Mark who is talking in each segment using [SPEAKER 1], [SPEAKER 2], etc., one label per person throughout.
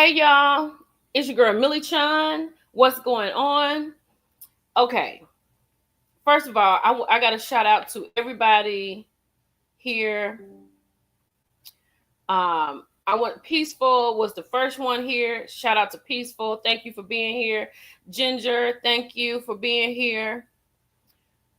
[SPEAKER 1] Hey y'all, it's your girl Millie Chan. What's going on? Okay, first of all, I got to shout out to everybody here. I want Peaceful was the first one here. Shout out to Peaceful. Thank you for being here. Ginger, thank you for being here.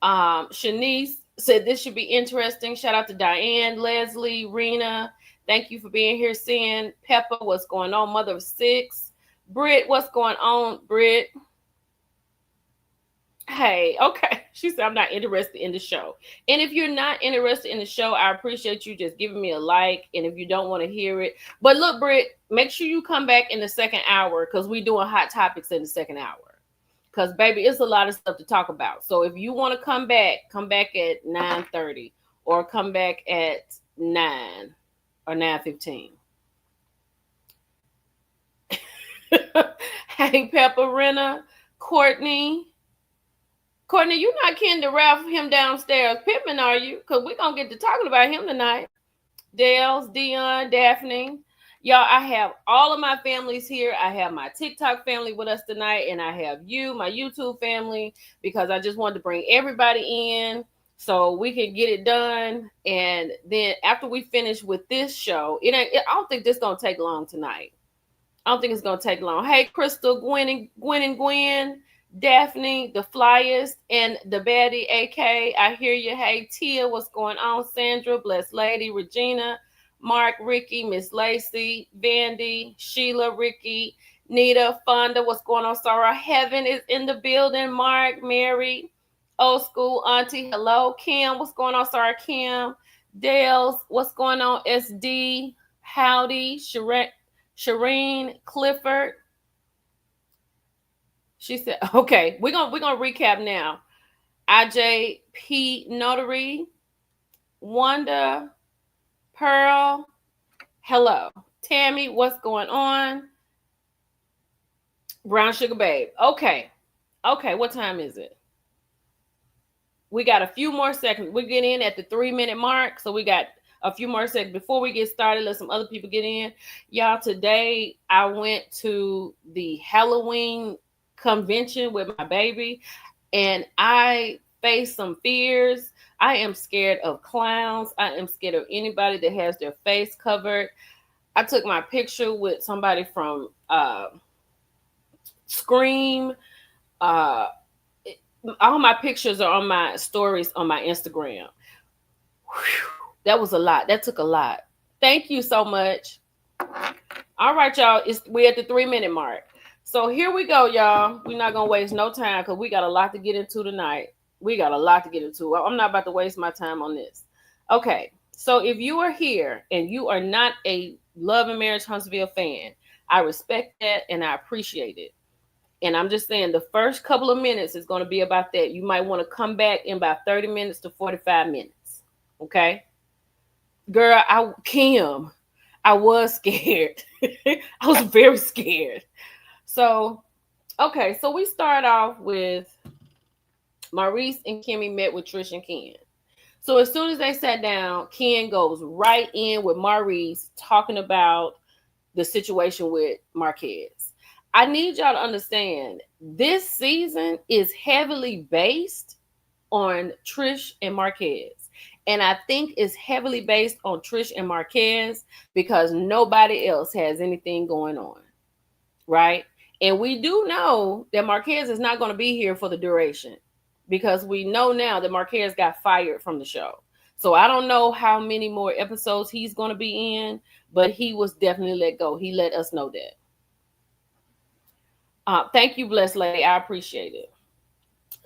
[SPEAKER 1] Shanice said this should be interesting. Shout out to Diane, Leslie, Rena. Thank you for being here. Seeing Peppa, what's going on? Mother of six. Britt, what's going on? Britt. Hey, okay. She said, I'm not interested in the show. And if you're not interested in the show, I appreciate you just giving me a like. And if you don't want to hear it, but look, Britt, make sure you come back in the second hour because we're doing hot topics in the second hour. Because, baby, it's a lot of stuff to talk about. So if you want to come back at 9:30 or come back at 9 or 9:15. Hey, Pepperina, Courtney. Courtney, you're not kidding to Ralph him downstairs. Pittman, are you? Because we're going to get to talking about him tonight. Dales, Dion, Daphne. Y'all, I have all of my families here. I have my TikTok family with us tonight, and I have you, my YouTube family, because I just wanted to bring everybody in so we can get it done. And then after we finish with this show, I don't think this is going to take long tonight. I don't think it's going to take long. Hey, Crystal, Gwen, Daphne, the flyest, and the baddie, AK. I hear you. Hey, Tia, what's going on? Sandra, Blessed Lady, Regina, Mark, Ricky, Miss Lacey, Vandy, Sheila, Ricky, Nita, Fonda, what's going on? Sarah, Heaven is in the building. Mark, Mary, Old School, Auntie, hello. Kim, what's going on? Sarah, Kim, Dales, what's going on? SD, Howdy, Shireen, Clifford. She said, okay, we're gonna recap now. IJP Notary, Wanda, Pearl, hello. Tammy, what's going on? Brown Sugar Babe. Okay, what time is it? We got a few more seconds. We get in at the 3-minute mark, so we got a few more seconds before we get started. Let some other people get in. Y'all, today I went to the Halloween convention with my baby, and I faced some fears. I am scared of clowns. I am scared of anybody that has their face covered. I took my picture with somebody from Scream. All my pictures are on my stories on my Instagram. Whew, that was a lot. That took a lot. Thank you so much. All right, y'all. We're at the 3-minute mark. So here we go, y'all. We're not going to waste no time because we got a lot to get into tonight. I'm not about to waste my time on this. Okay, so if you are here and you are not a Love and Marriage Huntsville fan, I respect that and I appreciate it. And I'm just saying the first couple of minutes is going to be about that. You might want to come back in about 30 minutes to 45 minutes. Okay? Girl, Kim, I was scared. I was very scared. So, okay, so we start off with Maurice and Kimmy met with Trish and Ken. So as soon as they sat down, Ken goes right in with Maurice talking about the situation with Marquez. I need y'all to understand this season is heavily based on Trish and Marquez. And I think it's heavily based on Trish and Marquez because nobody else has anything going on. Right? And we do know that Marquez is not going to be here for the duration because we know now that Marquez got fired from the show. So I don't know how many more episodes he's going to be in, but he was definitely let go. He let us know that. Thank you, Blessed Lady. I appreciate it.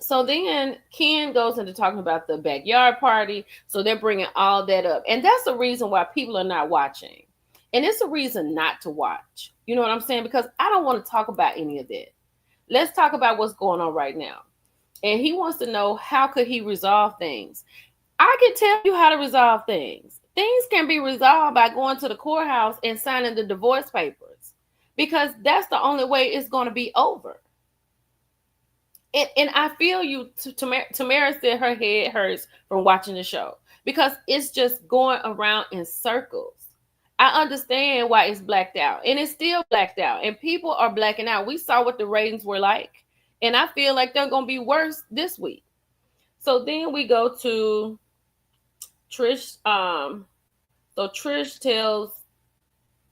[SPEAKER 1] So then Ken goes into talking about the backyard party. So they're bringing all that up. And that's the reason why people are not watching. And it's a reason not to watch. You know what I'm saying? Because I don't want to talk about any of that. Let's talk about what's going on right now. And he wants to know how could he resolve things. I can tell you how to resolve things. Things can be resolved by going to the courthouse and signing the divorce papers. Because that's the only way it's going to be over. And I feel you. Tamara said her head hurts from watching the show. Because it's just going around in circles. I understand why it's blacked out, and it's still blacked out, and people are blacking out. We saw what the ratings were like, and I feel like they're gonna be worse this week. So then we go to Trish. So Trish tells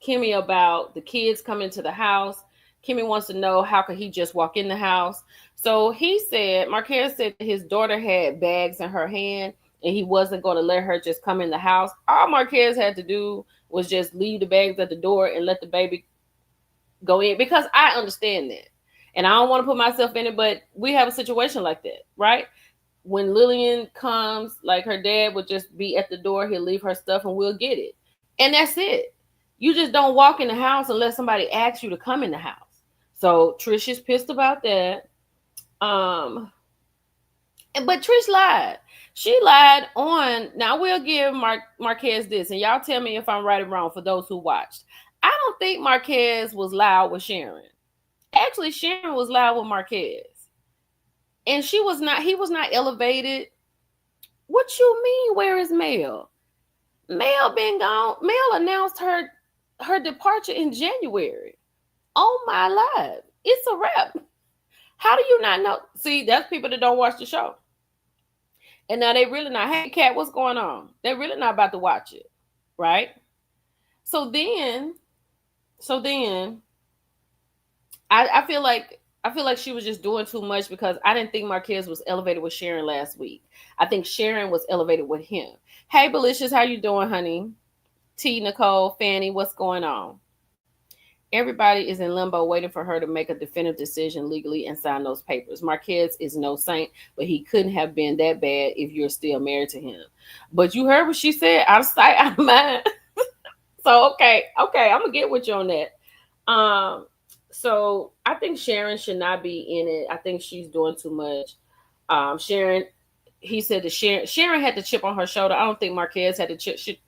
[SPEAKER 1] Kimmy about the kids coming to the house. Kimmy wants to know how could he just walk in the house. So he said, Marquez said that his daughter had bags in her hand and he wasn't going to let her just come in the house. All Marquez had to do was just leave the bags at the door and let the baby go in, because I understand that. And I don't want to put myself in it, but we have a situation like that, right? When Lillian comes, like her dad would just be at the door, he'll leave her stuff and we'll get it. And that's it. You just don't walk in the house unless somebody asks you to come in the house. So Trish is pissed about that. But Trish lied. She lied on. Now we'll give Marquez this, and y'all tell me if I'm right or wrong for those who watched. I don't think Marquez was loud with Sharon. Actually, Sharon was loud with Marquez. And she was not, he was not elevated. What you mean, where is Mel? Mel been gone. Mel announced her departure in January. Oh my life. It's a wrap. How do you not know? See, that's people that don't watch the show. And now they really not, hey Kat, what's going on? They're really not about to watch it. Right? So then I feel like she was just doing too much, because I didn't think Marquez was elevated with Sharon last week. I think Sharon was elevated with him. Hey, Belicious, how you doing, honey? T, Nicole, Fanny, what's going on? Everybody is in limbo waiting for her to make a definitive decision legally and sign those papers. Marquez is no saint, but he couldn't have been that bad if you're still married to him. But you heard what she said, out of sight, out of mind. So, okay, I'm going to get with you on that. So I think Sharon should not be in it. I think she's doing too much. Sharon, he said that Sharon had the chip on her shoulder. I don't think Marquez had the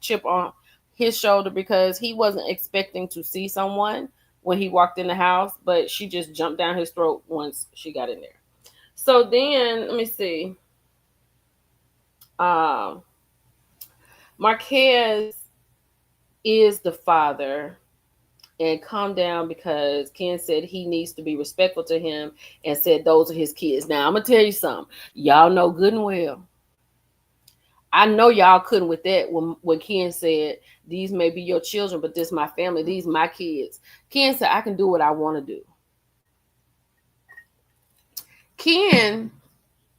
[SPEAKER 1] chip on his shoulder, because he wasn't expecting to see someone when he walked in the house, but she just jumped down his throat once she got in there. So then, let me see. Marquez is the father. And calm down, because Ken said he needs to be respectful to him and said those are his kids. Now, I'm going to tell you something. Y'all know good and well. I know y'all couldn't with that when Ken said, these may be your children, but this is my family. These my kids. Ken said, I can do what I want to do. Ken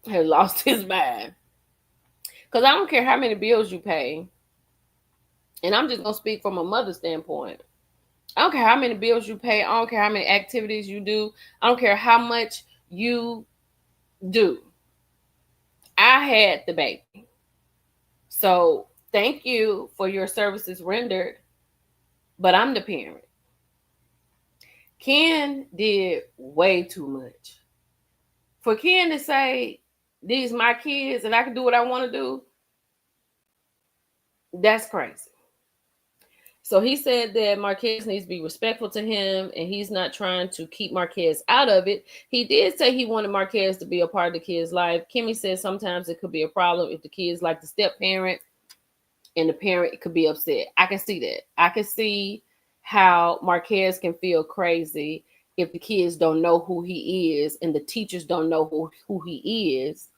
[SPEAKER 1] had lost his mind. Because I don't care how many bills you pay. And I'm just going to speak from a mother's standpoint. I don't care how many bills you pay. I don't care how many activities you do. I don't care how much you do. I had the baby. So thank you for your services rendered, but I'm the parent. Ken did way too much. For Ken to say, these my kids and I can do what I want to do, that's crazy. So he said that Marquez needs to be respectful to him, and he's not trying to keep Marquez out of it. He did say he wanted Marquez to be a part of the kid's life. Kimmy said sometimes it could be a problem if the kid's like the step parent and the parent could be upset. I can see that. I can see how Marquez can feel crazy if the kids don't know who he is and the teachers don't know who he is.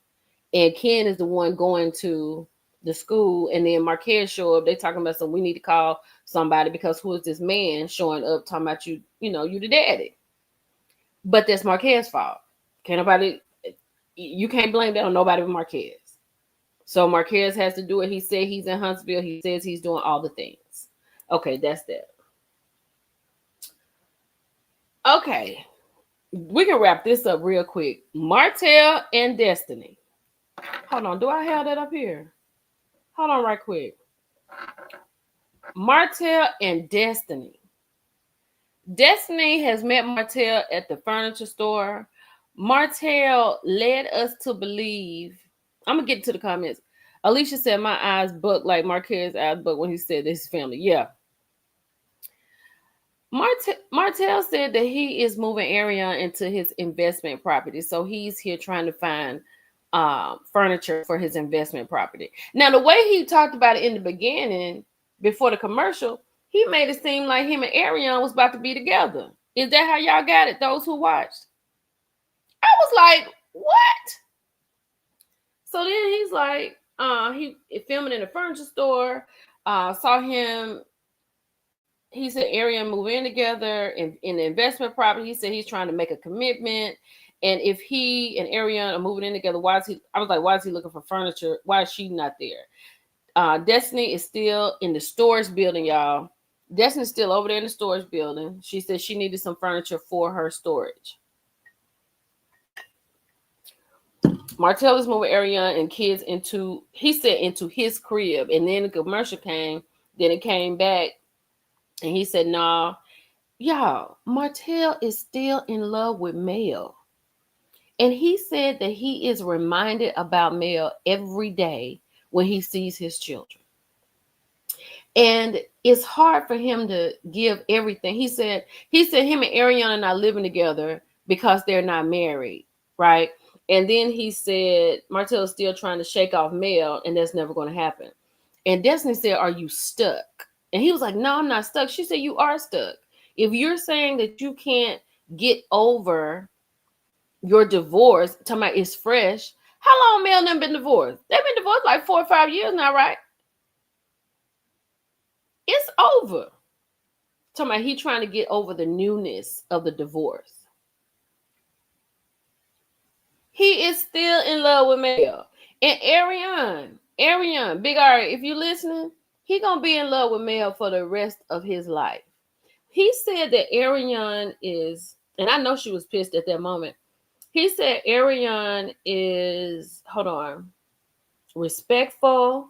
[SPEAKER 1] And Ken is the one going to the school, and then Marquez show up. They talking about we need to call somebody, because who is this man showing up talking about you the daddy? But that's Marquez's fault. You can't blame that on nobody but Marquez. So Marquez has to do it. He said he's in Huntsville. He says he's doing all the things. Okay, that's that. Okay, we can wrap this up real quick. Martell and Destiny. Hold on, do I have that up here? Hold on right quick. Martell and Destiny. Destiny has met Martell at the furniture store. Martell led us to believe. I'm going to get to the comments. Alicia said, my eyes bucked like Marquez's eyes bucked when he said this family. Yeah. Martell said that he is moving Ariana into his investment property. So he's here trying to find furniture for his investment property. Now, the way he talked about it in the beginning, before the commercial, He made it seem like him and Ariane was about to be together. Is that how y'all got it? Those who watched? I was like, what? So then he's like, he filming in a furniture store. Saw him. He said Ariane move in together in the investment property. He said he's trying to make a commitment. And if he and Ariane are moving in together, why is he? I was like, why is he looking for furniture? Why is she not there? Destiny is still in the storage building, y'all. Destiny's still over there in the storage building. She said she needed some furniture for her storage. Martell is moving Ariane and kids into, he said, into his crib. And then the commercial came. Then it came back. And he said, nah, y'all, Martell is still in love with Mel. And he said that he is reminded about Mel every day when he sees his children. And it's hard for him to give everything. He said him and Ariane are not living together because they're not married, right? And then he said Martell is still trying to shake off Mel, and that's never going to happen. And Destiny said, are you stuck? And he was like, no, I'm not stuck. She said, you are stuck. If you're saying that you can't get over your divorce, talking about it's fresh, how long Mel and them been divorced? They've been divorced like 4 or 5 years now, right? It's over. Talking about he trying to get over the newness of the divorce. He is still in love with Mel. And Ariane, Big R, if you listening, he gonna be in love with Mel for the rest of his life. He said that Ariane is, and I know she was pissed at that moment. He said Ariane is, hold on, respectful.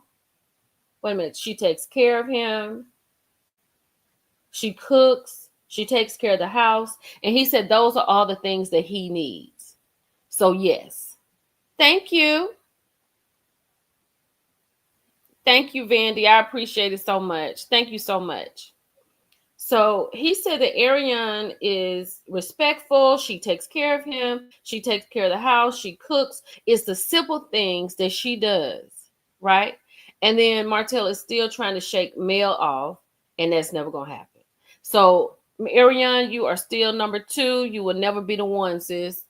[SPEAKER 1] Wait a minute. She takes care of him. She cooks. She takes care of the house. And he said those are all the things that he needs. So, yes. Thank you. Thank you, Vandy. I appreciate it so much. Thank you so much. So he said that Ariane is respectful. She takes care of him. She takes care of the house. She cooks. It's the simple things that she does, right? And then Martell is still trying to shake Mel off, and that's never going to happen. So, Ariane, you are still number 2. You will never be the one, sis.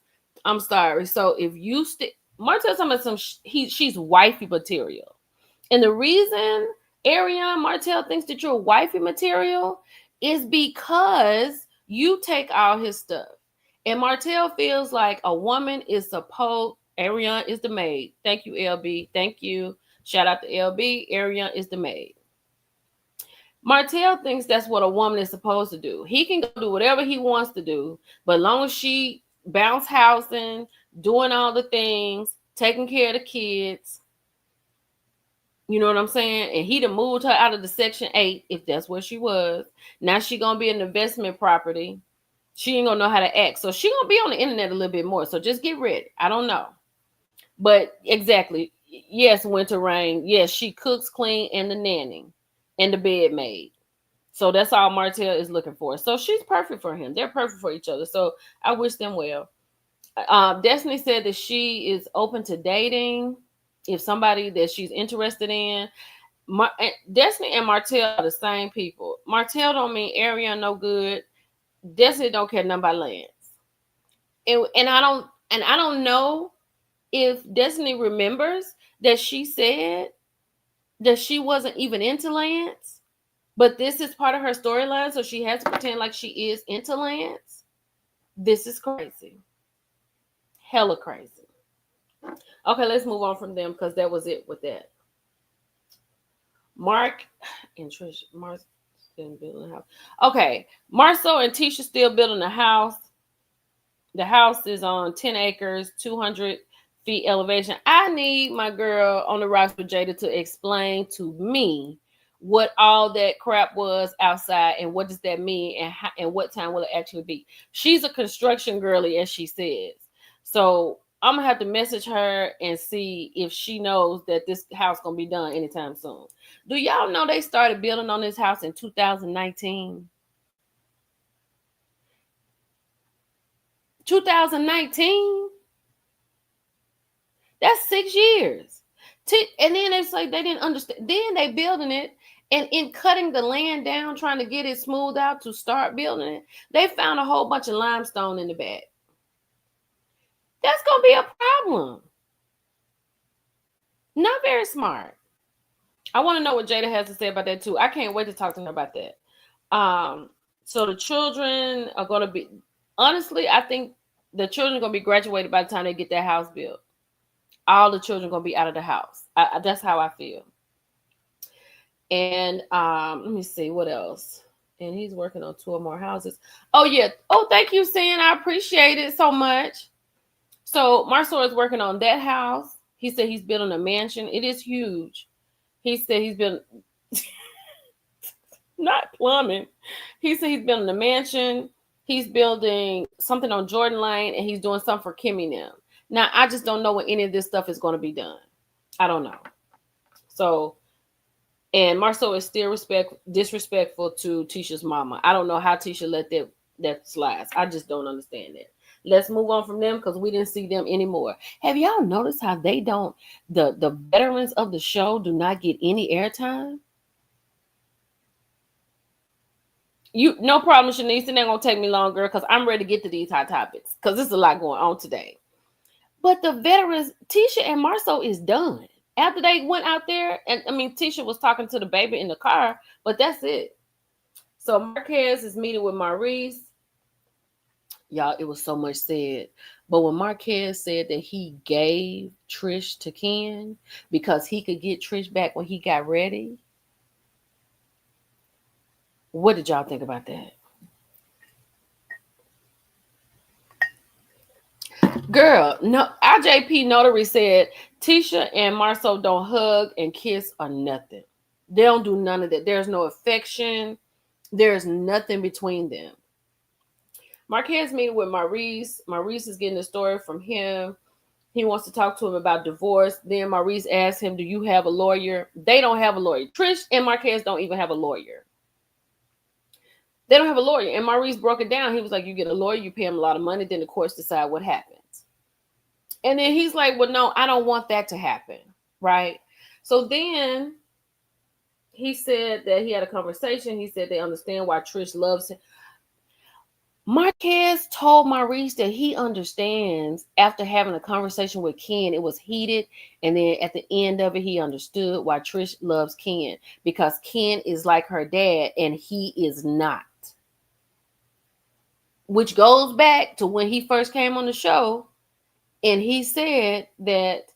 [SPEAKER 1] I'm sorry. So if you Martell's talking about she's wifey material. And the reason Ariane Martell thinks that you're wifey material is because you take all his stuff. And Martell feels like a woman is supposed, Ariane is the maid. Thank you, LB. Thank you. Shout out to LB. Ariane is the maid. Martell thinks that's what a woman is supposed to do. He can go do whatever he wants to do, but as long as she bounce housing, doing all the things, taking care of the kids, you know what I'm saying? And he done moved her out of the Section 8, if that's where she was. Now she going to be an investment property. She ain't going to know how to act. So she going to be on the internet a little bit more. So just get ready. I don't know. But exactly. Yes, Winter Rain. Yes, she cooks, clean, and the nanny and the bed maid. So that's all Martell is looking for. So she's perfect for him. They're perfect for each other. So I wish them well. Destiny said that she is open to dating. If somebody that she's interested in, Destiny and Martell are the same people. Martell don't mean Ariane no good. Destiny don't care nothing about Lance. And I don't know if Destiny remembers that she said that she wasn't even into Lance, but this is part of her storyline, so she has to pretend like she is into Lance. This is crazy. Hella crazy. Okay, let's move on from them because that was it with that. Mark and Trish, Mark still building a house. Okay, Marceau and Tisha still building a house. The house is on 10 acres, 200 feet elevation. I need my girl on the rocks with Jada to explain to me what all that crap was outside and what does that mean and what time will it actually be. She's a construction girly, as she says. So I'm gonna have to message her and see if she knows that this house gonna be done anytime soon. Do y'all know they started building on this house in 2019? 2019? That's 6 years. And then it's like they didn't understand. Then they building it, And in cutting the land down, trying to get it smoothed out to start building it, they found a whole bunch of limestone in the back. That's going to be a problem. Not very smart. I want to know what Jada has to say about that too. I can't wait to talk to her about that. So the children are going to be, honestly, I think the children are going to be graduated by the time they get their house built. All the children are going to be out of the house. That's how I feel. And let me see what else. And he's working on 2 more houses. Oh yeah. Oh, thank you, Sin. I appreciate it so much. So Marcel is working on that house. He said he's building a mansion. It is huge. He said he's been not plumbing. He said he's building a mansion. He's building something on Jordan Lane, and he's doing something for Kimmy now. Now I just don't know when any of this stuff is going to be done. I don't know. So. And Marcel is still disrespectful to Tisha's mama. I don't know how Tisha let that slide. I just don't understand that. Let's move on from them because we didn't see them anymore. Have y'all noticed how they don't, the veterans of the show do not get any airtime? No problem, Shanice. It ain't gonna take me long, girl, because I'm ready to get to these hot topics because there's a lot going on today. But the veterans, Tisha and Marcel is done. After they went out there, and I mean, Tisha was talking to the baby in the car, but that's it. So Marquez is meeting with Maurice. Y'all, it was so much said. But when Marquez said that he gave Trish to Ken because he could get Trish back when he got ready, what did y'all think about that? Girl, no, RJP Notary said Tisha and Marcel don't hug and kiss or nothing. They don't do none of that. There's no affection. There's nothing between them. Marquez meeting with Maurice. Maurice is getting the story from him. He wants to talk to him about divorce. Then Maurice asks him, do you have a lawyer? They don't have a lawyer. Trish and Marquez don't even have a lawyer. They don't have a lawyer. And Maurice broke it down. He was like, you get a lawyer, you pay him a lot of money, then the courts decide what happens. And then he's like, well, no, I don't want that to happen, right? So then he said that he had a conversation. He said they understand why Trish loves him. Marquez told Maurice that he understands after having a conversation with Ken, it was heated. And then at the end of it, he understood why Trish loves Ken. Because Ken is like her dad and he is not. Which goes back to when he first came on the show. And he said that,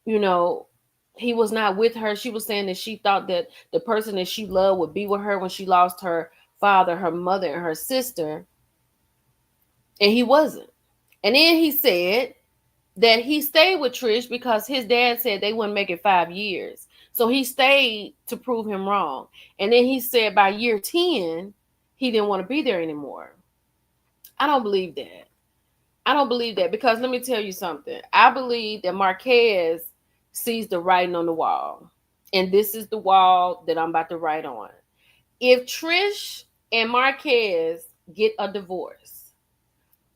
[SPEAKER 1] you know, he was not with her. She was saying that she thought that the person that she loved would be with her when she lost her father, her mother, and her sister. And he wasn't. And then he said that he stayed with Trish because his dad said they wouldn't make it 5 years. So he stayed to prove him wrong. And then he said by year 10, he didn't want to be there anymore. I don't believe that. I don't believe that because let me tell you something. I believe that Marquez sees the writing on the wall. And this is the wall that I'm about to write on. If Trish and Marquez get a divorce,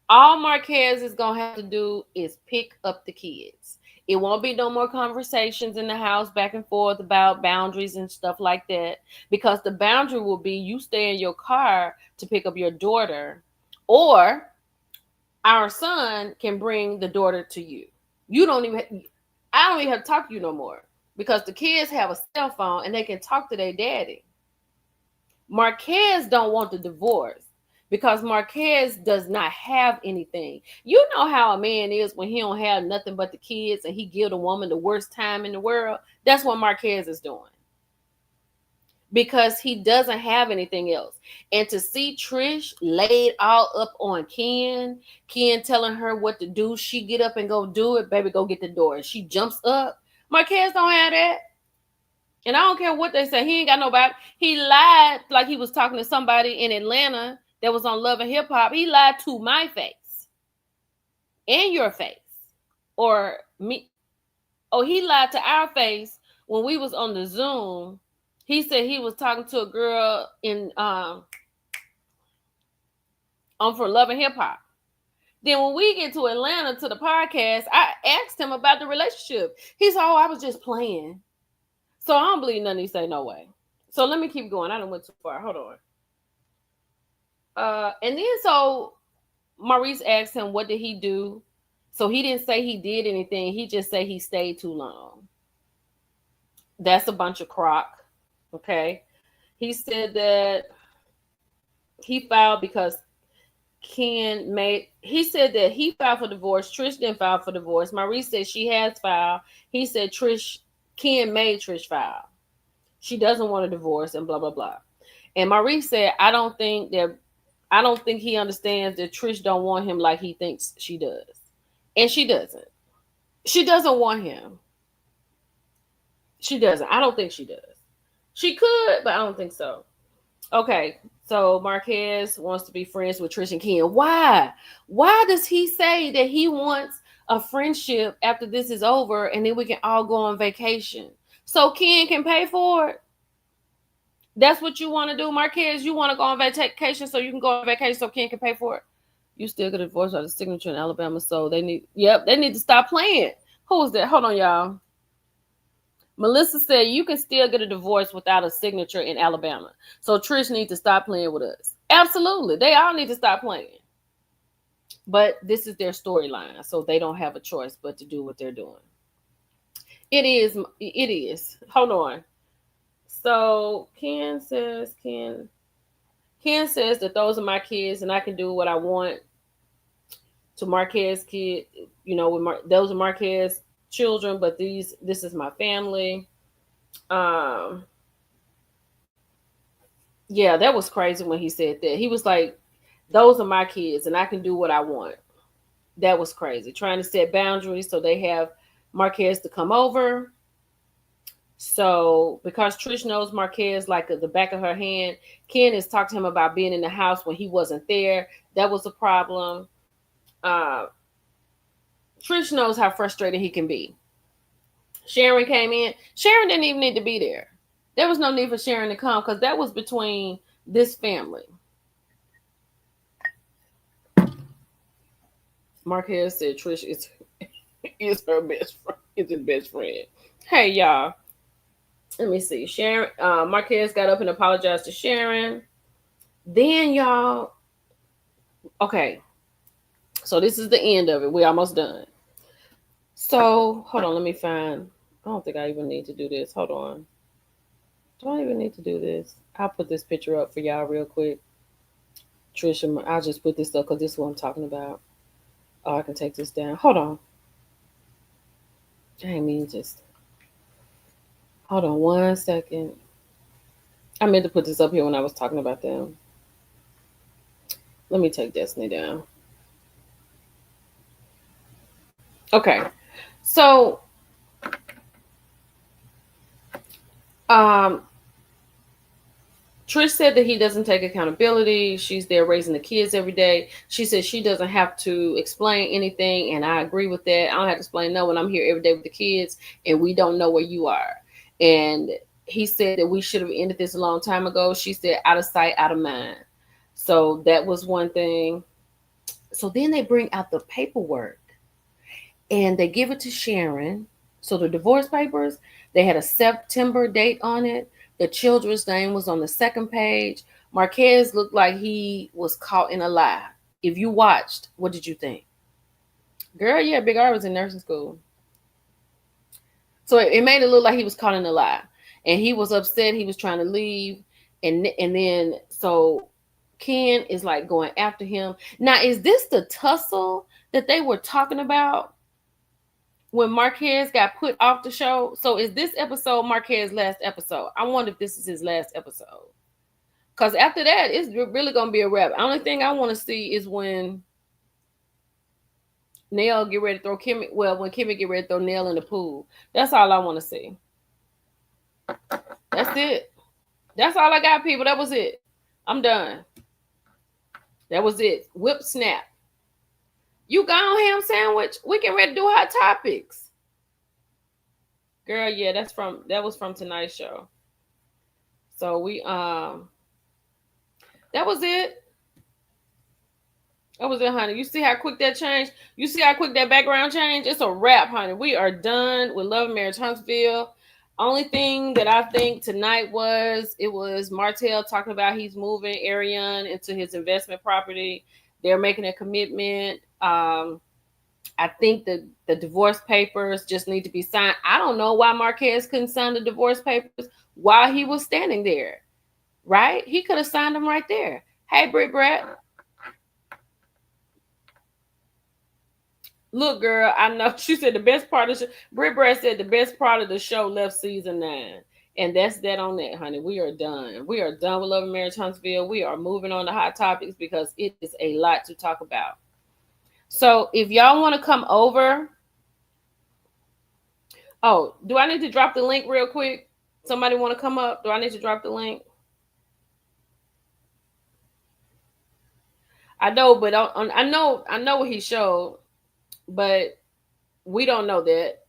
[SPEAKER 1] all Marquez is going to have to do is pick up the kids. It won't be no more conversations in the house back and forth about boundaries and stuff like that. Because the boundary will be you stay in your car to pick up your daughter, or our son can bring the daughter to you. I don't even have to talk to you no more because the kids have a cell phone and they can talk to their daddy. Marquez don't want the divorce because Marquez does not have anything. You know how a man is when he don't have nothing but the kids and he give the woman the worst time in the world. That's what Marquez is doing. Because he doesn't have anything else. And to see Trish laid all up on Ken telling her what to do, she get up and go do it, baby, go get the door. And she jumps up. Marquez don't have that. And I don't care what they say. He ain't got nobody. He lied like he was talking to somebody in Atlanta that was on Love and Hip Hop. He lied to my face. And your face. Or me. Oh, he lied to our face when we was on the Zoom. He said he was talking to a girl in on for Love and Hip Hop. Then when we get to Atlanta to the podcast, I asked him about the relationship. He said, "Oh, I was just playing." So I don't believe nothing he say. No way. So let me keep going. I don't went too far. Hold on. And then so Maurice asked him, what did he do? So he didn't say he did anything. He just said he stayed too long. That's a bunch of crock. Okay. He said that he filed because Ken made, he said that he filed for divorce. Trish didn't file for divorce. Maurice said she has filed. He said Ken made Trish file. She doesn't want a divorce and blah, blah, blah. And Maurice said, I don't think he understands that Trish don't want him like he thinks she does. And she doesn't. She doesn't want him. She doesn't. I don't think she does. She could, but I don't think so. Okay, so Marquez wants to be friends with Trish and Ken. Why? Why does he say that he wants a friendship after this is over and then we can all go on vacation? So Ken can pay for it? That's what you want to do, Marquez? You want to go on vacation so you can go on vacation so Ken can pay for it? You still get a divorce by the signature in Alabama, so they need to stop playing. Who is that? Hold on, y'all. Melissa said you can still get a divorce without a signature in Alabama. So Trish needs to stop playing with us. Absolutely. They all need to stop playing. But this is their storyline, so they don't have a choice but to do what they're doing. It is. Hold on. So Ken says that those are my kids and I can do what I want to Marquez kid. You know, those are Marquez children, but this is my family. Yeah, that was crazy when he said that. He was like, those are my kids and I can do what I want. That was crazy. Trying to set boundaries so they have Marquez to come over. So because Trish knows Marquez like the back of her hand, Ken has talked to him about being in the house when he wasn't there. That was a problem. Trish knows how frustrated he can be. Sharon came in. Sharon didn't even need to be there. There was no need for Sharon to come because that was between this family. Marquez said Trish is her best friend. Is his best friend. Hey y'all. Let me see. Sharon, Marquez got up and apologized to Sharon. Then y'all, okay. So this is the end of it. We're almost done. So hold on, let me find. I don't think I even need to do this. Hold on. Do I even need to do this? I'll put this picture up for y'all real quick. Trisha, I'll just put this up because this is what I'm talking about. Oh, I can take this down. Hold on. I mean, just hold on 1 second. I meant to put this up here when I was talking about them. Let me take Destiny down. Okay. So, Trish said that he doesn't take accountability. She's there raising the kids every day. She said she doesn't have to explain anything, and I agree with that. I don't have to explain no when I'm here every day with the kids, and we don't know where you are. And he said that we should have ended this a long time ago. She said out of sight, out of mind. So that was one thing. So then they bring out the paperwork, and they give it to Sharon. So the divorce papers, they had a September date on it. The children's name was on the second page. Marquez looked like he was caught in a lie. If you watched, what did you think? Girl, yeah, Big R was in nursing school. So it made it look like he was caught in a lie. And he was upset. He was trying to leave. And then, so Ken is like going after him. Now, is this the tussle that they were talking about when Marquez got put off the show? So is this episode Marquez's last episode? I wonder if this is his last episode. Because after that, it's really going to be a wrap. The only thing I want to see is when Nell get ready to throw Kimmy. Well, when Kimmy get ready to throw Nell in the pool. That's all I want to see. That's it. That's all I got, people. That was it. I'm done. That was it. Whip snap. You gone, ham sandwich? We can ready to do hot topics. Girl, yeah, that was from tonight's show. So we that was it. That was it, honey. You see how quick that changed? You see how quick that background changed? It's a wrap, honey. We are done with Love and Marriage Huntsville. Only thing that I think tonight was it was Martell talking about he's moving Ariane into his investment property. They're making a commitment. I think the divorce papers just need to be signed. I don't know why Marquez couldn't sign the divorce papers while he was standing there. Right? He could have signed them right there. Hey, Britt Brett. Look, girl, I know. She said the best part of the show. Britt Brett said the best part of the show left season 9. And that's that on that, honey. We are done. We are done with Love and Marriage Huntsville. We are moving on to hot topics because it is a lot to talk about. So if y'all want to come over, oh, do I need to drop the link real quick? Somebody want to come up? Do I need to drop the link? I know, but I know what he showed, but we don't know that.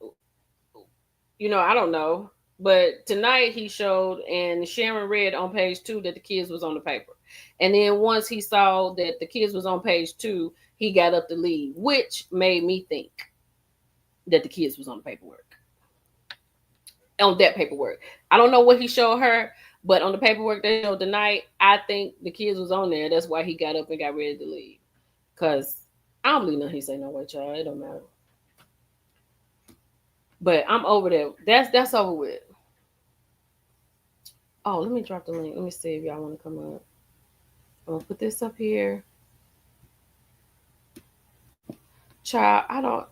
[SPEAKER 1] I don't know. But tonight he showed, and Sharon read on page 2 that the kids was on the paper. And then once he saw that the kids was on page 2, he got up to leave, which made me think that the kids was on the paperwork. On that paperwork. I don't know what he showed her, but on the paperwork they showed tonight, I think the kids was on there. That's why he got up and got ready to leave. Because I don't believe nothing he say no way, child. It don't matter. But I'm over there. That's over with. Oh, let me drop the link. Let me see if y'all want to come up. I'm gonna put this up here. Child,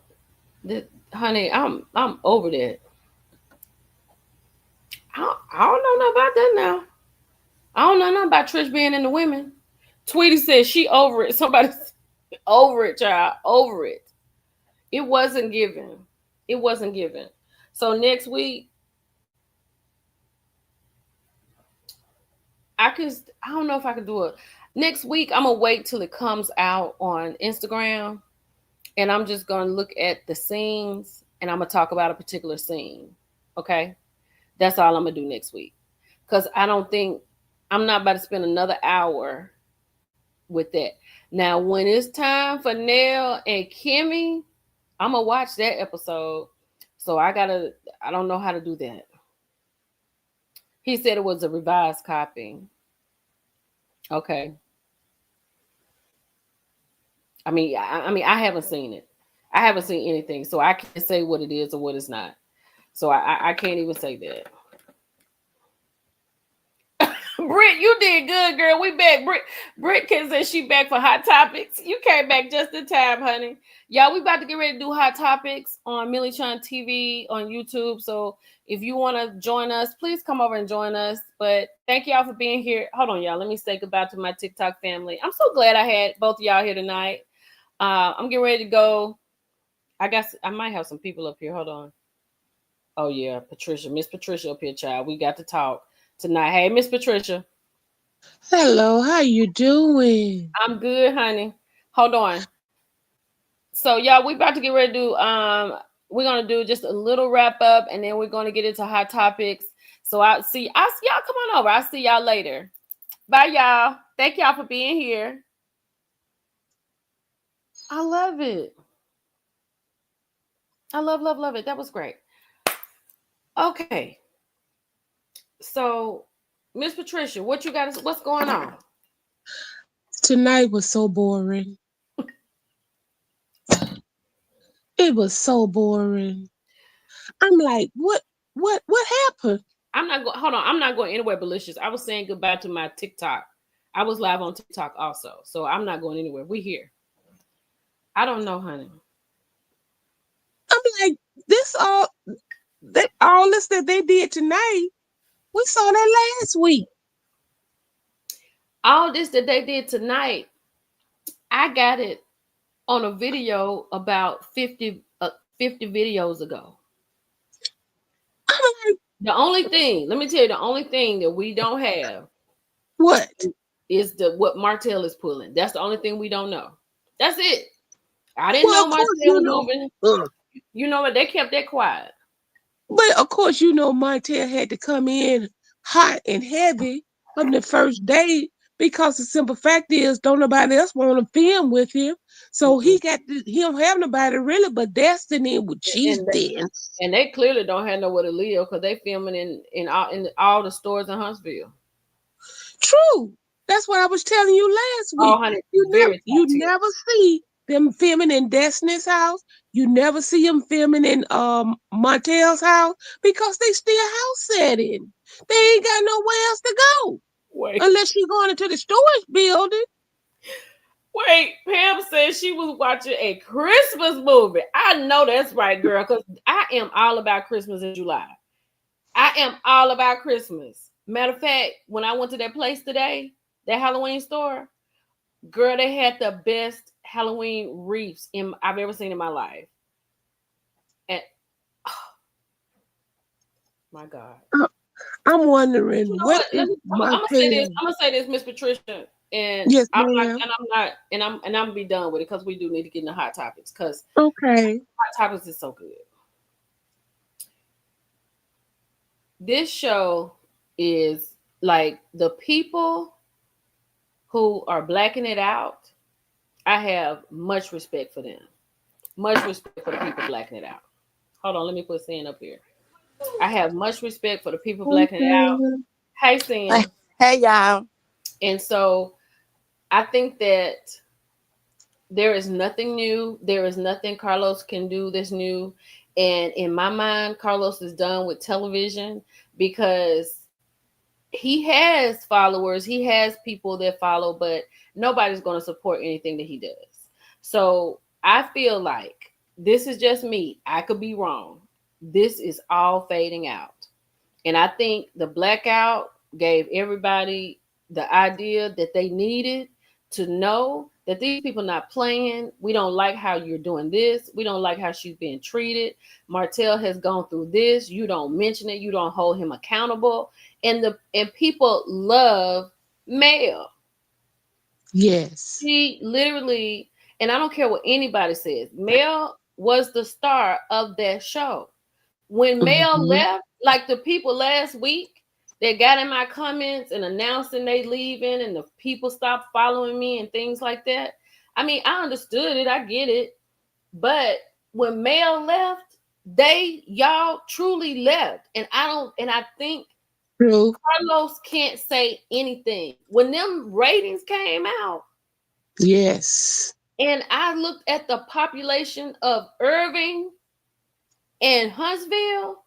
[SPEAKER 1] honey, I'm over that. I don't know nothing about that now. I don't know nothing about Trish being in the women. Tweety said she over it. Somebody over it, child. Over it. It wasn't given. It wasn't given. So next week, I don't know if I can do it. Next week, I'm gonna wait till it comes out on Instagram, and I'm just gonna look at the scenes, and I'm gonna talk about a particular scene. Okay, that's all I'm gonna do next week, because I'm not about to spend another hour with that. Now, when it's time for Nell and Kimmy, I'm gonna watch that episode. So I don't know how to do that. He said it was a revised copy. Okay. I haven't seen it. I haven't seen anything, so I can't say what it is or what it's not. So I can't even say that. Britt, you did good, girl. We back. Britt can say she back for hot topics. You came back just in time, honey. Y'all, we about to get ready to do hot topics on Millie Chun TV on YouTube. So if you want to join us, please come over and join us. But thank y'all for being here. Hold on, y'all. Let me say goodbye to my TikTok family. I'm so glad I had both of y'all here tonight. I'm getting ready to go. I might have some people up here. Hold on. Oh yeah, Miss Patricia up here, child. We got to talk tonight. Hey, Miss Patricia.
[SPEAKER 2] Hello, how you doing?
[SPEAKER 1] I'm good, honey. Hold on. So, y'all, we about to get ready to do. We're gonna do just a little wrap up, and then we're gonna get into hot topics. So I see y'all. Come on over. I'll see y'all later. Bye, y'all. Thank y'all for being here. I love it. I love it. That was great. Okay. So, Miss Patricia, what you got? What's going on?
[SPEAKER 2] Tonight was so boring. It was so boring. I'm like, what happened?
[SPEAKER 1] Hold on. I'm not going anywhere malicious. I was saying goodbye to my TikTok. I was live on TikTok also. So I'm not going anywhere. We here. I don't know, honey.
[SPEAKER 2] I'm like, all this that they did tonight, we saw that last week.
[SPEAKER 1] All this that they did tonight, I got it on a video about 50 videos ago. The only thing, let me tell you, the only thing that we don't have
[SPEAKER 2] what
[SPEAKER 1] is what Martell is pulling. That's the only thing we don't know. That's it. I didn't know Martell was moving. You know what? They kept that quiet.
[SPEAKER 2] But of course, Martell had to come in hot and heavy from the first day because the simple fact is, don't nobody else want to film with him. So
[SPEAKER 1] Mm-mm.
[SPEAKER 2] he don't have nobody really but Destiny, what she's
[SPEAKER 1] And
[SPEAKER 2] then.
[SPEAKER 1] and they clearly don't have nowhere to live because they filming in all the stores in Huntsville.
[SPEAKER 2] True. That's what I was telling you last
[SPEAKER 1] Oh,
[SPEAKER 2] week.
[SPEAKER 1] honey,
[SPEAKER 2] You never
[SPEAKER 1] very top
[SPEAKER 2] you
[SPEAKER 1] tier.
[SPEAKER 2] never see them filming in Destiny's house. You never see them filming in Martell's house because they still house setting. They ain't got nowhere else to go
[SPEAKER 1] Wait,
[SPEAKER 2] unless you're going into the storage building.
[SPEAKER 1] wait. Pam said she was watching a Christmas movie. I know that's right, girl, because I am all about Christmas in July. I am all about Christmas. Matter of fact, when I went to that place today, that Halloween store, girl, they had the best Halloween wreaths I've ever seen in my life. And oh my God.
[SPEAKER 2] Uh, I'm
[SPEAKER 1] You
[SPEAKER 2] wondering
[SPEAKER 1] know
[SPEAKER 2] what
[SPEAKER 1] what?
[SPEAKER 2] is
[SPEAKER 1] I'm gonna say this.
[SPEAKER 2] Martell.
[SPEAKER 1] I'm gonna say this, Miss Patricia, and
[SPEAKER 2] Yes,
[SPEAKER 1] I'm not,
[SPEAKER 2] ma'am.
[SPEAKER 1] and I'm not, and I'm gonna be done with it because we do need to get into hot topics because
[SPEAKER 2] Okay.
[SPEAKER 1] hot topics is so good. This show is like the people who are blacking it out. I have much respect for them. Much respect for the people blacking it out. Hold on, let me put Sin up here. I have much respect for the people blacking it out.
[SPEAKER 2] Okay.
[SPEAKER 1] Hey,
[SPEAKER 3] Hey,
[SPEAKER 1] Sin.
[SPEAKER 3] hey, y'all.
[SPEAKER 1] And so I think that there is nothing new. There is nothing Carlos can do that's new. And in my mind, Carlos is done with television because he has followers, he has people that follow, but nobody's going to support anything that he does. So I feel like this is just me. I could be wrong. This is all fading out. And I think the blackout gave everybody the idea that they needed to know that these people not playing. We don't like how you're doing this. We don't like how she's being treated. Martell has gone through this. You don't mention it. You don't hold him accountable. And people love Mel.
[SPEAKER 2] Yes.
[SPEAKER 1] She literally, and I don't care what anybody says, Mel was the star of that show. When Mel
[SPEAKER 2] Hmm.
[SPEAKER 1] left, like the people last week that got in my comments and announcing they leaving, and the people stopped following me and things like that. I mean, I understood it, I get it, but when Mel left, y'all truly left, and I think
[SPEAKER 2] True.
[SPEAKER 1] Carlos can't say anything. When them ratings came out,
[SPEAKER 2] Yes.
[SPEAKER 1] and I looked at the population of Irving and Huntsville,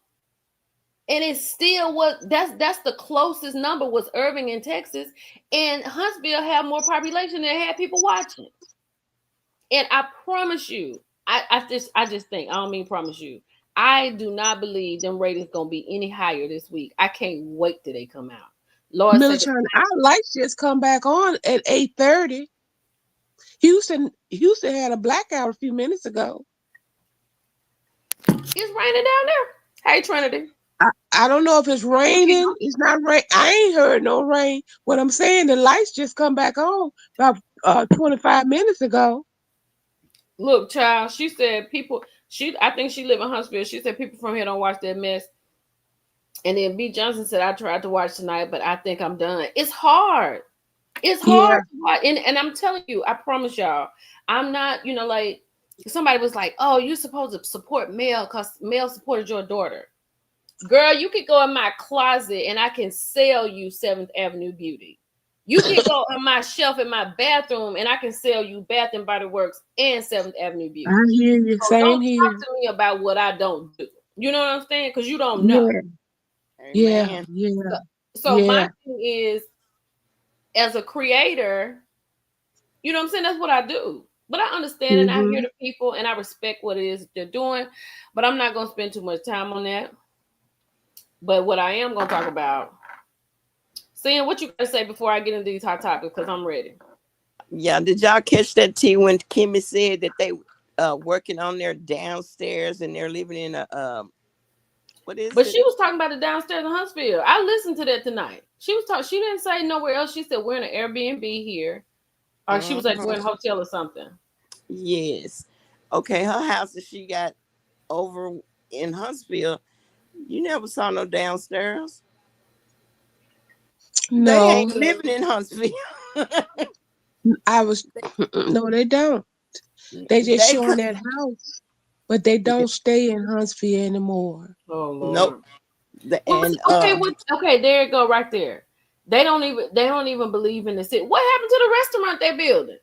[SPEAKER 1] and it still was that's the closest number was Irving in Texas, and Huntsville had more population than had people watching. And I promise you, I just think I don't mean promise you. I do not believe them ratings gonna be any higher this week. I can't wait till they come out. Lord say
[SPEAKER 2] Military, our lights just come back on at 8:30. Houston had a blackout a few minutes ago.
[SPEAKER 1] it's raining down there. Hey Trinity,
[SPEAKER 2] I don't know if it's
[SPEAKER 1] what you
[SPEAKER 2] raining. It's not rain. I ain't heard no rain. What I'm saying, the lights just come back on about 25 minutes ago.
[SPEAKER 1] look, child. She said people. I think she live in Huntsville. She said people from here don't watch that mess. And then B Johnson said I tried to watch tonight, but I think I'm done. It's hard. It's
[SPEAKER 2] Yeah.
[SPEAKER 1] hard to watch. And I'm telling you, I promise y'all, I'm not, like somebody was like, oh, you're supposed to support Mel because Mel supported your daughter. Girl, you could go in my closet and I can sell you Seventh Avenue Beauty. You can go on my shelf in my bathroom and I can sell you Bath and Body Works and Seventh Avenue
[SPEAKER 2] I
[SPEAKER 1] Beauty.
[SPEAKER 2] hear you.
[SPEAKER 1] So don't
[SPEAKER 2] Same
[SPEAKER 1] talk
[SPEAKER 2] here.
[SPEAKER 1] to me about what I don't do. You know what I'm saying? Because you don't know.
[SPEAKER 2] Yeah. Yeah.
[SPEAKER 3] Amen.
[SPEAKER 2] Yeah.
[SPEAKER 1] So my
[SPEAKER 2] Yeah.
[SPEAKER 1] thing is, as a creator, you know what I'm saying? That's what I do. But I understand and I hear
[SPEAKER 2] Hmm.
[SPEAKER 1] the people and I respect what it is they're doing. But I'm not gonna spend too much time on that. But what I am gonna talk about, seeing what you gotta say before I get into these hot topics, because I'm ready.
[SPEAKER 3] Yeah, did y'all catch that tea when Kimmy said that they working on their downstairs and they're living in a what is
[SPEAKER 1] But
[SPEAKER 3] it?
[SPEAKER 1] she was talking about it downstairs in Huntsville. I listened to that tonight. She was talking, she didn't say nowhere else. She said we're in an Airbnb here. Or she was like, we're in a
[SPEAKER 3] Hmm.
[SPEAKER 1] hotel or something.
[SPEAKER 3] Yes. Okay, her house that she got over in Huntsville, you never saw no downstairs. They
[SPEAKER 2] No.
[SPEAKER 3] ain't living in Huntsville.
[SPEAKER 2] I was no, they don't. They just
[SPEAKER 3] They
[SPEAKER 2] showing
[SPEAKER 3] could.
[SPEAKER 2] that house, but they don't stay in Huntsville anymore.
[SPEAKER 1] Oh
[SPEAKER 3] Nope.
[SPEAKER 1] Lord.
[SPEAKER 3] And
[SPEAKER 1] Okay, there you go, right there. They don't even believe in the city. What happened to the restaurant they're building?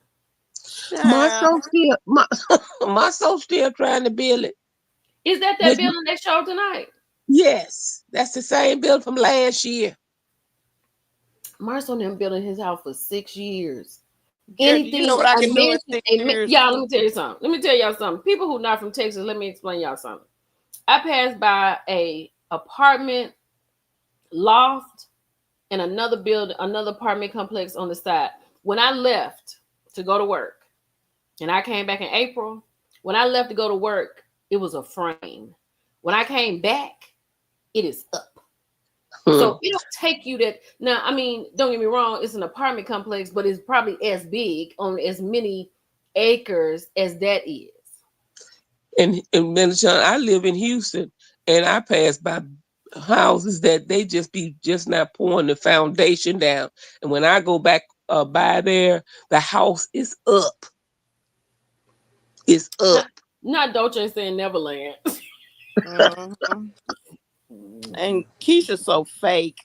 [SPEAKER 2] My
[SPEAKER 3] child,
[SPEAKER 2] soul still, my soul still trying to build it.
[SPEAKER 1] Is that
[SPEAKER 2] Which,
[SPEAKER 1] building they showed tonight?
[SPEAKER 2] yes, that's the same build from last year.
[SPEAKER 1] Marcel them building his house for 6 years.
[SPEAKER 3] girl, do you know
[SPEAKER 1] Anything
[SPEAKER 3] what I
[SPEAKER 1] a
[SPEAKER 3] can do in
[SPEAKER 1] mansion,
[SPEAKER 3] 6 years?
[SPEAKER 1] y'all. Let me tell you something. Let me tell y'all something. People who not from Texas, let me explain y'all something. I passed by a apartment loft and another apartment complex on the side. When I left to go to work, and I came back in April, when I left to go to work, it was a frame. When I came back, it is up.
[SPEAKER 2] Hmm.
[SPEAKER 1] So it'll take you that. Now, I mean, don't get me wrong, it's an apartment complex, but it's probably as big on as many acres as that is.
[SPEAKER 2] And Minnesota, I live in Houston, and I pass by houses that they just be just not pouring the foundation down. And when I go back by there, the house is up. It's
[SPEAKER 1] Not,
[SPEAKER 2] up.
[SPEAKER 1] not Dolce saying Neverland.
[SPEAKER 3] Mhm. And Keisha's so fake.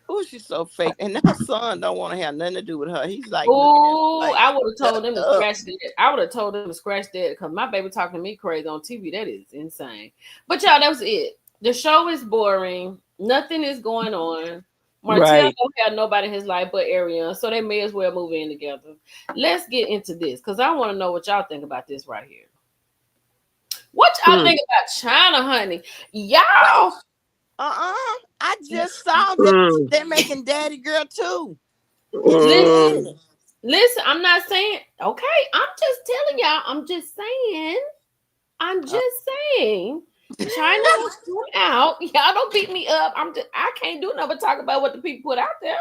[SPEAKER 3] Oh, she's so fake. And her son don't want to have nothing to do with her. He's like looking at her
[SPEAKER 1] Oh,
[SPEAKER 3] like,
[SPEAKER 1] I would have
[SPEAKER 3] shut
[SPEAKER 1] told them to
[SPEAKER 3] up.
[SPEAKER 1] scratch that. I would have told them to scratch that because my baby talking to me crazy on TV. That is insane. But y'all, that was it. The show is boring. Nothing is going on. Martell
[SPEAKER 2] Right.
[SPEAKER 1] don't have nobody in his life but Ariana, so they may as well move in together. Let's get into this because I want to know what y'all think about this right here. What y'all
[SPEAKER 2] Hmm.
[SPEAKER 1] think about China, honey? Y'all,
[SPEAKER 3] I just saw that
[SPEAKER 2] Hmm.
[SPEAKER 3] they're making Daddy Girl too. It's
[SPEAKER 1] listen,
[SPEAKER 2] Hmm.
[SPEAKER 3] big.
[SPEAKER 1] listen. I'm not saying okay. I'm just telling y'all. I'm just saying. I'm
[SPEAKER 3] Uh,
[SPEAKER 1] just saying, China was put out. Y'all don't beat me up. I can't do nothing but talk about what the people put out there.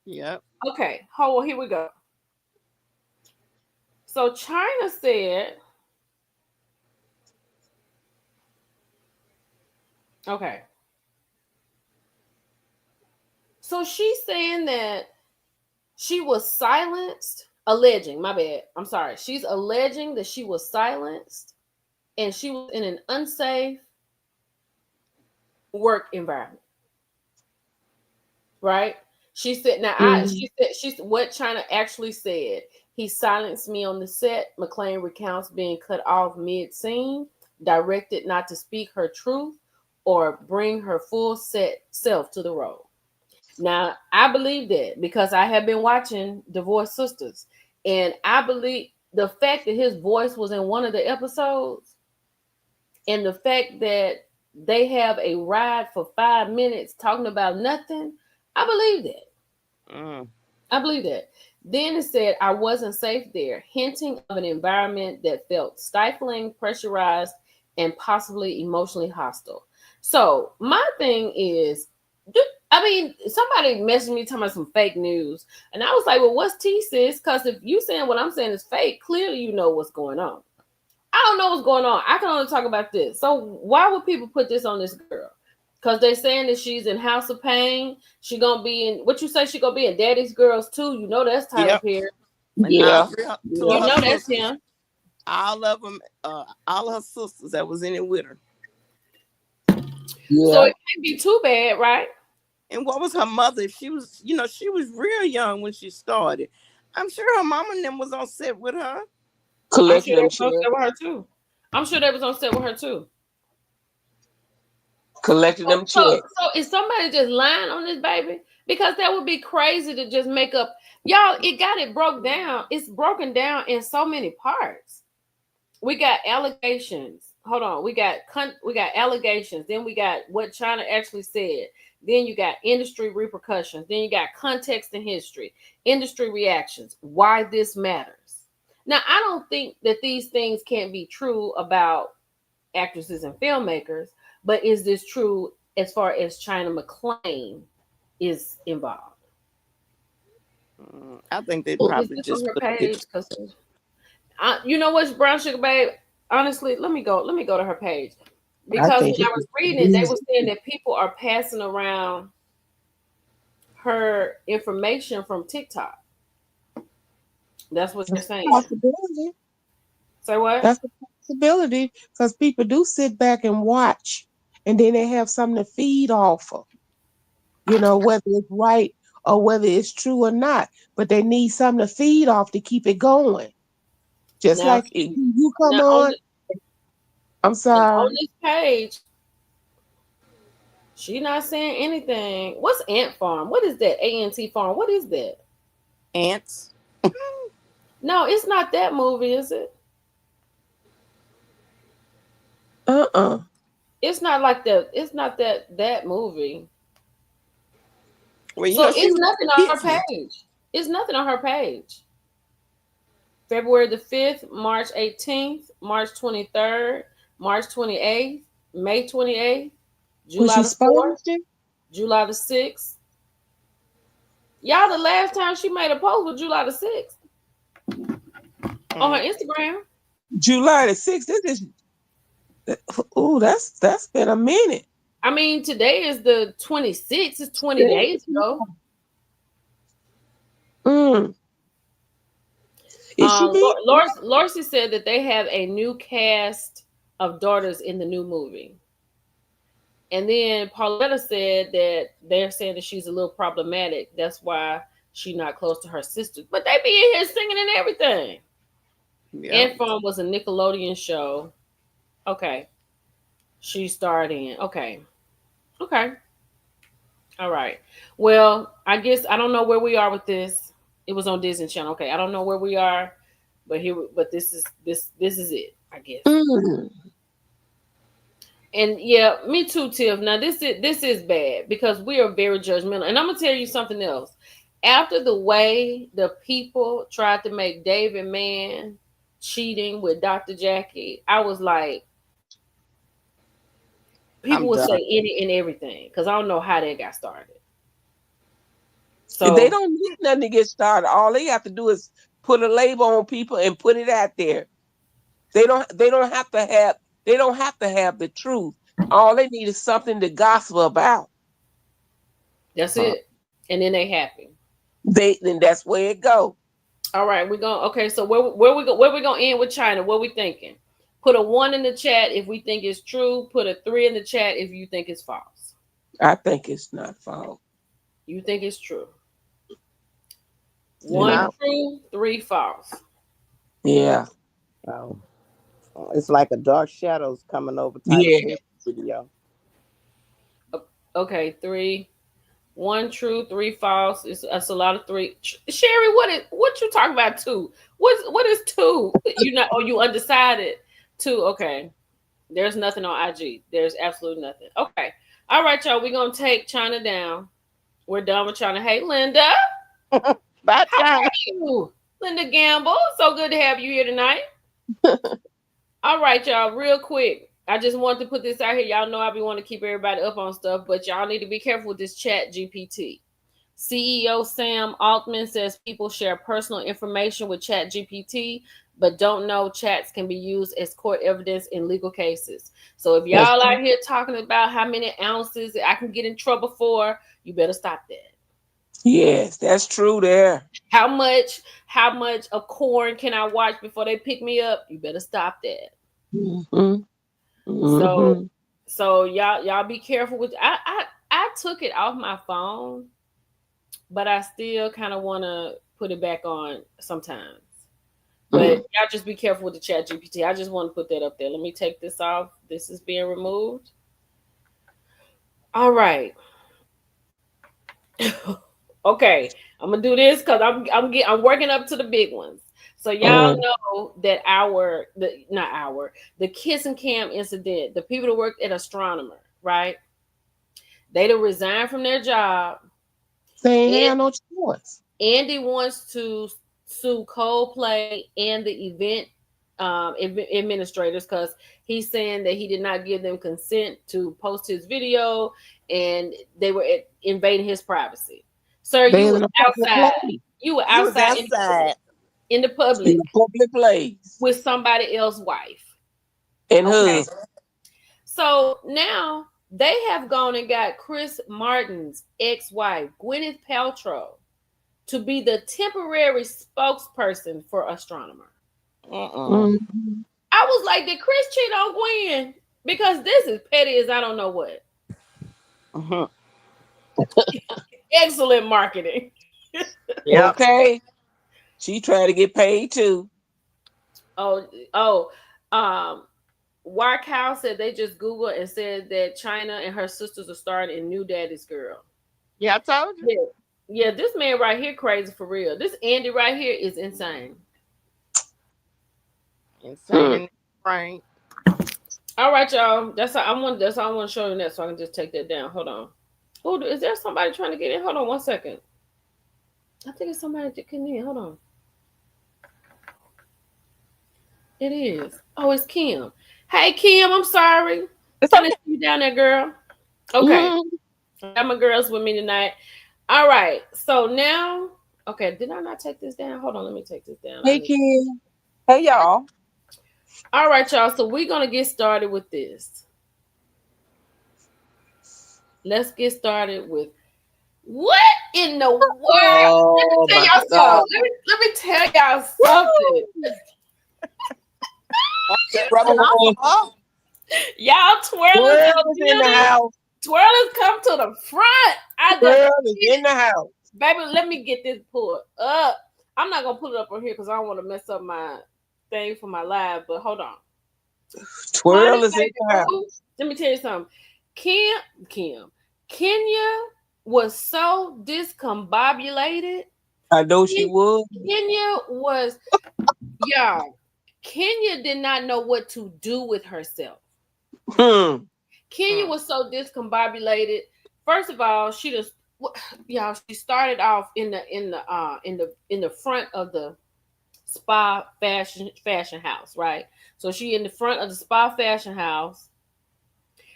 [SPEAKER 3] yep.
[SPEAKER 1] Okay, hold on, here we go. So China said, okay. So she's saying that she was silenced, alleging, my bad. I'm sorry. She's alleging that she was silenced and she was in an unsafe work environment. Right? She said, now
[SPEAKER 2] Hmm.
[SPEAKER 1] she's what China actually said. He silenced me on the set. McClain recounts being cut off mid scene, directed not to speak her truth or bring her full set self to the role. Now, I believe that because I have been watching Divorced Sisters, and I believe the fact that his voice was in one of the episodes, and the fact that they have a ride for 5 minutes talking about nothing, I believe that.
[SPEAKER 3] Mm.
[SPEAKER 1] I believe that. Then it said, I wasn't safe there, hinting of an environment that felt stifling, pressurized, and possibly emotionally hostile. So, my thing is, I mean, somebody messaged me talking about some fake news. And I was like, well, what's T, sis? Because if you saying what I'm saying is fake, clearly you know what's going on. I don't know what's going on. I can only talk about this. So why would people put this on this girl? Because they're saying that she's in House of Pain. She gonna be in what you say she gonna be in Daddy's Girls too. You know that's Tyler
[SPEAKER 3] Yep.
[SPEAKER 1] Perry.
[SPEAKER 3] And all
[SPEAKER 2] Yeah.
[SPEAKER 3] two
[SPEAKER 2] Yeah.
[SPEAKER 3] of
[SPEAKER 1] You
[SPEAKER 3] her
[SPEAKER 1] know that's
[SPEAKER 3] sisters,
[SPEAKER 1] him.
[SPEAKER 3] all of them, all of her sisters that was in it with her.
[SPEAKER 1] So
[SPEAKER 2] Yeah.
[SPEAKER 1] it can't be too bad, right?
[SPEAKER 3] And what was her mother? If she was, she was real young when she started. I'm sure her mom and them was on set with her.
[SPEAKER 1] I'm
[SPEAKER 2] Collecting
[SPEAKER 1] sure they
[SPEAKER 2] them
[SPEAKER 1] was on
[SPEAKER 2] checks.
[SPEAKER 1] set with her too. I'm sure they was on set with her too.
[SPEAKER 2] Collecting
[SPEAKER 1] So,
[SPEAKER 2] them
[SPEAKER 1] so,
[SPEAKER 2] checks.
[SPEAKER 1] so is somebody just lying on this baby? Because that would be crazy to just make up. Y'all, it broke down. It's broken down in so many parts. We got allegations. Hold on. We got allegations. Then we got what China actually said. Then you got industry repercussions. Then you got context and history, industry reactions, why this matters. Now, I don't think that these things can't be true about actresses and filmmakers, but is this true as far as China McClain is involved?
[SPEAKER 3] I think they
[SPEAKER 1] Oh, is
[SPEAKER 3] probably
[SPEAKER 1] this on
[SPEAKER 3] just
[SPEAKER 1] her
[SPEAKER 3] put it.
[SPEAKER 1] page? Because you know what, Brown Sugar Babe? Honestly, let me go. Let me go to her page
[SPEAKER 2] I
[SPEAKER 1] because
[SPEAKER 2] think
[SPEAKER 1] when I
[SPEAKER 2] it
[SPEAKER 1] was
[SPEAKER 2] was
[SPEAKER 1] reading it, they were
[SPEAKER 2] easy.
[SPEAKER 1] saying that people are passing around her information from TikTok. That's what they're
[SPEAKER 2] That's a
[SPEAKER 1] saying.
[SPEAKER 2] possibility.
[SPEAKER 1] Say what?
[SPEAKER 2] That's a possibility because people do sit back and watch, and then they have something to feed off of. Whether it's right or whether it's true or not, but they need something to feed off to keep it going. Just
[SPEAKER 1] Now,
[SPEAKER 2] like if you come
[SPEAKER 1] now on
[SPEAKER 2] on, I'm
[SPEAKER 1] and on
[SPEAKER 2] sorry.
[SPEAKER 1] this page, she not saying anything. What's Ant Farm? What is that? ANT Farm. What is that?
[SPEAKER 3] Ants.
[SPEAKER 1] No, it's not that movie, is it?
[SPEAKER 2] Uh-uh.
[SPEAKER 1] It's not like that. It's not that movie.
[SPEAKER 3] Well,
[SPEAKER 1] So
[SPEAKER 3] she
[SPEAKER 1] it's
[SPEAKER 3] was
[SPEAKER 1] nothing on her
[SPEAKER 3] busy.
[SPEAKER 1] page. It's nothing on her page. February the 5th, March 18th, March 23rd, March 28th, May 28th,
[SPEAKER 2] Was
[SPEAKER 1] July
[SPEAKER 2] she
[SPEAKER 1] the 4th,
[SPEAKER 2] sponsored?
[SPEAKER 1] July the 6th. Y'all, the last time she made a post was July the 6th on her
[SPEAKER 3] Mm.
[SPEAKER 1] Instagram.
[SPEAKER 2] July the 6th. This is that's been a minute.
[SPEAKER 1] I mean, today is the 26th. It's 20 days ago.
[SPEAKER 2] Mm. Is she big?
[SPEAKER 1] Lorcy said that they have a new cast of daughters in the new movie. And then Pauletta said that they're saying that she's a little problematic. That's why she's not close to her sisters. But they be in here singing and everything.
[SPEAKER 3] Yeah.
[SPEAKER 1] And Farm was a Nickelodeon show. Okay. She starred in. Okay. Okay. All right. Well, I guess I don't know where we are with this. It was on Disney Channel. Okay. I don't know where we are, but this is it, I guess.
[SPEAKER 2] Mm.
[SPEAKER 1] And yeah, me too, Tiff. Now this is bad because we are very judgmental. And I'm gonna tell you something else. After the way the people tried to make David Mann cheating with Dr. Jackie, I was like, people
[SPEAKER 3] I'm
[SPEAKER 1] will say
[SPEAKER 3] done.
[SPEAKER 1] any and everything because I don't know how that got started.
[SPEAKER 2] They
[SPEAKER 1] So
[SPEAKER 2] don't need nothing to get started. All they have to do is put a label on people and put it out there. They don't have to have the truth. All they need is something to gossip about.
[SPEAKER 1] that's
[SPEAKER 3] Mm.
[SPEAKER 1] it. And then they happy.
[SPEAKER 2] Then that's where it go.
[SPEAKER 1] All right, we're going okay, so where we gonna end with China? What we thinking? Put a 1 in the chat if we think it's true. Put a 3 in the chat if you think it's false.
[SPEAKER 2] I think it's not false.
[SPEAKER 1] You think it's true.
[SPEAKER 2] You
[SPEAKER 1] One
[SPEAKER 3] Now,
[SPEAKER 2] know.
[SPEAKER 1] true, 3 false.
[SPEAKER 2] Yeah.
[SPEAKER 3] oh, it's like a dark shadows coming over type
[SPEAKER 2] Yeah.
[SPEAKER 3] video.
[SPEAKER 1] Okay, 3. 1 true, 3 false. It's a lot of 3. Sherry, what you talking about 2? What is 2? You not or you undecided? 2. Okay. There's nothing on IG. There's absolutely nothing. Okay. All right, y'all. We're gonna take China down. We're done with China. Hey, Linda.
[SPEAKER 3] By
[SPEAKER 1] How
[SPEAKER 3] time.
[SPEAKER 1] are you? Linda Gamble. So good to have you here tonight. All right, y'all. Real quick. I just wanted to put this out here. Y'all know I be wanting to keep everybody up on stuff, but y'all need to be careful with this chat GPT. CEO Sam Altman says people share personal information with Chat GPT, but don't know chats can be used as court evidence in legal cases. So if
[SPEAKER 2] That's
[SPEAKER 1] y'all out here talking about how many ounces I can get in trouble for, you better stop that.
[SPEAKER 2] yes, that's true there.
[SPEAKER 1] How much of corn can I watch before they pick me up? You better stop that.
[SPEAKER 2] Mm-hmm.
[SPEAKER 1] So
[SPEAKER 2] Mm-hmm.
[SPEAKER 1] so y'all be careful with I took it off my phone, but I still kind of want to put it back on sometimes. But
[SPEAKER 2] Mm.
[SPEAKER 1] y'all just be careful with the chat GPT. I just want to put that up there. Let me take this off. This is being removed. All right. Okay. I'm gonna do this because I'm working up to the big ones. So
[SPEAKER 2] All
[SPEAKER 1] y'all
[SPEAKER 2] right.
[SPEAKER 1] know that the kiss and cam incident, the people that worked at Astronomer, right? They done resigned from their job.
[SPEAKER 2] They ain't
[SPEAKER 1] And
[SPEAKER 2] have no choice.
[SPEAKER 1] Andy wants to sue Coldplay and the event administrators because he's saying that he did not give them consent to post his video and they were invading his privacy. Sir,
[SPEAKER 2] They
[SPEAKER 1] you
[SPEAKER 2] in
[SPEAKER 1] was
[SPEAKER 2] a public
[SPEAKER 1] outside.
[SPEAKER 2] place.
[SPEAKER 1] You were
[SPEAKER 3] You was
[SPEAKER 1] outside in the public,
[SPEAKER 3] outside.
[SPEAKER 1] in the
[SPEAKER 2] In
[SPEAKER 1] public
[SPEAKER 2] a public place.
[SPEAKER 1] with somebody else's wife.
[SPEAKER 2] And
[SPEAKER 1] Okay.
[SPEAKER 2] husband.
[SPEAKER 1] So now they have gone and got Chris Martin's ex-wife, Gwyneth Paltrow, to be the temporary spokesperson for astronomer.
[SPEAKER 2] Mhm.
[SPEAKER 1] I was like, did Chris cheat on Gwen? Because this is petty as I don't know what. Excellent marketing.
[SPEAKER 3] Yep.
[SPEAKER 2] Okay. She tried to get paid too.
[SPEAKER 1] Oh, oh, um, White Cow said they just Googled and said that China and her sisters are starting a new Daddy's Girl.
[SPEAKER 3] Yeah, I told you.
[SPEAKER 1] Yeah, yeah. This man right here crazy for real. This Andy right here is insane.
[SPEAKER 3] Insane
[SPEAKER 2] Hmm.
[SPEAKER 3] in the brain.
[SPEAKER 1] All right, y'all. That's all I want. That's all I want to show you next, so I can just take that down. Hold on. Oh, is there somebody trying to get in? Hold on 1 second. I think it's somebody that can in. Hold on. It is. Oh, it's Kim. Hey, Kim. I'm sorry.
[SPEAKER 3] It's
[SPEAKER 1] Trying to
[SPEAKER 3] okay.
[SPEAKER 1] see you down there, girl. Okay.
[SPEAKER 2] Mhm.
[SPEAKER 1] I got my girls with me tonight. All right. So now, okay. Did I not take this down? Hold on. Let me take this down. I
[SPEAKER 2] Hey,
[SPEAKER 1] need.
[SPEAKER 2] Kim.
[SPEAKER 3] Hey, y'all.
[SPEAKER 1] All right, y'all. So we're gonna get started with this. Let's get started with what in the world? Let me
[SPEAKER 2] Oh
[SPEAKER 1] tell
[SPEAKER 2] my
[SPEAKER 1] y'all
[SPEAKER 2] God.
[SPEAKER 1] something. Let me tell y'all something.
[SPEAKER 3] Rubbing off
[SPEAKER 2] Oh,
[SPEAKER 3] on her.
[SPEAKER 1] Y'all twirlers in
[SPEAKER 2] girl
[SPEAKER 1] the
[SPEAKER 2] is in the
[SPEAKER 1] building.
[SPEAKER 2] house.
[SPEAKER 1] Twirlers come to the front. I just
[SPEAKER 2] Girl is in the house.
[SPEAKER 1] baby, let me get this pulled up. I'm not gonna put it up on here because I don't want to mess up my thing for my live. But hold on, honey,
[SPEAKER 2] Twirl is in
[SPEAKER 1] baby,
[SPEAKER 2] the house.
[SPEAKER 1] boo. Let me tell you something. Kim, Kenya was so discombobulated.
[SPEAKER 2] I know she would.
[SPEAKER 1] Kenya was, y'all. Kenya did not know what to do with herself.
[SPEAKER 2] Hmm.
[SPEAKER 1] Kenya was so discombobulated. First of all, she just y'all she started off in the front of the spa fashion house, right? So she in the front of the spa fashion house.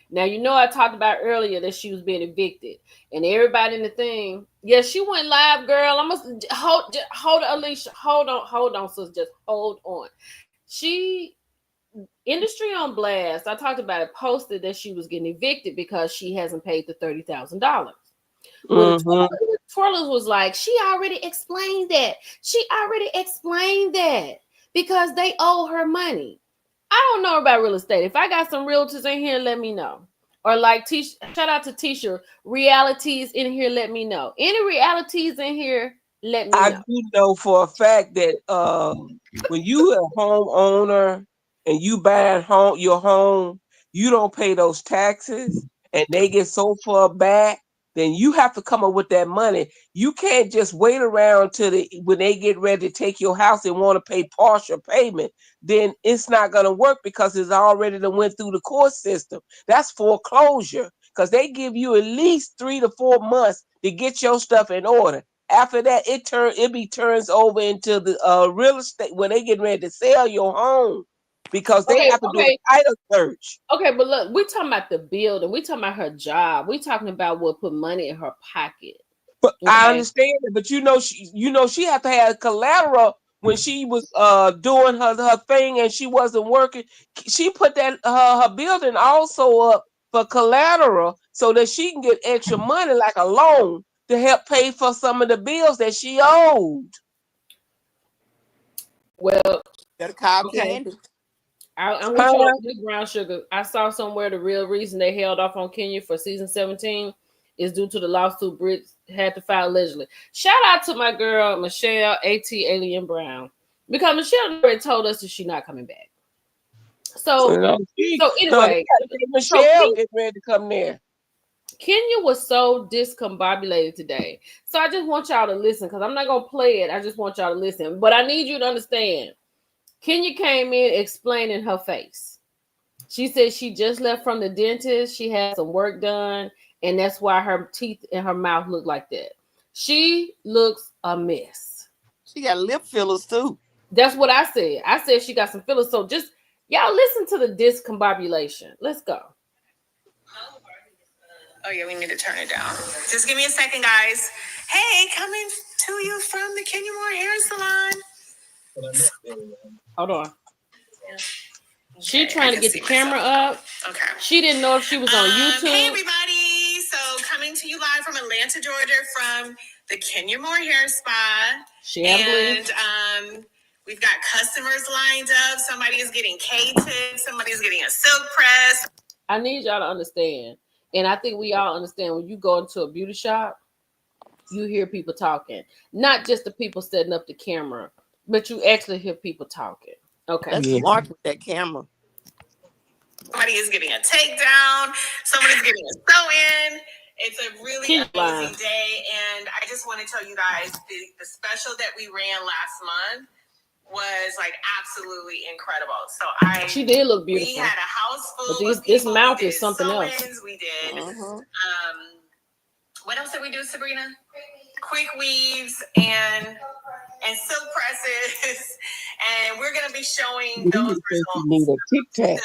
[SPEAKER 1] Now you know I talked about earlier that she was being evicted, and everybody in the thing. Yeah, she went live, girl. I must hold on, Alicia. Hold on, sis. Just hold on. She Industry on Blast, I talked about it, posted that she was getting evicted because she hasn't paid the $30,000. Well, the
[SPEAKER 2] Mm-hmm.
[SPEAKER 1] twirlers was like, she already explained that. She already explained that because they owe her money. I don't know about real estate. If I got some realtors in here, let me know. Or like Tisha, shout out to Tisha, realities in here, let me know. Any realities in here, let me
[SPEAKER 2] I
[SPEAKER 1] know.
[SPEAKER 2] do know for a fact that when you a homeowner and you buy your home, you don't pay those taxes, and they get so far back, then you have to come up with that money. You can't just wait around till when they get ready to take your house and want to pay partial payment. Then it's not gonna work because it's already done went through the court system. That's foreclosure because they give you at least 3 to 4 months to get your stuff in order. After that, it turns over into the real estate when they get ready to sell your home because they
[SPEAKER 1] Okay,
[SPEAKER 2] have to do
[SPEAKER 1] okay.
[SPEAKER 2] a title search.
[SPEAKER 1] Okay, but look, we talking about the building. We talking about her job. We talking about what put money in her pocket.
[SPEAKER 2] But I
[SPEAKER 1] Okay.
[SPEAKER 2] understand it, but she have to have collateral when she was doing her thing and she wasn't working. She put that her building also up for collateral so that she can get extra money like a loan to help pay for some of the bills that she owed.
[SPEAKER 1] Well,
[SPEAKER 3] Better call
[SPEAKER 1] okay.
[SPEAKER 3] Candy.
[SPEAKER 1] I'm with you on
[SPEAKER 2] Huh?
[SPEAKER 1] this, brown sugar. I saw somewhere the real reason they held off on Kenya for season 17 is due to the lawsuit Brits had to file allegedly. Shout out to my girl Michelle A.T. Alien Brown because Michelle already told us that she's not coming back. So,
[SPEAKER 2] No,
[SPEAKER 1] so
[SPEAKER 2] no, they
[SPEAKER 1] anyway,
[SPEAKER 2] got to get
[SPEAKER 1] so
[SPEAKER 2] Michelle get ready to come there.
[SPEAKER 1] Kenya was so discombobulated today. So I just want y'all to listen because I'm not gonna play it. I just want y'all to listen. But I need you to understand. Kenya came in explaining her face. She said she just left from the dentist. She had some work done, and that's why her teeth and her mouth look like that. She looks a mess.
[SPEAKER 3] She got lip fillers too.
[SPEAKER 1] That's what I said. I said she got some fillers. So just y'all listen to the discombobulation. Let's go. Oh yeah, we need to turn it down. Just give me a second, guys. Hey, coming to you from the Kenya Moore Hair Salon. Hold on. She trying to get the camera up. Okay. She didn't know if she was on YouTube. Hey everybody! So coming to you live from Atlanta, Georgia, from the Kenya Moore Hair Spa. And we've got customers lined up. Somebody is getting K-tips. Somebody is getting a silk press. I need y'all to understand. And I think we all understand when you go into a beauty shop, you hear people talking. Not just the people setting up the camera, but you actually hear people talking. Okay.
[SPEAKER 3] That's smart with that camera.
[SPEAKER 1] Somebody is getting a takedown. Somebody's getting a sew-in. It's a really amazing day. And I just want to tell you guys, the special that we ran last month was like absolutely incredible. So she did look beautiful. We had a house full of people. This mouth is something else. We did. What else did we do, Sabrina? Quick weaves and silk presses. And we're going to be showing those results.
[SPEAKER 2] Need a tic-tac.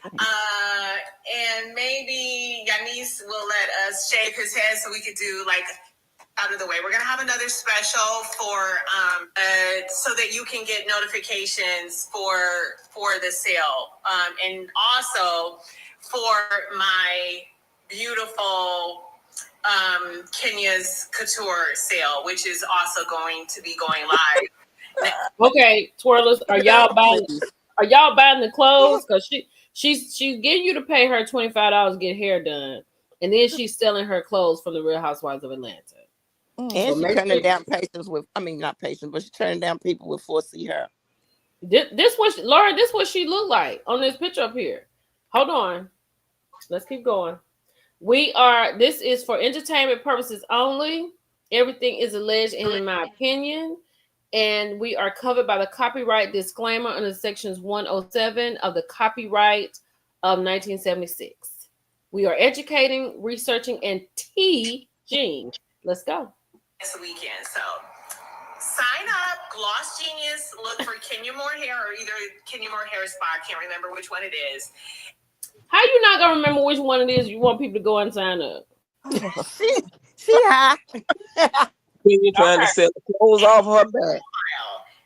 [SPEAKER 1] And maybe Yanis will let us shave his head so we could do like out of the way. We're gonna have another special for so that you can get notifications for the sale, and also for my beautiful Kenya's Couture sale, which is also going to be going live. Okay, twirlers, are y'all buying? Are y'all buying the clothes? Because she's getting you to pay her $25 to get hair done, and then she's selling her clothes from the Real Housewives of Atlanta.
[SPEAKER 3] And so she's turning down patients with, I mean, not patients, but she's turning down people with 4C hair.
[SPEAKER 1] This what she looked like on this picture up here. Hold on. Let's keep going. This is for entertainment purposes only. Everything is alleged and in my opinion. And we are covered by the copyright disclaimer under sections 107 of the copyright of 1976. We are educating, researching, and teaching. Let's go. This weekend. So sign up, Gloss Genius, look for Kenya Moore Hair or either Kenya Moore Hair Spa. I can't remember which one it is. How you not gonna remember which one it is? You want people to go and sign up.
[SPEAKER 3] She high.
[SPEAKER 2] You're trying to sell the clothes off her back.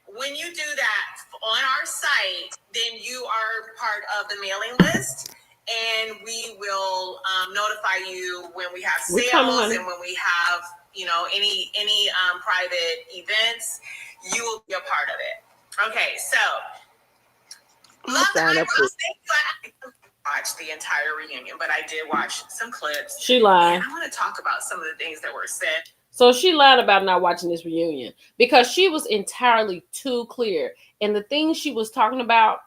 [SPEAKER 1] When you do that on our site, then you are part of the mailing list, and we will notify you when we have sales and when we have any private events. You will be a part of it. Okay, so watch the entire reunion, but I did watch some clips. She lied. I want to talk about some of the things that were said. So she lied about not watching this reunion because she was entirely too clear. And the things she was talking about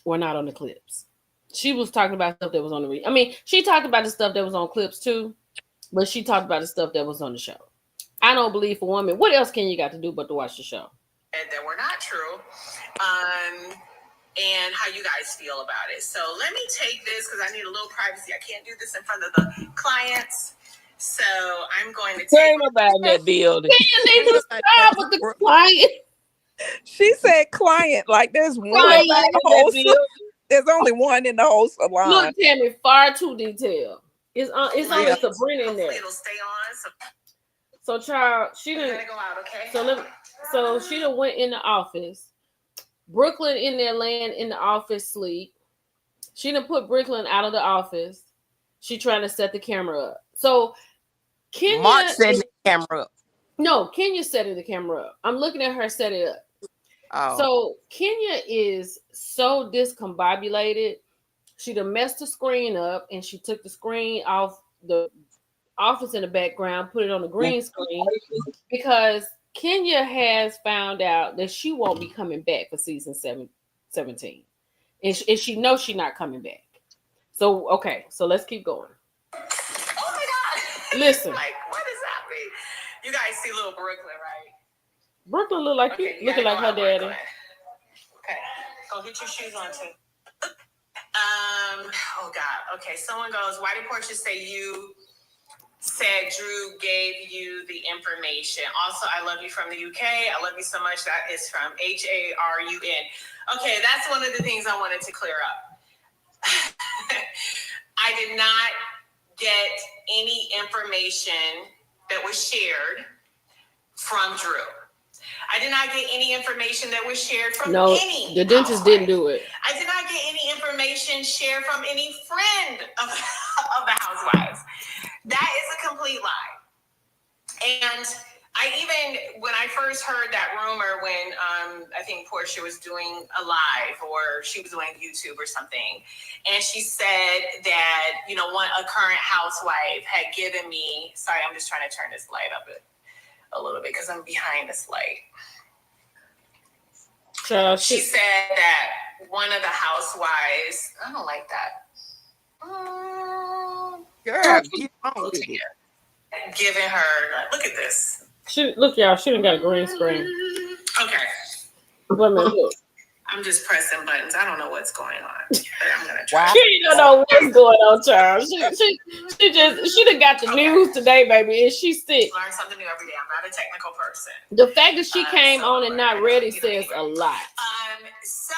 [SPEAKER 1] were not on the clips. She was talking about stuff that was on the I mean, she talked about the stuff that was on clips too, but she talked about the stuff that was on the show. I don't believe for one minute. What else can you got to do but to watch the show? That were not true. And how you guys feel about it. So let me take this because I need a little privacy. I can't do this in front of the clients. So I'm going to take
[SPEAKER 2] about that building.
[SPEAKER 1] They just stop with the client.
[SPEAKER 4] She said client, like there's one in the whole there's only one in the whole salon.
[SPEAKER 1] Look, Tammy, far too detailed. It's only Sabrina in there. It'll stay on. So child, she didn't go out, okay? So she done went in the office. Brooklyn in there laying in the office sleep. She done put Brooklyn out of the office. She trying to set the camera up. So Kenya
[SPEAKER 3] Mark setting the camera up.
[SPEAKER 1] No, Kenya setting the camera up. I'm looking at her set it up.
[SPEAKER 3] Oh.
[SPEAKER 1] So Kenya is so discombobulated. She done messed the screen up and she took the screen off the office in the background, put it on the green screen because Kenya has found out that she won't be coming back for season 17. And she knows she's not coming back. So, okay, so let's keep going. Oh my God. Listen. Like, what is happening? You guys see little Brooklyn, right? Brooklyn look like you looking like her daddy. Brooklyn. Okay, go get your shoes on too. Oh God. Okay, someone goes, why did Portia say you said Drew gave you the information? Also, I love you from the UK. I love you so much. That is from HARUN. Okay, that's one of the things I wanted to clear up. I did not get any information that was shared from Drew. I did not get any information that was shared from any the dentist housewife. Didn't do it. I did not get any information shared from any friend of the housewives. That is a complete lie. And
[SPEAKER 5] when I first heard that rumor when I think Portia was doing a live or she was doing YouTube or something, and she said that a current housewife had given me. Sorry, I'm just trying to turn this light up a little bit because I'm behind this light. She said that one of the housewives. I don't like that.
[SPEAKER 3] Girl, get on with it.
[SPEAKER 5] Giving her. Look at this.
[SPEAKER 1] Y'all. She done got a green screen.
[SPEAKER 5] Okay.
[SPEAKER 1] Wait a minute. Look.
[SPEAKER 5] I'm just pressing buttons. I don't know what's going on. But I'm gonna try.
[SPEAKER 1] Wow. She don't know what's going on, child. She done got the news today, baby, and she's sick.
[SPEAKER 5] Learn something new every day. I'm not a technical person.
[SPEAKER 1] The fact that she came on and not ready says a lot.
[SPEAKER 5] So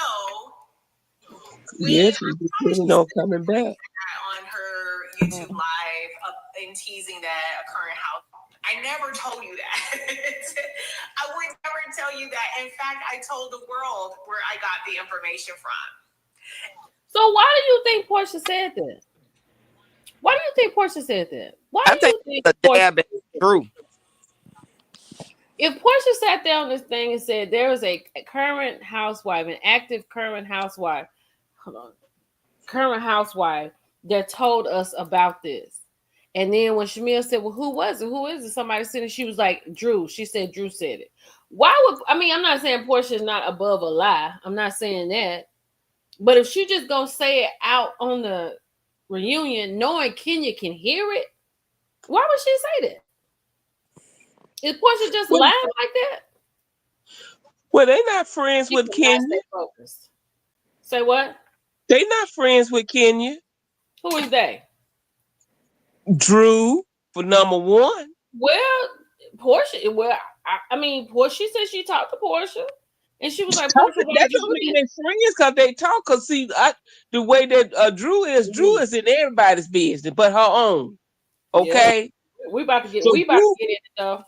[SPEAKER 2] yes, she's depending on coming back
[SPEAKER 5] on her YouTube live and teasing that a current house. I never told you that. I would never tell you that. In fact, I told the world where I got the information from.
[SPEAKER 1] So why do you think Portia said that? Why do you think Portia said that? Why do you think
[SPEAKER 3] Portia true?
[SPEAKER 1] If Portia sat there on this thing and said there is a current housewife, an active current housewife, that told us about this. And then when Shamil said, well, who was it? Who is it? Somebody said it. She was like, Drew. She said Drew said it. I'm not saying Portia is not above a lie. I'm not saying that. But if she just gonna say it out on the reunion, knowing Kenya can hear it, why would she say that? Is Portia just lying like that?
[SPEAKER 2] Well, they not friends with Kenya.
[SPEAKER 1] Say what?
[SPEAKER 2] They not friends with Kenya.
[SPEAKER 1] Who is they?
[SPEAKER 2] Drew for number one.
[SPEAKER 1] Well, Portia. Well, Portia said she talked to Portia, and she was like,
[SPEAKER 2] "Portia, that don't mean they're friends because they talk." Because see, the way that Drew is in everybody's business, but her own. Okay,
[SPEAKER 1] yeah. We about to get in it though.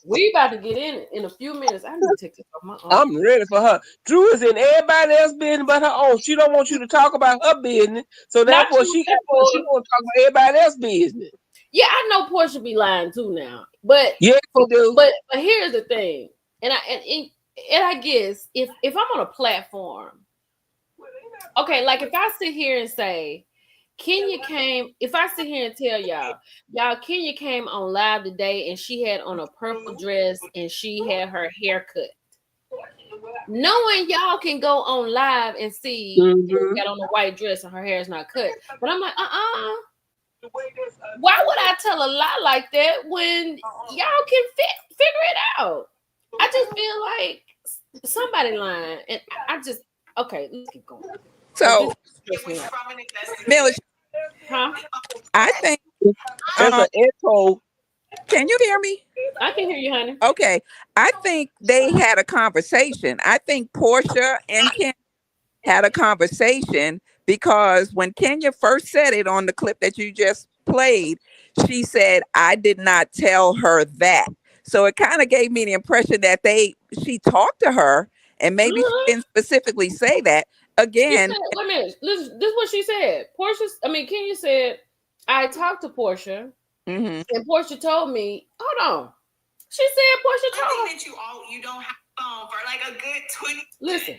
[SPEAKER 1] We about to get in a few minutes. I need to take this off my arm.
[SPEAKER 2] I'm ready for her. Drew is in everybody else's business but her own. She don't want you to talk about her business, so therefore she want to talk about everybody else's business.
[SPEAKER 1] Yeah, I know Portia be lying too now, but
[SPEAKER 2] yeah, do.
[SPEAKER 1] But here's the thing, and I guess if I'm on a platform, okay, like if I sit here and say Kenya came, if I sit here and tell y'all Kenya came on live today and she had on a purple dress and she had her hair cut. Knowing y'all can go on live and see she got on a white dress and her hair is not cut. But I'm like, why would I tell a lie like that when y'all can figure it out? I just feel like somebody lying. And I just, okay, let's keep going.
[SPEAKER 4] So, I think
[SPEAKER 2] there's an echo.
[SPEAKER 4] Can you hear me?
[SPEAKER 1] I can hear you, honey.
[SPEAKER 4] Okay. I think they had a conversation. I think Portia and Ken had a conversation because when Kenya first said it on the clip that you just played, she said, I did not tell her that. So it kind of gave me the impression that she talked to her and maybe she didn't specifically say that. Again,
[SPEAKER 1] wait a minute. This is what she said. Kenya said, I talked to Portia, and Portia told me, hold on. She said Portia told
[SPEAKER 5] her. I think that you don't have a phone for like a good 20.
[SPEAKER 1] Listen.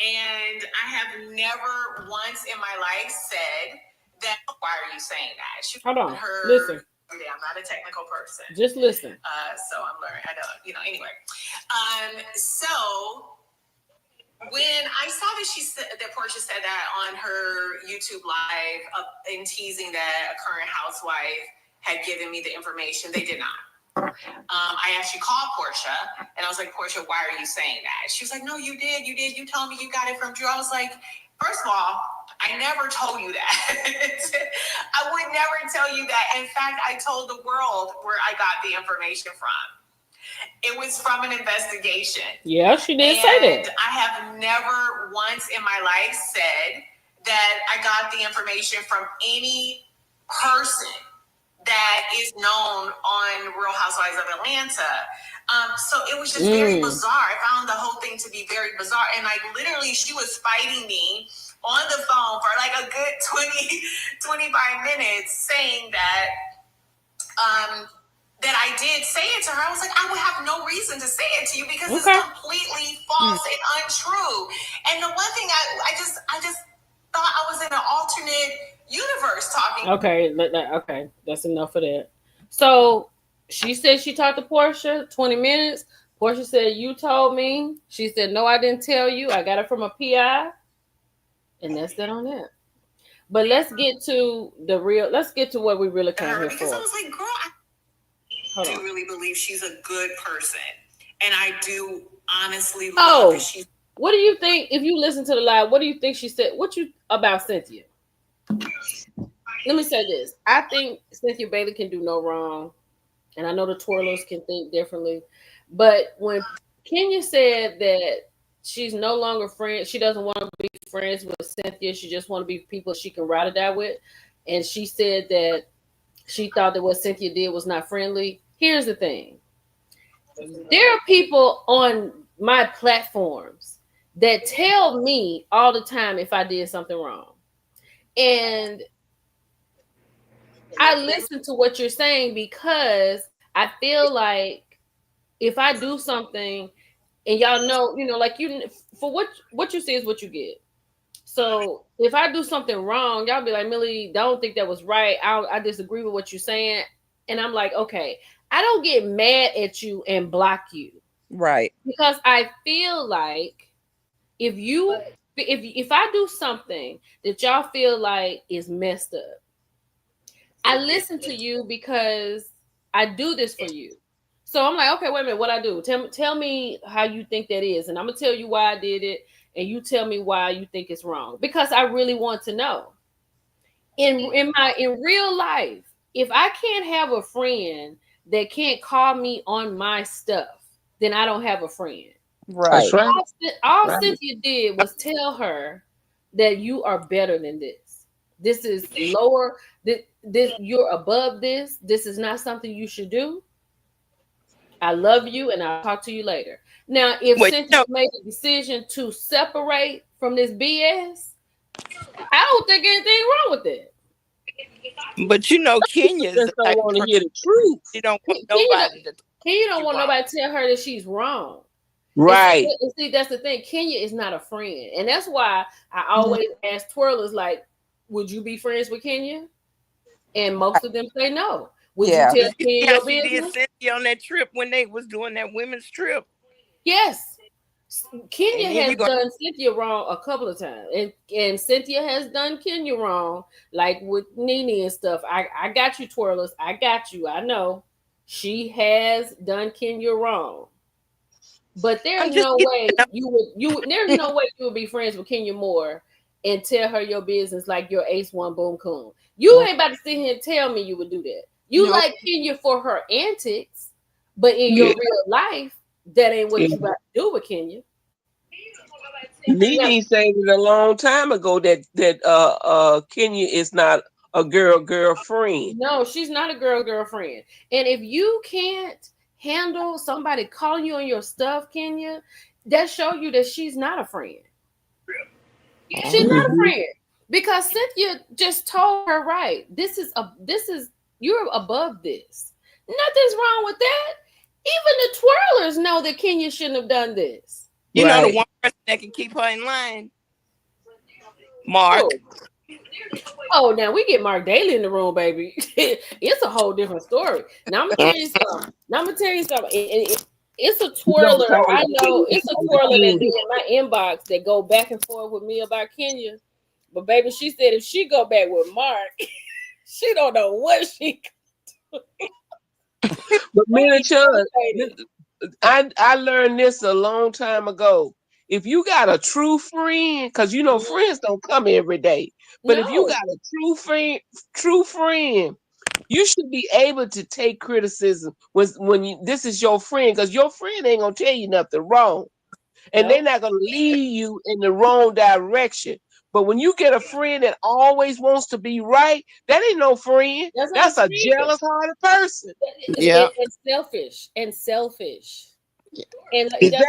[SPEAKER 5] And I have never once in my life said that. Why are you saying that?
[SPEAKER 1] Hold on. Listen.
[SPEAKER 5] I'm not a technical person.
[SPEAKER 1] Just listen.
[SPEAKER 5] So I'm learning. I don't, anyway. So when I saw that Portia said that on her YouTube live in teasing that a current housewife had given me the information, they did not. I actually called Portia and I was like, Portia, why are you saying that? She was like, no, you did. You told me you got it from Drew. I was like, first of all, I never told you that. I would never tell you that. In fact, I told the world where I got the information from. It was from an investigation.
[SPEAKER 1] Yeah, she did say that.
[SPEAKER 5] I have never once in my life said that I got the information from any person that is known on Real Housewives of Atlanta. So it was just very bizarre. I found the whole thing to be very bizarre. And literally, she was fighting me on the phone for like a good 20, 25 minutes saying that that I did say it to her, I was like, I would have no reason to say it to you because it's completely false and untrue. And the one thing I just thought I was in an alternate universe talking.
[SPEAKER 1] Okay, that's enough of that. So she said she talked to Portia 20 minutes. Portia said, you told me. She said, no, I didn't tell you. I got it from a PI. And that's that on that. But let's get to what we really came here
[SPEAKER 5] because
[SPEAKER 1] for.
[SPEAKER 5] I was like, girl, I do really believe she's a good person. And I do honestly love that she's.
[SPEAKER 1] What do you think, if you listen to the live, what do you think she said? What you about Cynthia? Let me say this. I think Cynthia Bailey can do no wrong. And I know the twirlers can think differently. But when Kenya said that she's no longer friends, she doesn't want to be friends with Cynthia. She just want to be people she can ride or die with. And she said that she thought that what Cynthia did was not friendly. Here's the thing. There are people on my platforms that tell me all the time if I did something wrong. And I listen to what you're saying because I feel like if I do something and y'all know, like for what you see is what you get. So if I do something wrong, y'all be like, Millie, don't think that was right. I disagree with what you're saying. And I'm like, okay, I don't get mad at you and block you.
[SPEAKER 4] Right.
[SPEAKER 1] Because I feel like if I do something that y'all feel like is messed up, I listen to you because I do this for you. So I'm like, okay, wait a minute, what I do? Tell me how you think that is, and I'm gonna tell you why I did it, and you tell me why you think it's wrong, because I really want to know. In real life, if I can't have a friend that can't call me on my stuff, then I don't have a friend.
[SPEAKER 4] Right.
[SPEAKER 2] That's right.
[SPEAKER 1] All Cynthia did was tell her that you are better than this. This is lower. This you're above this. This is not something you should do. I love you, and I'll talk to you later. Now, if Cynthia made a decision to separate from this BS, I don't think anything wrong with it.
[SPEAKER 3] But Kenya
[SPEAKER 2] just don't want to hear the truth.
[SPEAKER 3] She don't want nobody to.
[SPEAKER 1] Kenya don't want nobody to tell her that she's wrong.
[SPEAKER 2] Right.
[SPEAKER 1] And see, that's the thing. Kenya is not a friend, and that's why I always ask twirlers, like, "Would you be friends with Kenya?" And most of them say no. Would you tell Kenya your business?
[SPEAKER 3] Did Cynthia on that trip when they was doing that women's trip?
[SPEAKER 1] Yes. Kenya has done Cynthia wrong a couple of times, and Cynthia has done Kenya wrong, like with Nene and stuff. I got you, twirlers. I got you. I know she has done Kenya wrong, but there's no way you would. There's no way you would be friends with Kenya Moore and tell her your business like your ace one boom coon. You ain't about to sit here and tell me you would do that. You like Kenya for her antics, but in your real life, that ain't what you about to do with Kenya.
[SPEAKER 2] Nene said it a long time ago that Kenya is not a girlfriend.
[SPEAKER 1] No, she's not a girlfriend. And if you can't handle somebody calling you on your stuff, Kenya, that show you that she's not a friend. She's not a friend. Because Cynthia just told her, right, this is you're above this. Nothing's wrong with that. Even the twirlers know that Kenya shouldn't have done this.
[SPEAKER 3] You know the one person that can keep her in line? Mark.
[SPEAKER 1] Oh, now we get Mark Daly in the room, baby. It's a whole different story. Now I'm gonna tell you something. It's a twirler. I know it's a twirler that be in my inbox that go back and forth with me about Kenya. But baby, she said if she go back with Mark, she don't know what she.
[SPEAKER 2] But me and Chun, I learned this a long time ago. If you got a true friend, because friends don't come every day. But if you got a true friend, you should be able to take criticism when this is your friend, because your friend ain't gonna tell you nothing wrong, and they're not gonna lead you in the wrong direction. But when you get a friend that always wants to be right, that ain't no friend. That's a jealous-hearted person.
[SPEAKER 1] Yeah, and selfish. Yeah. And
[SPEAKER 2] exactly.
[SPEAKER 1] That's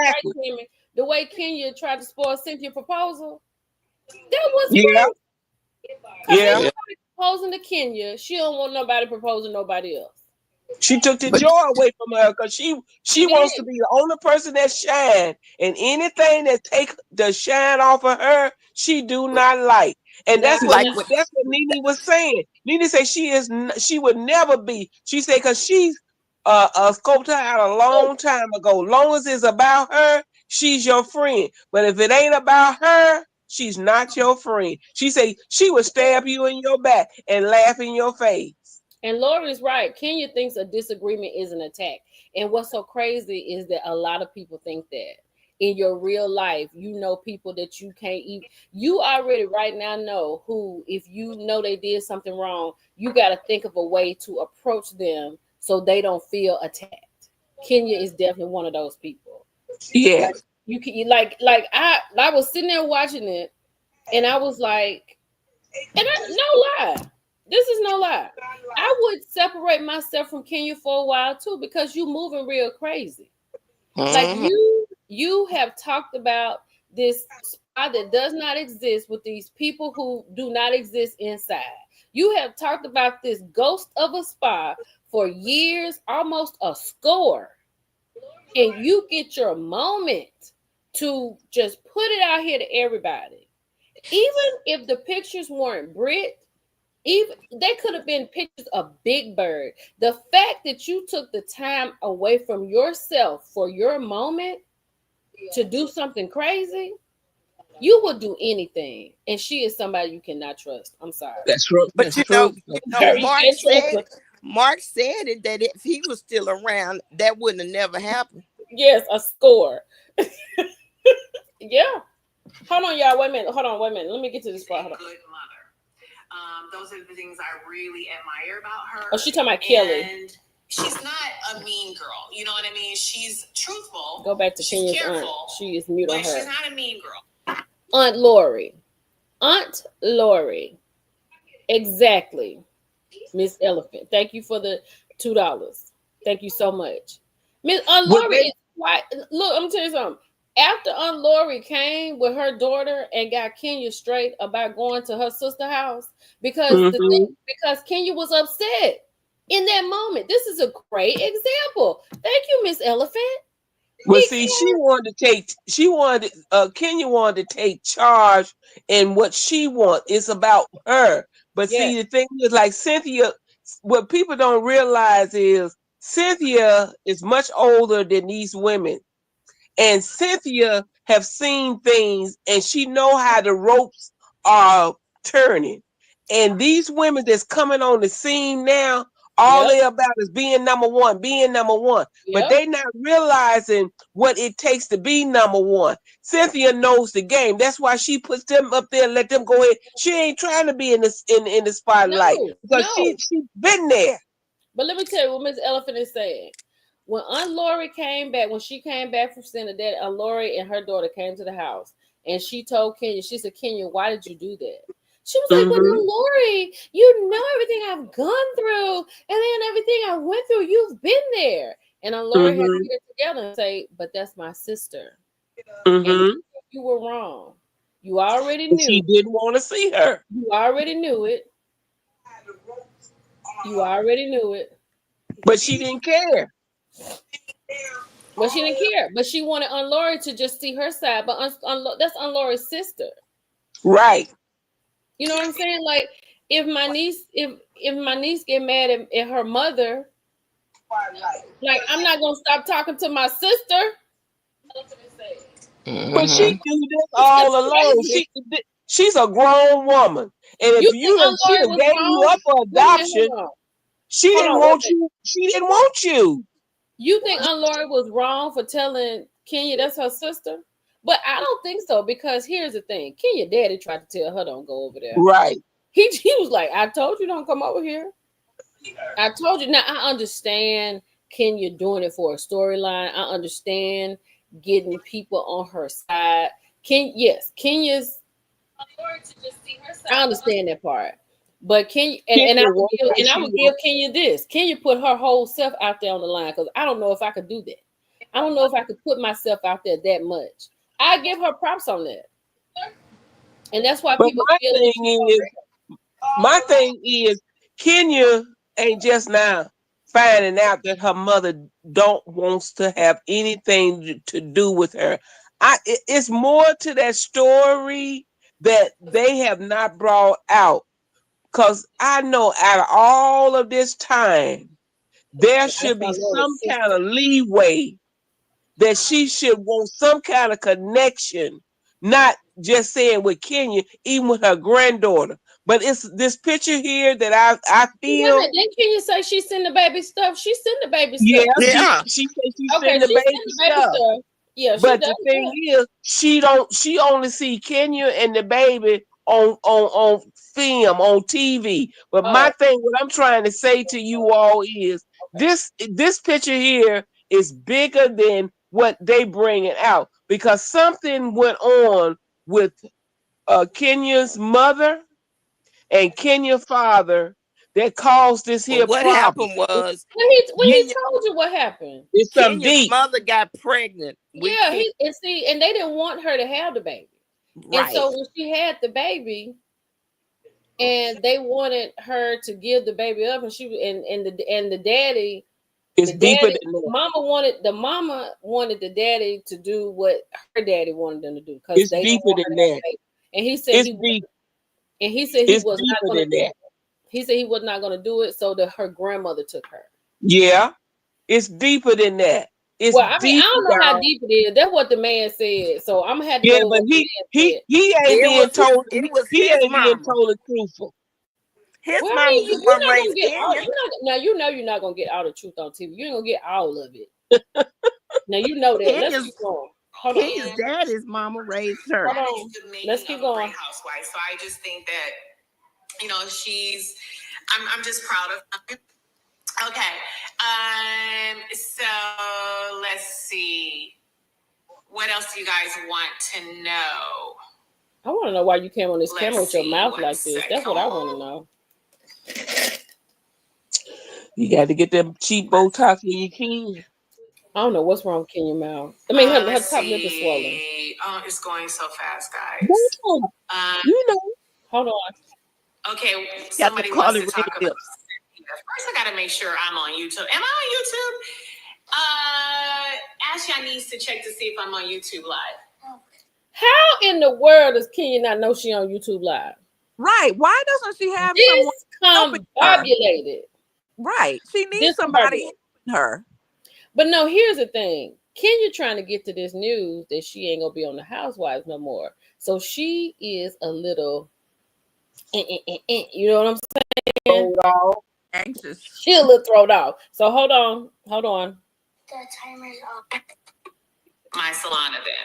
[SPEAKER 1] right, the way Kenya tried to spoil Cynthia's proposal, that was great.
[SPEAKER 2] Yeah.
[SPEAKER 1] Proposing to Kenya, she don't want nobody proposing nobody else.
[SPEAKER 2] She took the
[SPEAKER 3] But
[SPEAKER 2] joy away from her because she
[SPEAKER 1] She
[SPEAKER 2] wants to
[SPEAKER 1] did.
[SPEAKER 2] be the only person that shine, and anything that take the shine off of her, she do not like. And
[SPEAKER 1] Nah,
[SPEAKER 2] that's what
[SPEAKER 3] like
[SPEAKER 1] nah.
[SPEAKER 3] with
[SPEAKER 2] Nene was saying. Nene said she would never be. She said because she's scoped her out a long time ago. Long as it's about her, she's your friend. But if it ain't about her, she's not your friend. She said she would stab you in your back and laugh in your face.
[SPEAKER 1] And Lori's right. Kenya thinks a disagreement is an attack. And what's so crazy is that a lot of people think that. In your real life, you know people that you can't even, you already right now know who, if you know they did something wrong, you got to think of a way to approach them so they don't feel attacked. Kenya is definitely one of those people.
[SPEAKER 2] Yeah.
[SPEAKER 1] Like you can like I was sitting there watching it and I was like, and no lie, this is no lie. I would separate myself from Kenya for a while too because you moving real crazy. Like
[SPEAKER 3] mhm.
[SPEAKER 1] you have talked about this spy that does not exist with these people who do not exist inside. You have talked about this ghost of a spy for years, almost a score, and you get your moment to just put it out here to everybody. Even if the pictures weren't Brit, even they could have been pictures of Big Bird. The fact that you took the time away from yourself for your moment to do something crazy, you would do anything. And she is somebody you cannot trust. I'm sorry.
[SPEAKER 2] That's true.
[SPEAKER 3] But
[SPEAKER 2] That's true.
[SPEAKER 1] You can't trust her.
[SPEAKER 3] Mark said it that if he was still around, that wouldn't have never happened.
[SPEAKER 1] Yes, a score. Yeah. Hold on, y'all. Wait a minute. Hold on. Wait a minute. Let me get to this part. Hold on.
[SPEAKER 5] Good mother. Those are the things I really admire about her.
[SPEAKER 1] Oh, she talking about Kelly.
[SPEAKER 5] And she's not a mean girl. You know what I mean? She's truthful.
[SPEAKER 1] Go back to
[SPEAKER 5] she's
[SPEAKER 1] Kenya's aunt. She is mute on her.
[SPEAKER 5] She's not a mean girl.
[SPEAKER 1] Aunt Lori. Aunt Lori. Exactly. Miss Elephant. Thank you for the $2. Thank you so much. Miss Aunt Lori is quite, look, I'm gonna tell you something. After Aunt Lori came with her daughter and got Kenya straight about going to her sister's house because because Kenya was upset in that moment. This is a great example. Thank you, Miss Elephant.
[SPEAKER 2] Well, see, Kenya wanted to take charge in what she wants. It's about her. But
[SPEAKER 1] Yes.
[SPEAKER 2] see, the thing is, like Cynthia, what people don't realize is Cynthia is much older than these women. And Cynthia have seen things and she know how the ropes are turning. And these women that's coming on the scene now, all they about is being number one, being number one. But they not realizing what it takes to be number one. Cynthia knows the game. That's why she puts them up there and let them go ahead. She ain't trying to be in the spotlight because she's been there.
[SPEAKER 1] But let me tell you what Miss Elephant is saying. When Aunt Lori came back, when she came back from Center, that Aunt Lori and her daughter came to the house and she told Kenya, she said, Kenya, why did you do that? She was like, but Aunt Lori, you know everything I've gone through and then everything I went through, you've been there. And Aunt Lori had to get it together and say, but that's my sister. And you were wrong. You already knew.
[SPEAKER 2] She didn't want to see her.
[SPEAKER 1] You already knew it. You already knew it.
[SPEAKER 2] But she didn't care.
[SPEAKER 1] But she didn't care. But she wanted Aunt Lori to just see her side. But that's Aunt Lori's sister.
[SPEAKER 2] Right.
[SPEAKER 1] You know what I'm saying? Like if my niece get mad at her mother, like I'm not gonna stop talking to my sister.
[SPEAKER 2] But she do this all alone. She's a grown woman. And if she gave you up for adoption, she didn't want you. She didn't want you.
[SPEAKER 1] You think Aunt Lori was wrong for telling Kenya that's her sister? But I don't think so, because here's the thing. Kenya daddy tried to tell her don't go over there.
[SPEAKER 2] Right.
[SPEAKER 1] He was like, I told you don't come over here. I told you. Now I understand Kenya doing it for a storyline. I understand getting people on her side. Kenya's I understand that part. But Kenya and I would give Kenya this. Kenya put her whole self out there on the line because I don't know if I could do that. I don't know if I could put myself out there that much. I give her props on that. And that's why people
[SPEAKER 2] my thing is Kenya ain't just now finding out that her mother don't wants to have anything to do with her. It's more to that story that they have not brought out. Because I know out of all of this time, there should be some kind of leeway that she should want some kind of connection, not just saying with Kenya, even with her granddaughter. But it's this picture here that I
[SPEAKER 1] Wait a
[SPEAKER 2] feel.
[SPEAKER 1] minute, didn't Kenya say she sent the baby stuff? She sent the baby
[SPEAKER 2] Yeah,
[SPEAKER 1] stuff.
[SPEAKER 3] Yeah.
[SPEAKER 2] she said she
[SPEAKER 1] Okay,
[SPEAKER 2] sent the
[SPEAKER 1] she sent
[SPEAKER 2] baby
[SPEAKER 1] the baby
[SPEAKER 2] stuff.
[SPEAKER 1] stuff. Yeah, she
[SPEAKER 2] But
[SPEAKER 1] does
[SPEAKER 2] the thing
[SPEAKER 1] that.
[SPEAKER 2] is, she only see Kenya and the baby on film, on TV. But my
[SPEAKER 1] Oh,
[SPEAKER 2] thing, what I'm trying to say to you all is
[SPEAKER 1] okay.
[SPEAKER 2] this picture here is bigger than what they bringing out, because something went on with Kenya's mother and Kenya's father that caused this
[SPEAKER 3] Well,
[SPEAKER 2] here
[SPEAKER 3] what
[SPEAKER 2] problem.
[SPEAKER 3] happened was
[SPEAKER 1] When he
[SPEAKER 3] Kenya,
[SPEAKER 1] told you what happened.
[SPEAKER 2] It's something
[SPEAKER 3] Kenya's
[SPEAKER 2] deep.
[SPEAKER 3] mother got pregnant with
[SPEAKER 1] Yeah,
[SPEAKER 3] Kenya.
[SPEAKER 1] and they didn't want her to have the baby. And
[SPEAKER 3] Right.
[SPEAKER 1] so when she had the baby, and they wanted her to give the baby up, and the daddy,
[SPEAKER 2] It's deeper than that.
[SPEAKER 1] the mama wanted the daddy to do what her daddy wanted them to do because
[SPEAKER 2] It's
[SPEAKER 1] they didn't
[SPEAKER 2] deeper
[SPEAKER 1] want her
[SPEAKER 2] than
[SPEAKER 1] to have
[SPEAKER 2] that.
[SPEAKER 1] the baby. And he said
[SPEAKER 2] It's deep.
[SPEAKER 1] he
[SPEAKER 2] It's
[SPEAKER 1] was not
[SPEAKER 2] deeper
[SPEAKER 1] going to
[SPEAKER 2] than
[SPEAKER 1] do
[SPEAKER 2] that.
[SPEAKER 1] it. He said he was not going to do it, so that her grandmother took her.
[SPEAKER 2] Yeah, it's deeper than that. It's
[SPEAKER 1] Well, I mean, I
[SPEAKER 2] deeper,
[SPEAKER 1] don't know how
[SPEAKER 2] y'all.
[SPEAKER 1] deep it is. That's what the man said. So I'm gonna have to
[SPEAKER 2] Yeah,
[SPEAKER 1] go with
[SPEAKER 2] but
[SPEAKER 1] what the man said.
[SPEAKER 2] he ain't
[SPEAKER 3] It
[SPEAKER 2] being
[SPEAKER 3] was his
[SPEAKER 2] told.
[SPEAKER 3] it was
[SPEAKER 2] He
[SPEAKER 3] his
[SPEAKER 2] ain't being
[SPEAKER 3] mama.
[SPEAKER 2] told the truthful.
[SPEAKER 3] His
[SPEAKER 1] Well, I
[SPEAKER 3] mama
[SPEAKER 1] mean,
[SPEAKER 3] was the
[SPEAKER 1] you're
[SPEAKER 3] one
[SPEAKER 1] not gonna
[SPEAKER 3] raised
[SPEAKER 1] get all.
[SPEAKER 3] Kenya.
[SPEAKER 1] You're not now. You know you're not gonna get all the truth on TV. You ain't gonna get all of it. Now you know that. Let's
[SPEAKER 3] Kenya's
[SPEAKER 1] keep going. Hold on.
[SPEAKER 3] Kenya's daddy's mama raised her.
[SPEAKER 1] Hold on. Let's keep going.
[SPEAKER 5] Housewife. So I just think that I'm just proud of her. Okay. So let's see. What else do you guys want to know?
[SPEAKER 1] I want to know why you came on this camera with your mouth like this. That's what I want to know.
[SPEAKER 2] You got to get them cheap Botox when you can.
[SPEAKER 1] I don't know what's wrong with Kenya mouth. I mean, her top lip is swollen.
[SPEAKER 5] Oh, it's going so fast, guys.
[SPEAKER 2] Botox, you know.
[SPEAKER 1] Hold on.
[SPEAKER 5] Okay,
[SPEAKER 3] Got the
[SPEAKER 5] somebody wants
[SPEAKER 3] Carly
[SPEAKER 5] to
[SPEAKER 3] Rae
[SPEAKER 5] talk about.
[SPEAKER 3] lips.
[SPEAKER 5] First, I got to make sure I'm on YouTube. Am I on YouTube? Ashley needs to check to see if I'm on YouTube Live.
[SPEAKER 1] How in the world does Kenya not know she on YouTube Live?
[SPEAKER 4] Right. Why doesn't she have someone helping her?
[SPEAKER 1] Discombobulated.
[SPEAKER 4] Right. She needs somebody
[SPEAKER 1] Discombobulated.
[SPEAKER 4] helping her.
[SPEAKER 1] But no, here's the thing. Kenya trying to get to this news that she ain't gonna be on the Housewives no more. So she is a little, you know what I'm saying?
[SPEAKER 4] Anxious.
[SPEAKER 1] She a little thrown off. So hold on.
[SPEAKER 5] The timer's off. My salon event.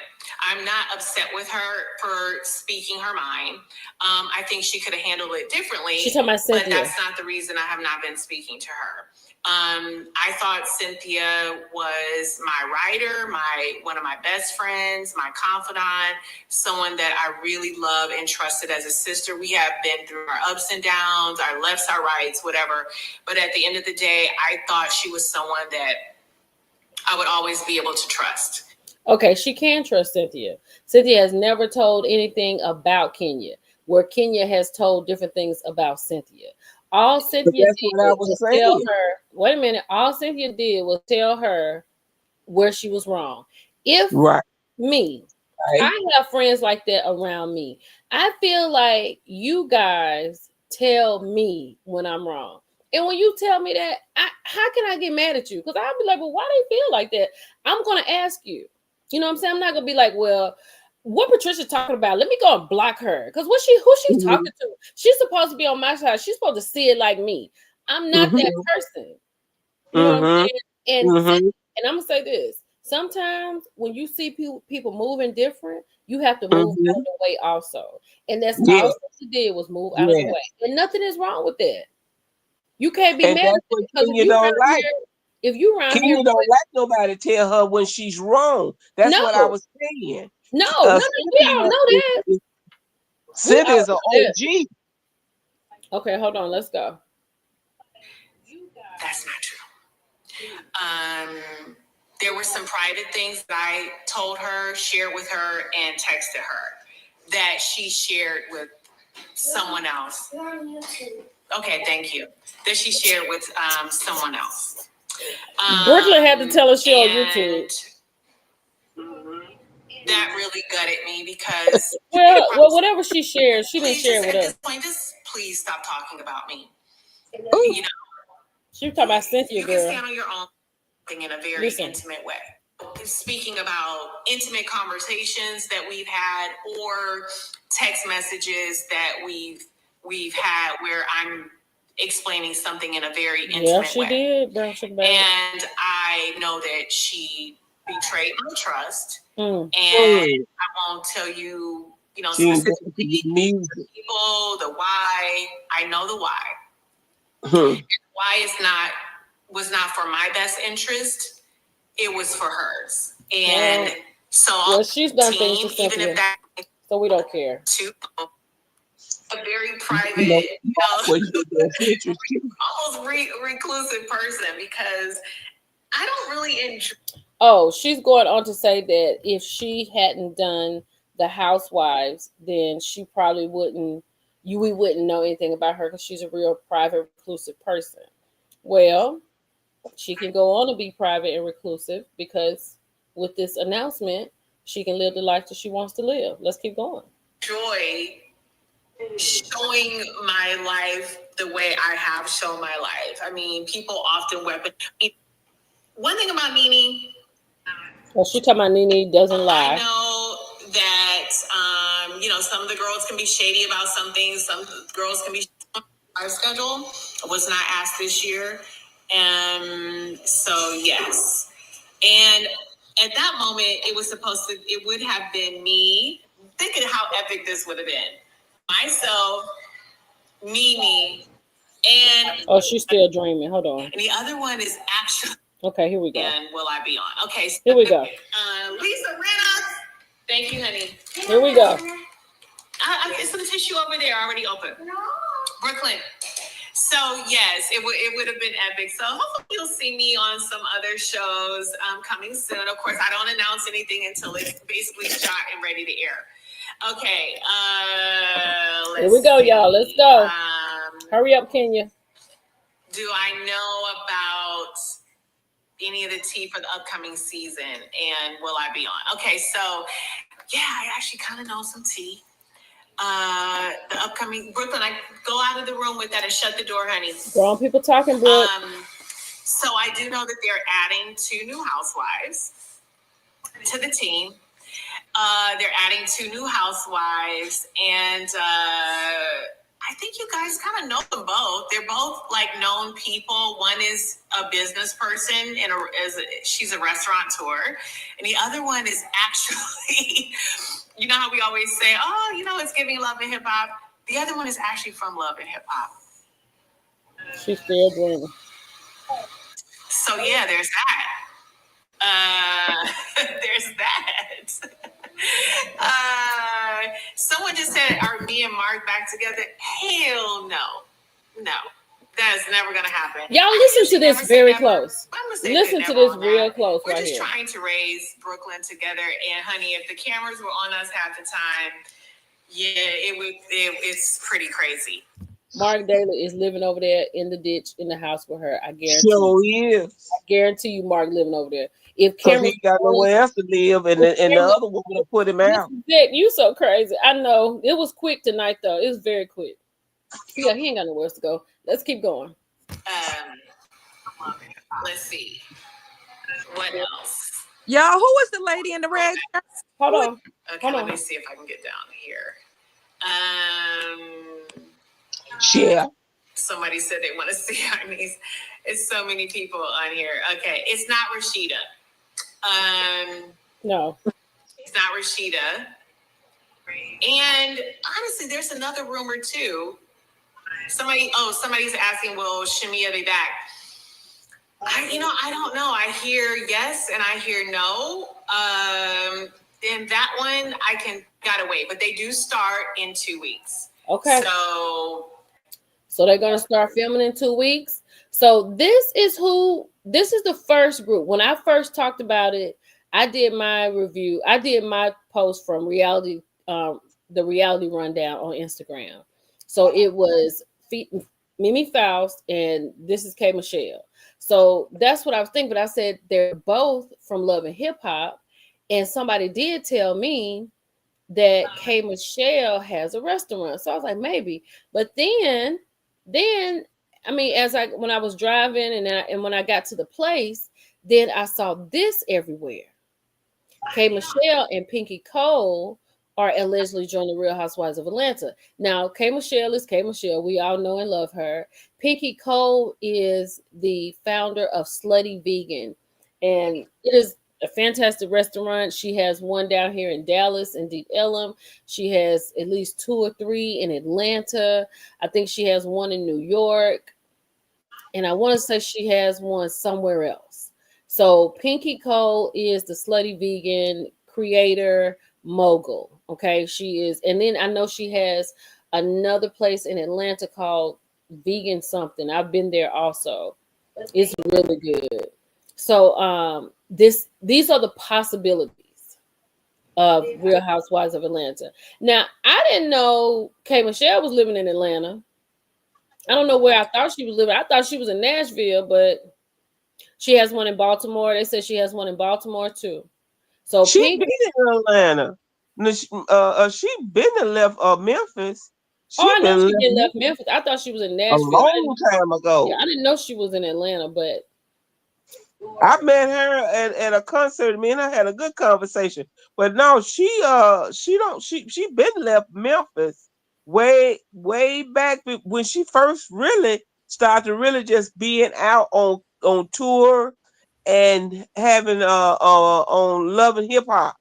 [SPEAKER 5] I'm not upset with her for speaking her mind. I think she could have handled it differently.
[SPEAKER 1] She's talking about Cynthia.
[SPEAKER 5] But that's not the reason I have not been speaking to her. I thought Cynthia was my writer, one of my best friends, my confidant, someone that I really love and trusted as a sister. We have been through our ups and downs, our lefts, our rights, whatever. But at the end of the day, I thought she was someone that I would always be able to trust.
[SPEAKER 1] Okay, she can trust Cynthia. Cynthia has never told anything about Kenya, where Kenya has told different things about Cynthia. All Cynthia did was tell her, wait a minute, all Cynthia did was tell her where she was wrong. If I have friends like that around me, I feel like you guys tell me when I'm wrong. And when you tell me that, how can I get mad at you? Because I'll be like, well, why do you feel like that? I'm going to ask you. You know what I'm saying? I'm not going to be like, well, what Patricia talking about? Let me go and block her. Because who she talking to? She's supposed to be on my side. She's supposed to see it like me. I'm not that person. You know what I'm saying? And I'm going to say this. Sometimes when you see people moving different, you have to move out of the way also. And that's all she did was move out of the way. And nothing is wrong with that. You can't be mad at it because if you around here,
[SPEAKER 2] Kenya don't like nobody tell her when she's wrong. That's what I was saying.
[SPEAKER 1] No, we all know that.
[SPEAKER 2] Cynthia's an OG.
[SPEAKER 1] Okay, hold on, let's go.
[SPEAKER 5] That's not true. There were some private things that I told her, shared with her, and texted her that she shared with someone else. You're on YouTube. Okay, thank you. That she shared with someone else.
[SPEAKER 1] Brooklyn had to tell us she on YouTube.
[SPEAKER 5] That really gutted me because
[SPEAKER 1] well, whatever she shared, she didn't share with
[SPEAKER 5] at
[SPEAKER 1] us.
[SPEAKER 5] this point, just please stop talking about me.
[SPEAKER 2] Ooh.
[SPEAKER 5] You know,
[SPEAKER 1] she was talking about Cynthia,
[SPEAKER 5] you
[SPEAKER 1] girl.
[SPEAKER 5] can stand on your own thing in a very intimate way. Speaking about intimate conversations that we've had or text messages that we've had where I'm explaining something in a very intimate way.
[SPEAKER 1] She did, Brown Sugar Baby.
[SPEAKER 5] And I know that she betrayed my trust. And I won't tell you, specific people, the why. I know the why. Why was not for my best interest. It was for hers. And so
[SPEAKER 1] she's done things to Cynthia, even if that, so we don't care.
[SPEAKER 5] A very private, almost reclusive person because I don't really enjoy.
[SPEAKER 1] Oh, she's going on to say that if she hadn't done the Housewives, then she probably wouldn't. We wouldn't know anything about her because she's a real private, reclusive person. Well, she can go on to be private and reclusive because with this announcement, she can live the life that she wants to live. Let's keep going.
[SPEAKER 5] Joy showing my life the way I have shown my life. I mean, people often weapon. One thing about Nene.
[SPEAKER 1] Well, she talking about Nene doesn't lie.
[SPEAKER 5] I know that, some of the girls can be shady about some things. Some girls can be our schedule. Was not asked this year. And so, yes. And at that moment, it would have been me. Think of how epic this would have been. Myself, Nene, and...
[SPEAKER 1] Oh, she's still dreaming. Hold on.
[SPEAKER 5] And the other one is actually...
[SPEAKER 1] Okay, here we go.
[SPEAKER 5] And will I be on? Okay. So,
[SPEAKER 1] here we go.
[SPEAKER 5] Lisa Reynolds. Thank you, honey.
[SPEAKER 1] Here we go.
[SPEAKER 5] Okay, so the tissue over there already open. No. Brooklyn. So, yes, it would have been epic. So, hopefully you'll see me on some other shows coming soon. Of course, I don't announce anything until it's basically shot and ready to air. Okay.
[SPEAKER 1] Here we go, y'all. Let's go. Hurry up, Kenya.
[SPEAKER 5] Do I know about any of the tea for the upcoming season? And will I be on? Okay, so, yeah, I actually kind of know some tea. The upcoming Brooklyn, I go out of the room with that and shut the door, honey.
[SPEAKER 1] Grown people talking, Brooke.
[SPEAKER 5] So I do know that they're adding 2 new housewives to the team. They're adding 2 new housewives, and I think you guys kind of know them both. They're both like known people. One is a business person and she's a restaurateur, and the other one is actually. You know how we always say, it's giving Love and Hip Hop. The other one is actually from Love and Hip Hop.
[SPEAKER 1] She's still dreaming.
[SPEAKER 5] So, yeah, there's that. There's that. Someone just said, are me and Mark back together? Hell no. No. That is never going to happen.
[SPEAKER 1] Y'all listen to this very close. Listen to this real close right here.
[SPEAKER 5] We're just trying to raise Brooklyn together. And, honey, if the cameras were on us half the time, yeah, it's pretty crazy.
[SPEAKER 1] Mark Daly is living over there in the ditch in the house with her. I guarantee.
[SPEAKER 2] Sure is.
[SPEAKER 1] I guarantee you, Mark living over there. If cameras
[SPEAKER 2] he got nowhere else to live, and the other one would have put him out.
[SPEAKER 1] You so crazy. I know it was quick tonight, though. It was very quick. Yeah, he ain't got nowhere else to go. Let's keep going.
[SPEAKER 5] Let's see. What else?
[SPEAKER 4] Y'all, who was the lady in the red?
[SPEAKER 1] Hold on.
[SPEAKER 5] Okay, let me see if I can get down here.
[SPEAKER 2] Yeah.
[SPEAKER 5] Somebody said they want to see our niece. It's so many people on here. Okay, it's not Rashida.
[SPEAKER 1] No.
[SPEAKER 5] It's not Rashida. And honestly, there's another rumor too. Somebody's asking, will Shamia be back? I don't know. I hear yes and I hear no. And that one gotta wait, but they do start in 2 weeks.
[SPEAKER 1] Okay.
[SPEAKER 5] So
[SPEAKER 1] they're gonna start filming in 2 weeks. So this is the first group. When I first talked about it, I did my review. I did my post from the reality rundown on Instagram. So it was Mimi Faust, and this is K Michelle. So that's what I was thinking. But I said they're both from Love and Hip Hop, and somebody did tell me that K Michelle has a restaurant. So I was like, maybe. But then I mean, when I was driving and when I got to the place, then I saw this everywhere. K Michelle and Pinky Cole are allegedly joining the Real Housewives of Atlanta. Now, K Michelle is K Michelle. We all know and love her. Pinky Cole is the founder of Slutty Vegan, and it is a fantastic restaurant. She has one down here in Dallas and Deep Ellum. She has at least 2 or 3 in Atlanta. I think she has one in New York, and I want to say she has one somewhere else. So Pinky Cole is the Slutty Vegan creator mogul. Okay, she is, and then I know she has another place in Atlanta called Vegan something. I've been there also. It's really good. So these are the possibilities of Real Housewives of Atlanta. Now, I didn't know K Michelle was living in Atlanta. I don't know where I thought she was living. I thought she was in Nashville, but she has one in Baltimore. They said she has one in Baltimore too. So
[SPEAKER 2] She
[SPEAKER 1] Pink.
[SPEAKER 2] been in Atlanta. No, she been and left Memphis.
[SPEAKER 1] Oh,
[SPEAKER 2] She
[SPEAKER 1] I know
[SPEAKER 2] been
[SPEAKER 1] she
[SPEAKER 2] left
[SPEAKER 1] didn't left Memphis. I thought she was in
[SPEAKER 2] a
[SPEAKER 1] Nashville.
[SPEAKER 2] long time
[SPEAKER 1] Yeah,
[SPEAKER 2] ago.
[SPEAKER 1] I didn't know she was in Atlanta, but
[SPEAKER 2] I met her at a concert. Me and I had a good conversation. But no, she been left Memphis way back when she first really started to really just being out on tour and having on Love and Hip Hop.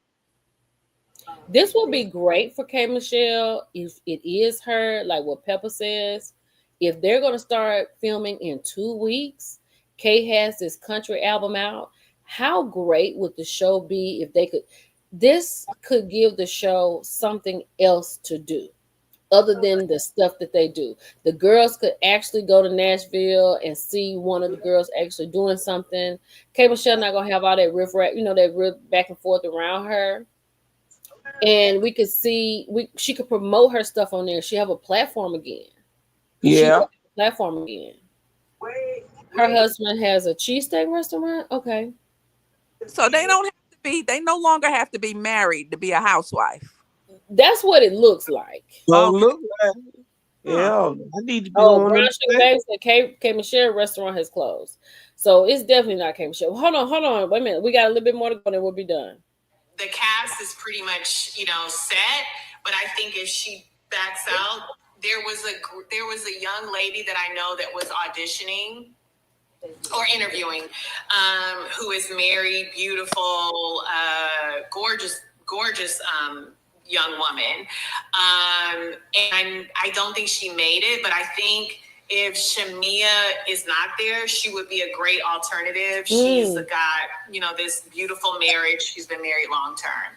[SPEAKER 1] this will be great for K Michelle if it is her, like what Pepper says. If they're gonna start filming in 2 weeks, Kay has this country album out. How great would the show be if they could? This could give the show something else to do other than the stuff that they do. The girls could actually go to Nashville and see one of the girls actually doing something. K Michelle not gonna have all that riff raff, that riff back and forth around her. And we could see she could promote her stuff on there. She have a platform again. She will
[SPEAKER 2] Yeah.
[SPEAKER 1] have a platform again. Her husband has a cheesesteak restaurant. Okay.
[SPEAKER 4] So they don't have to be. They no longer have to be married to be a housewife.
[SPEAKER 1] That's what it looks like.
[SPEAKER 2] Don't
[SPEAKER 4] Okay.
[SPEAKER 2] look like
[SPEAKER 4] Huh.
[SPEAKER 2] yeah. I need to be
[SPEAKER 1] Oh,
[SPEAKER 2] on
[SPEAKER 1] Brown
[SPEAKER 2] them.
[SPEAKER 1] Sugar Baby said K Michelle restaurant has closed. So it's definitely not K Michelle. Hold on. Wait a minute. We got a little bit more to go and we'll be done.
[SPEAKER 5] The cast is pretty much, set, but I think if she backs out, there was a young lady that I know that was auditioning or interviewing, who is married, beautiful, gorgeous young woman. And I don't think she made it, but I think if Shamia is not there, she would be a great alternative. She's got, this beautiful marriage. She's been married long term.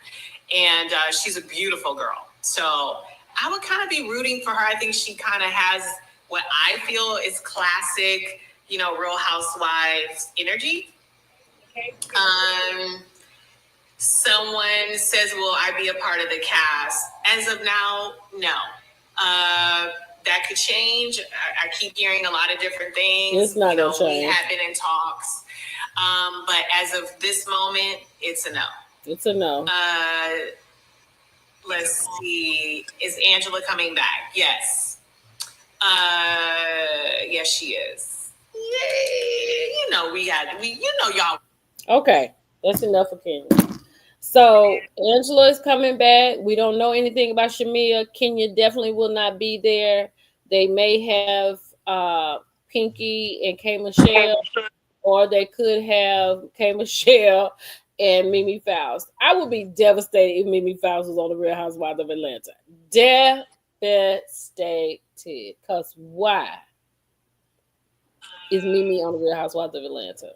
[SPEAKER 5] And she's a beautiful girl. So I would kind of be rooting for her. I think she kind of has what I feel is classic, Real Housewives energy. Someone says, will I be a part of the cast? As of now, no. That could change. I keep hearing a lot of different things.
[SPEAKER 1] It's not gonna change.
[SPEAKER 5] We have been in talks. But as of this moment, it's a no.
[SPEAKER 1] It's a no.
[SPEAKER 5] Let's see. Is Angela coming back? Yes. Yes, she is. Yay. Y'all.
[SPEAKER 1] Okay. That's enough for Kenya. So Angela is coming back. We don't know anything about Shamia. Kenya definitely will not be there. They may have Pinky and K Michelle, or they could have K Michelle and Mimi Faust. I would be devastated if Mimi Faust was on the Real Housewives of Atlanta. Devastated. Because why is Mimi on the Real Housewives of Atlanta?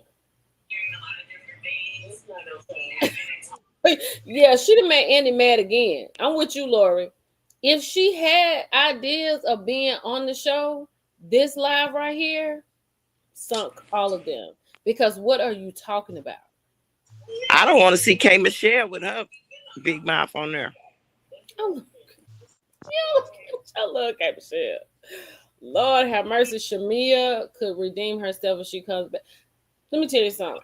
[SPEAKER 1] Yeah, she done made Andy mad again. I'm with you, Lori. If she had ideas of being on the show, this live right here sunk all of them. Because what are you talking about?
[SPEAKER 3] I don't want to see K Michelle with her big mouth on there.
[SPEAKER 1] I love K Michelle. Lord have mercy. Shamia could redeem herself if she comes back. Let me tell you something.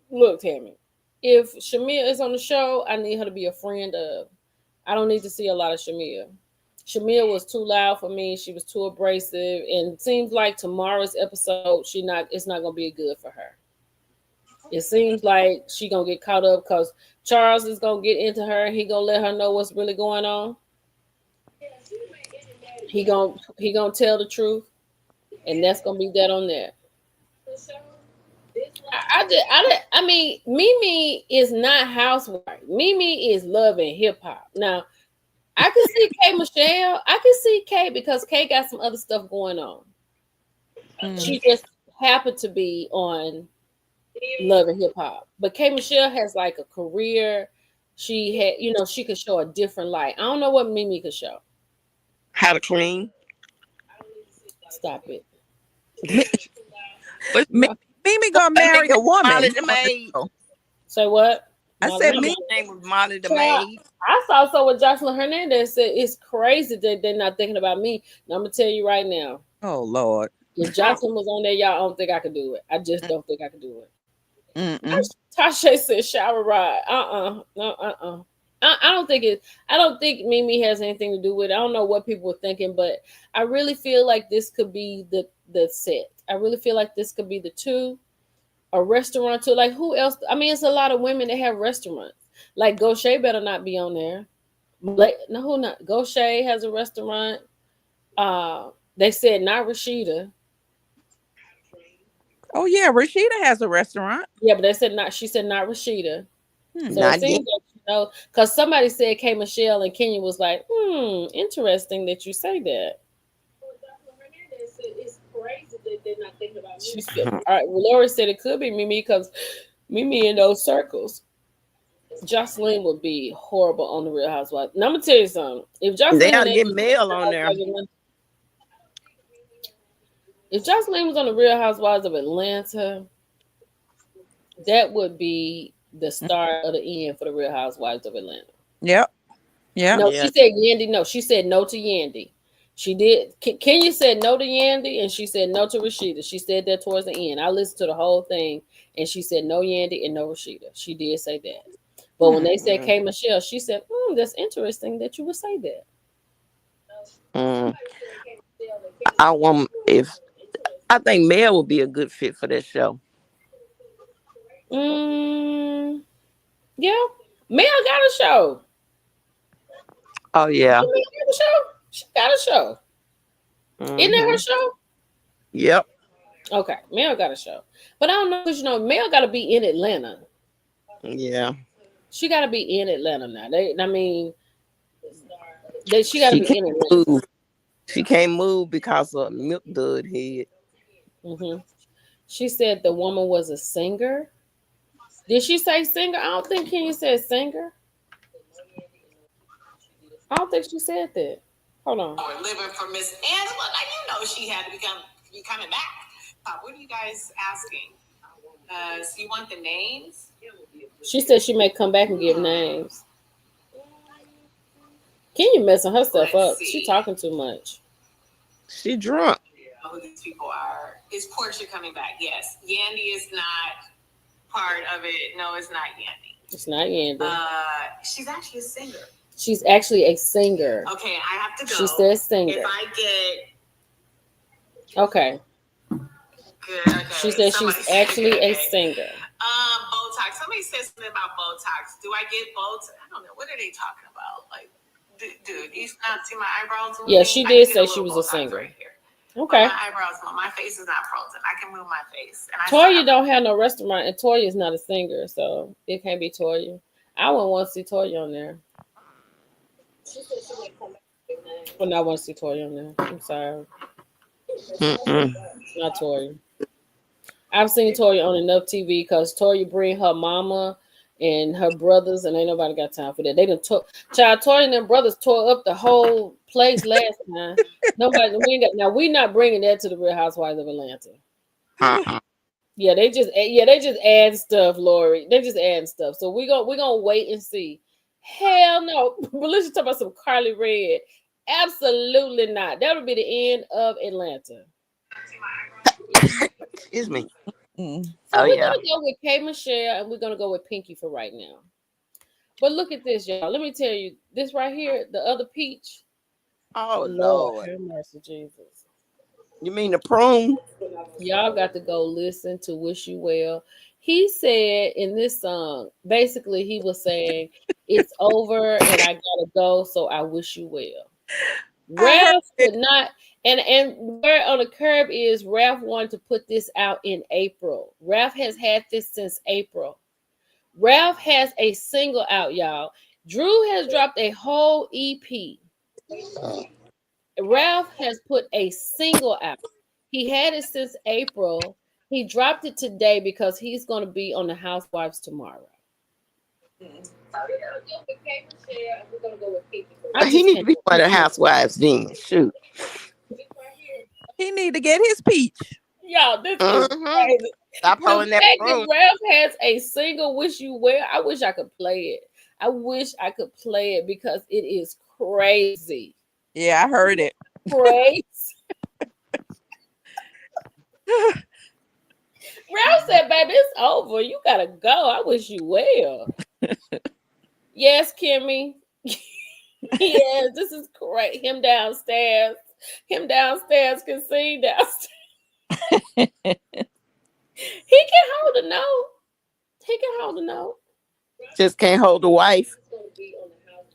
[SPEAKER 1] Look, Tammy, if Shamia is on the show, I need her to be a friend of. I don't need to see a lot of Shamia. Shamia was too loud for me. She was too abrasive, and it seems like tomorrow's episode, it's not gonna be good for her. It seems like she gonna get caught up because Charles is gonna get into her. He gonna let her know what's really going on. He gonna tell the truth, and that's gonna be that on there. I mean, Mimi is not housewife. Mimi is love and hip hop. Now, I can see K Michelle. I can see K because K got some other stuff going on. She just happened to be on Love and Hip Hop. But K Michelle has like a career. She had, she could show a different light. I don't know what Mimi could show.
[SPEAKER 3] How to clean.
[SPEAKER 1] Stop it.
[SPEAKER 3] But
[SPEAKER 4] Mimi gonna marry a woman.
[SPEAKER 3] Molly the maid.
[SPEAKER 1] Say what?
[SPEAKER 4] I said
[SPEAKER 3] Her
[SPEAKER 4] Mimi.
[SPEAKER 3] name was Molly the maid.
[SPEAKER 1] I saw so with Jocelyn Hernandez said it's crazy that they're not thinking about me. Now I'm gonna tell you right now.
[SPEAKER 4] Oh Lord.
[SPEAKER 1] If Jocelyn was on there, y'all don't think I could do it. I just don't think I could do it.
[SPEAKER 4] Mm-mm.
[SPEAKER 1] Tasha said shower ride. I don't think Mimi has anything to do with it. I don't know what people were thinking, but I really feel like this could be the set. I really feel like this could be the two. A restaurant too. Like who else? I mean, it's a lot of women that have restaurants. Like Gaucher better not be on there. No, who not? Gaucher has a restaurant. They said not Rashida.
[SPEAKER 4] Oh yeah, Rashida has a restaurant.
[SPEAKER 1] Yeah, but they said not. She said not Rashida. So
[SPEAKER 3] Not
[SPEAKER 1] it seems like because somebody said K Michelle and Kenya was like, interesting that you say that. It's crazy that they're not thinking about me. She said, all right, well, Lori said it could be Mimi because Mimi in those circles. Jocelyn would be horrible on the Real Housewives. Now I'm gonna tell you something. If Jocelyn
[SPEAKER 3] they gotta get Mel on there.
[SPEAKER 1] If Jocelyn was on the Real Housewives of Atlanta, that would be the start of the end for the Real Housewives of Atlanta.
[SPEAKER 4] Yep. Yeah.
[SPEAKER 1] No, she said Yandy. No, she said no to Yandy. She did. Kenya said no to Yandy, and she said no to Rashida. She said that towards the end. I listened to the whole thing, and she said no Yandy and no Rashida. She did say that. But when they said K Michelle, she said, that's interesting that you would say that.
[SPEAKER 3] I think Mel would be a good fit for that show.
[SPEAKER 1] Yeah. Mel got a show.
[SPEAKER 3] Oh yeah.
[SPEAKER 1] She got a show. Isn't that her show?
[SPEAKER 3] Yep.
[SPEAKER 1] Okay, Mel got a show. But I don't know because Mel got to be in Atlanta.
[SPEAKER 3] Yeah.
[SPEAKER 1] She got to be in Atlanta now. She got to be in Atlanta.
[SPEAKER 3] Move. She can't move because of milk dud head.
[SPEAKER 1] She said the woman was a singer. Did she say singer? I don't think Kenya said singer. I don't think she said that. Hold on.
[SPEAKER 5] We're living for Miss Angela. Now she had to be coming back. What are you guys asking? So you want the names?
[SPEAKER 1] She said she may come back and give names. Kenya messing her stuff up. She talking too much.
[SPEAKER 3] She drunk.
[SPEAKER 5] Who these people are? Is Portia coming back? Yes. Yandy is not part of it. No, it's not Yandy.
[SPEAKER 1] It's not Yandy.
[SPEAKER 5] She's actually a singer.
[SPEAKER 1] She's actually a singer.
[SPEAKER 5] Okay, I have to go.
[SPEAKER 1] She says singer.
[SPEAKER 5] If I get
[SPEAKER 1] okay.
[SPEAKER 5] Good. Okay.
[SPEAKER 1] She said she's actually a singer.
[SPEAKER 5] Botox. Somebody said something about Botox. Do I get Botox? I don't know. What are they talking about? Like, dude, you not see my eyebrows?
[SPEAKER 1] Yeah, she did say she was a singer. Right here. Okay.
[SPEAKER 5] My eyebrows, my face is not frozen. I can move my face. And
[SPEAKER 1] Toya don't have no restaurant, and Toya is not a singer, so it can't be Toya. I wouldn't want to see Toya on there. She said she might come back. Well, I want to see Toya on there. I'm sorry. Not Toya. I've seen Toya on enough TV because Toya bring her mama and her brothers, and ain't nobody got time for that. They done Toya and them brothers tore up the whole place last time. We not bringing that to the Real Housewives of Atlanta. Yeah, they just add stuff, Lori. They just add stuff. So we're gonna wait and see. Hell no. But let's just talk about some Carly Red. Absolutely not. That would be the end of Atlanta.
[SPEAKER 3] Excuse me.
[SPEAKER 4] Mm.
[SPEAKER 1] So
[SPEAKER 3] Oh
[SPEAKER 1] we're
[SPEAKER 3] yeah.
[SPEAKER 1] gonna go with K Michelle and we're gonna go with Pinky for right now. But look at this, y'all. Let me tell you, this right here, the other peach.
[SPEAKER 3] Oh
[SPEAKER 1] Lord
[SPEAKER 3] Lord.
[SPEAKER 1] have mercy, Jesus.
[SPEAKER 3] You mean the prune?
[SPEAKER 1] Y'all got to go listen to Wish You Well. He said in this song, basically, he was saying, it's over and I gotta go, so I wish you well.
[SPEAKER 4] I heard
[SPEAKER 1] Ralph
[SPEAKER 4] it.
[SPEAKER 1] could not, and where on the curb is Ralph wanted to put this out in April. Ralph has had this since April. Ralph has a single out, y'all. Drew has dropped a whole EP. Ralph has put a single out. He had it since April. He dropped it today because he's going to be on the Housewives tomorrow. I
[SPEAKER 3] He
[SPEAKER 1] just
[SPEAKER 3] need to
[SPEAKER 1] can't.
[SPEAKER 3] be one of the housewives then. Shoot.
[SPEAKER 4] He need to get his peach.
[SPEAKER 1] Y'all, this is
[SPEAKER 3] Mm-hmm.
[SPEAKER 1] crazy.
[SPEAKER 3] Stop
[SPEAKER 1] The
[SPEAKER 3] holding that
[SPEAKER 1] fact that
[SPEAKER 3] prune.
[SPEAKER 1] Ralph has a single "Wish You Well," I wish I could play it. I wish I could play it because it is crazy.
[SPEAKER 4] Yeah, I heard it.
[SPEAKER 1] Crazy. Ralph said, "Baby, it's over. You gotta go. I wish you well." Yes, Kimmy. Yes, this is correct. Him downstairs. Him downstairs can see downstairs. He can hold a note. He can hold a note.
[SPEAKER 3] Just can't hold the wife.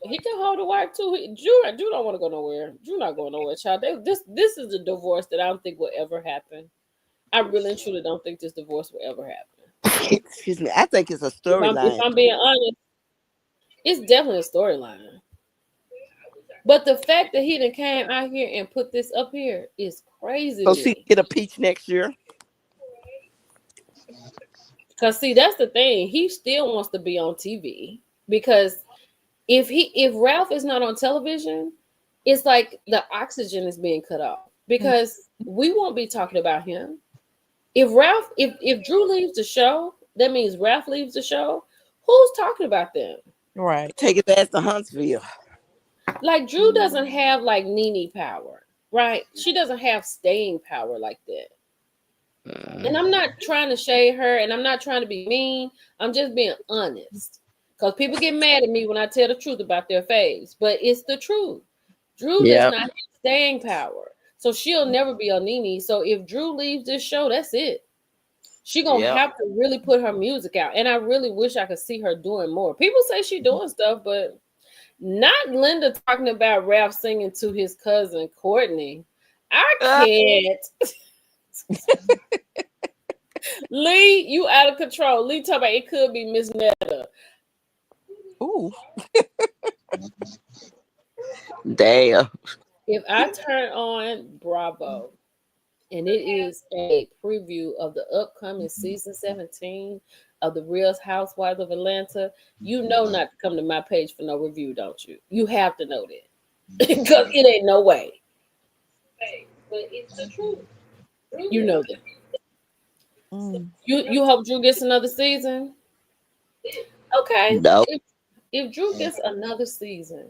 [SPEAKER 1] He can hold a wife too. Drew don't want to go nowhere. Drew not going nowhere, child. This is a divorce that I don't think will ever happen. I really and truly don't think this divorce will ever happen.
[SPEAKER 3] Excuse me. I think it's a
[SPEAKER 1] If
[SPEAKER 3] storyline.
[SPEAKER 1] I'm being honest, it's definitely a storyline. But the fact that he done came out here and put this up here is crazy
[SPEAKER 3] So
[SPEAKER 1] to
[SPEAKER 3] she
[SPEAKER 1] me.
[SPEAKER 3] get a peach next year.
[SPEAKER 1] Cause see, that's the thing. He still wants to be on TV because if Ralph is not on television, it's like the oxygen is being cut off because we won't be talking about him. If Drew leaves the show, that means Ralph leaves the show. Who's talking about them?
[SPEAKER 4] Right.
[SPEAKER 3] Take his ass to Huntsville.
[SPEAKER 1] Like Drew doesn't have like Nene power, right? She doesn't have staying power like that. And I'm not trying to shade her and I'm not trying to be mean. I'm just being honest. Because people get mad at me when I tell the truth about their face. But it's the truth. Drew does
[SPEAKER 3] Yeah.
[SPEAKER 1] not have staying power. So she'll never be on Nene. So if Drew leaves this show, that's it. She gonna
[SPEAKER 3] Yep.
[SPEAKER 1] have to really put her music out. And I really wish I could see her doing more. People say she doing stuff, but not Linda talking about Ralph singing to his cousin Courtney. I can't. Lee, you out of control. Lee talking about it could be Miss Netta.
[SPEAKER 4] Ooh.
[SPEAKER 3] Damn.
[SPEAKER 1] If I turn on Bravo and it is a preview of the upcoming season 17 of the Real Housewives of Atlanta, you know not to come to my page for no review, don't you? You have to know that. Because it ain't no way. But it's the truth. You know that. You hope Drew gets another season? Okay.
[SPEAKER 3] No.
[SPEAKER 1] If Drew gets another season,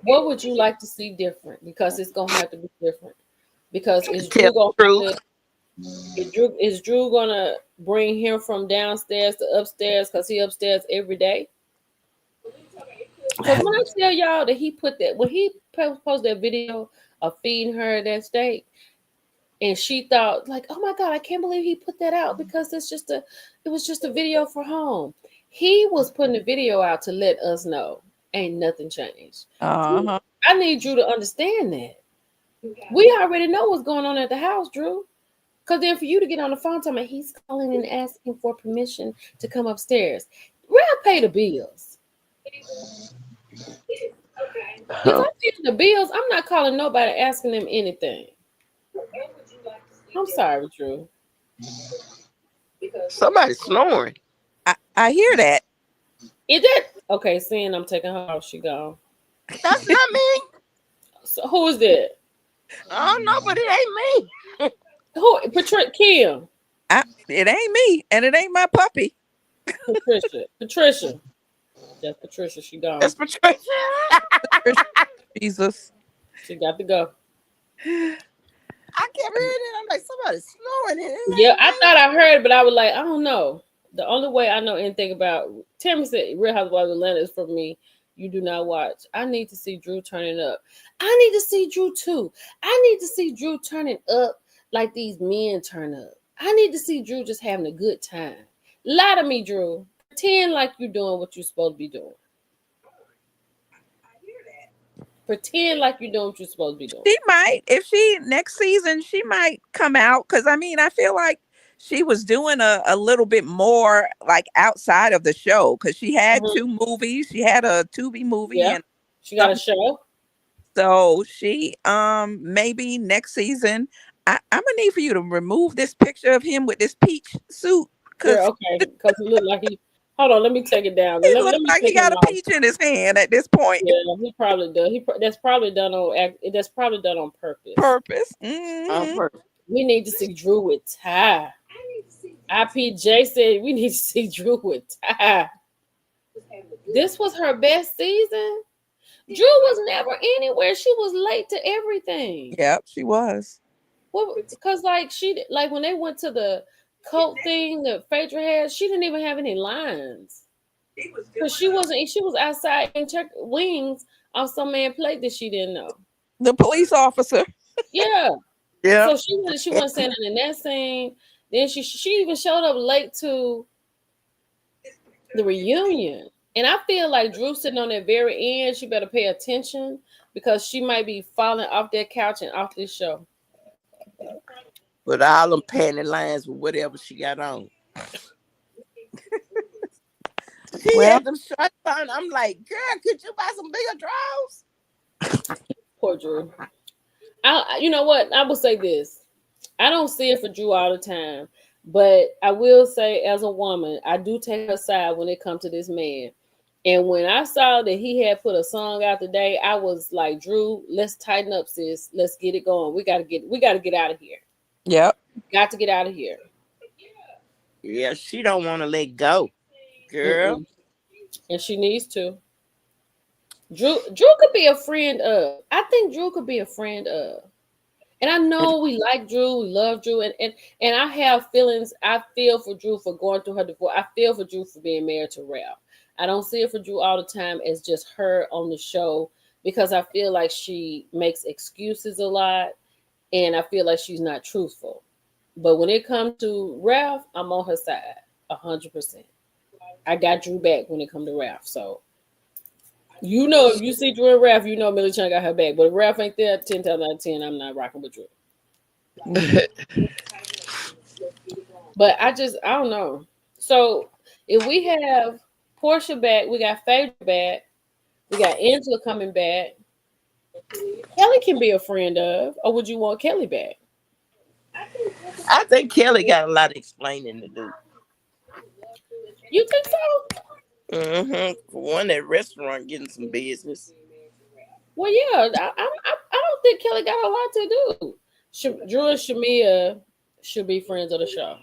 [SPEAKER 1] what would you like to see different? Because it's gonna have to be different. Because is
[SPEAKER 3] Tell
[SPEAKER 1] Drew
[SPEAKER 3] the
[SPEAKER 1] gonna
[SPEAKER 3] truth.
[SPEAKER 1] is Drew gonna bring him from downstairs to upstairs because he upstairs every day? Because when I tell y'all that he put that when he posted that video of feeding her that steak, and she thought like, oh my god, I can't believe he put that out because it was just a video for home. He was putting the video out to let us know ain't nothing changed.
[SPEAKER 4] Uh-huh.
[SPEAKER 1] I need Drew to understand that. We already know what's going on at the house, Drew. Because then for you to get on the phone telling me he's calling and asking for permission to come upstairs. Ralph pay the bills. If I'm paying the bills, I'm not calling nobody asking them anything. I'm sorry, Drew.
[SPEAKER 3] Somebody snoring.
[SPEAKER 4] I hear that.
[SPEAKER 1] Is that okay? Seeing I'm taking her off, she gone.
[SPEAKER 3] That's not me.
[SPEAKER 1] So who is that?
[SPEAKER 3] I don't know, but it ain't me.
[SPEAKER 1] Who? Kim.
[SPEAKER 4] It ain't me, and it ain't my puppy.
[SPEAKER 1] Patricia. That's Patricia. She gone.
[SPEAKER 3] That's Patricia.
[SPEAKER 4] Jesus.
[SPEAKER 1] She got to go.
[SPEAKER 3] I kept hearing it. I'm like, somebody's snoring in
[SPEAKER 1] Yeah, I
[SPEAKER 3] it.
[SPEAKER 1] thought I heard, but I was like, I don't know. The only way I know anything about Tammy said Real Housewives of Atlanta is from me. You do not watch. I need to see Drew turning up. I need to see Drew too. I need to see Drew turning up like these men turn up. I need to see Drew just having a good time. Lie to me, Drew. Pretend like you're doing what you're supposed to be doing. Pretend like you're doing what you're supposed to be doing.
[SPEAKER 4] She might, if she next season, she might come out. Cause I mean, I feel like she was doing a little bit more like outside of the show. Cause she had
[SPEAKER 1] Mhm.
[SPEAKER 4] 2 movies. She had a Tubi movie
[SPEAKER 1] Yeah,
[SPEAKER 4] and
[SPEAKER 1] she got a
[SPEAKER 4] something.
[SPEAKER 1] show.
[SPEAKER 4] So she maybe next season. I'm gonna need for you to remove this picture of him with this peach suit.
[SPEAKER 1] Girl,
[SPEAKER 4] Cause
[SPEAKER 1] okay, because he looked like he. Hold on, let me take it down.
[SPEAKER 4] he
[SPEAKER 1] Let
[SPEAKER 4] looked
[SPEAKER 1] me
[SPEAKER 4] like he
[SPEAKER 1] take him
[SPEAKER 4] got a
[SPEAKER 1] off.
[SPEAKER 4] peach in his hand at this point.
[SPEAKER 1] Yeah, he probably does. That's probably done on that's probably done on purpose.
[SPEAKER 4] Purpose.
[SPEAKER 3] On
[SPEAKER 4] Hmm.
[SPEAKER 3] purpose.
[SPEAKER 1] We need to see Drew with Ty. IPJ said we need to see Drew with Ty. This was her best season. Drew was never anywhere. She was late to everything.
[SPEAKER 4] Yep, she was.
[SPEAKER 1] Well, because like like when they went to the cult thing that Phaedra had, she didn't even have any lines. Because she was outside and check wings on some man plate that she didn't know.
[SPEAKER 4] The police officer.
[SPEAKER 1] Yeah.
[SPEAKER 3] Yeah.
[SPEAKER 1] So she wasn't saying in that scene. Then she even showed up late to the reunion. And I feel like Drew sitting on that very end, she better pay attention because she might be falling off that couch and off this show.
[SPEAKER 3] With all them panty lines with whatever she got on. She
[SPEAKER 4] Well,
[SPEAKER 3] had them shorts on. I'm like, girl, could you buy some bigger drawers?
[SPEAKER 1] Poor Drew. You know what? I will say this. I don't see it for Drew all the time, but I will say as a woman, I do take her side when it comes to this man. And when I saw that he had put a song out today, I was like, Drew, let's tighten up, sis. Let's get it going. We gotta get out of here.
[SPEAKER 4] yep.
[SPEAKER 1] Got to get out of here.
[SPEAKER 3] Yeah, she don't want to let go, girl.
[SPEAKER 1] Mm-mm. And she needs to. Drew could be a friend of. I think Drew could be a friend of. And I know we like Drew, we love Drew, and I have feelings. I feel for Drew for going through her divorce. I feel for Drew for being married to Ralph. I don't see it for Drew all the time as just her on the show because I feel like she makes excuses a lot, and I feel like she's not truthful. But when it comes to Ralph, I'm on her side, 100%. I got Drew back when it comes to Ralph. So you know, if you see Drew and Ralph, you know Millie Chan got her back. But if Ralph ain't there, 10 times out of 10, I'm not rocking with Drew. But I don't know. So if we have Portia back, we got Phaedra back, we got Angela coming back. Kelly can be a friend of, or would you want Kelly back?
[SPEAKER 3] I think Kelly got a lot of explaining to do.
[SPEAKER 1] You think so?
[SPEAKER 3] For one, that restaurant getting some business.
[SPEAKER 1] Well, yeah. I don't think Kelly got a lot to do. Drew and Shamia should be friends of the show.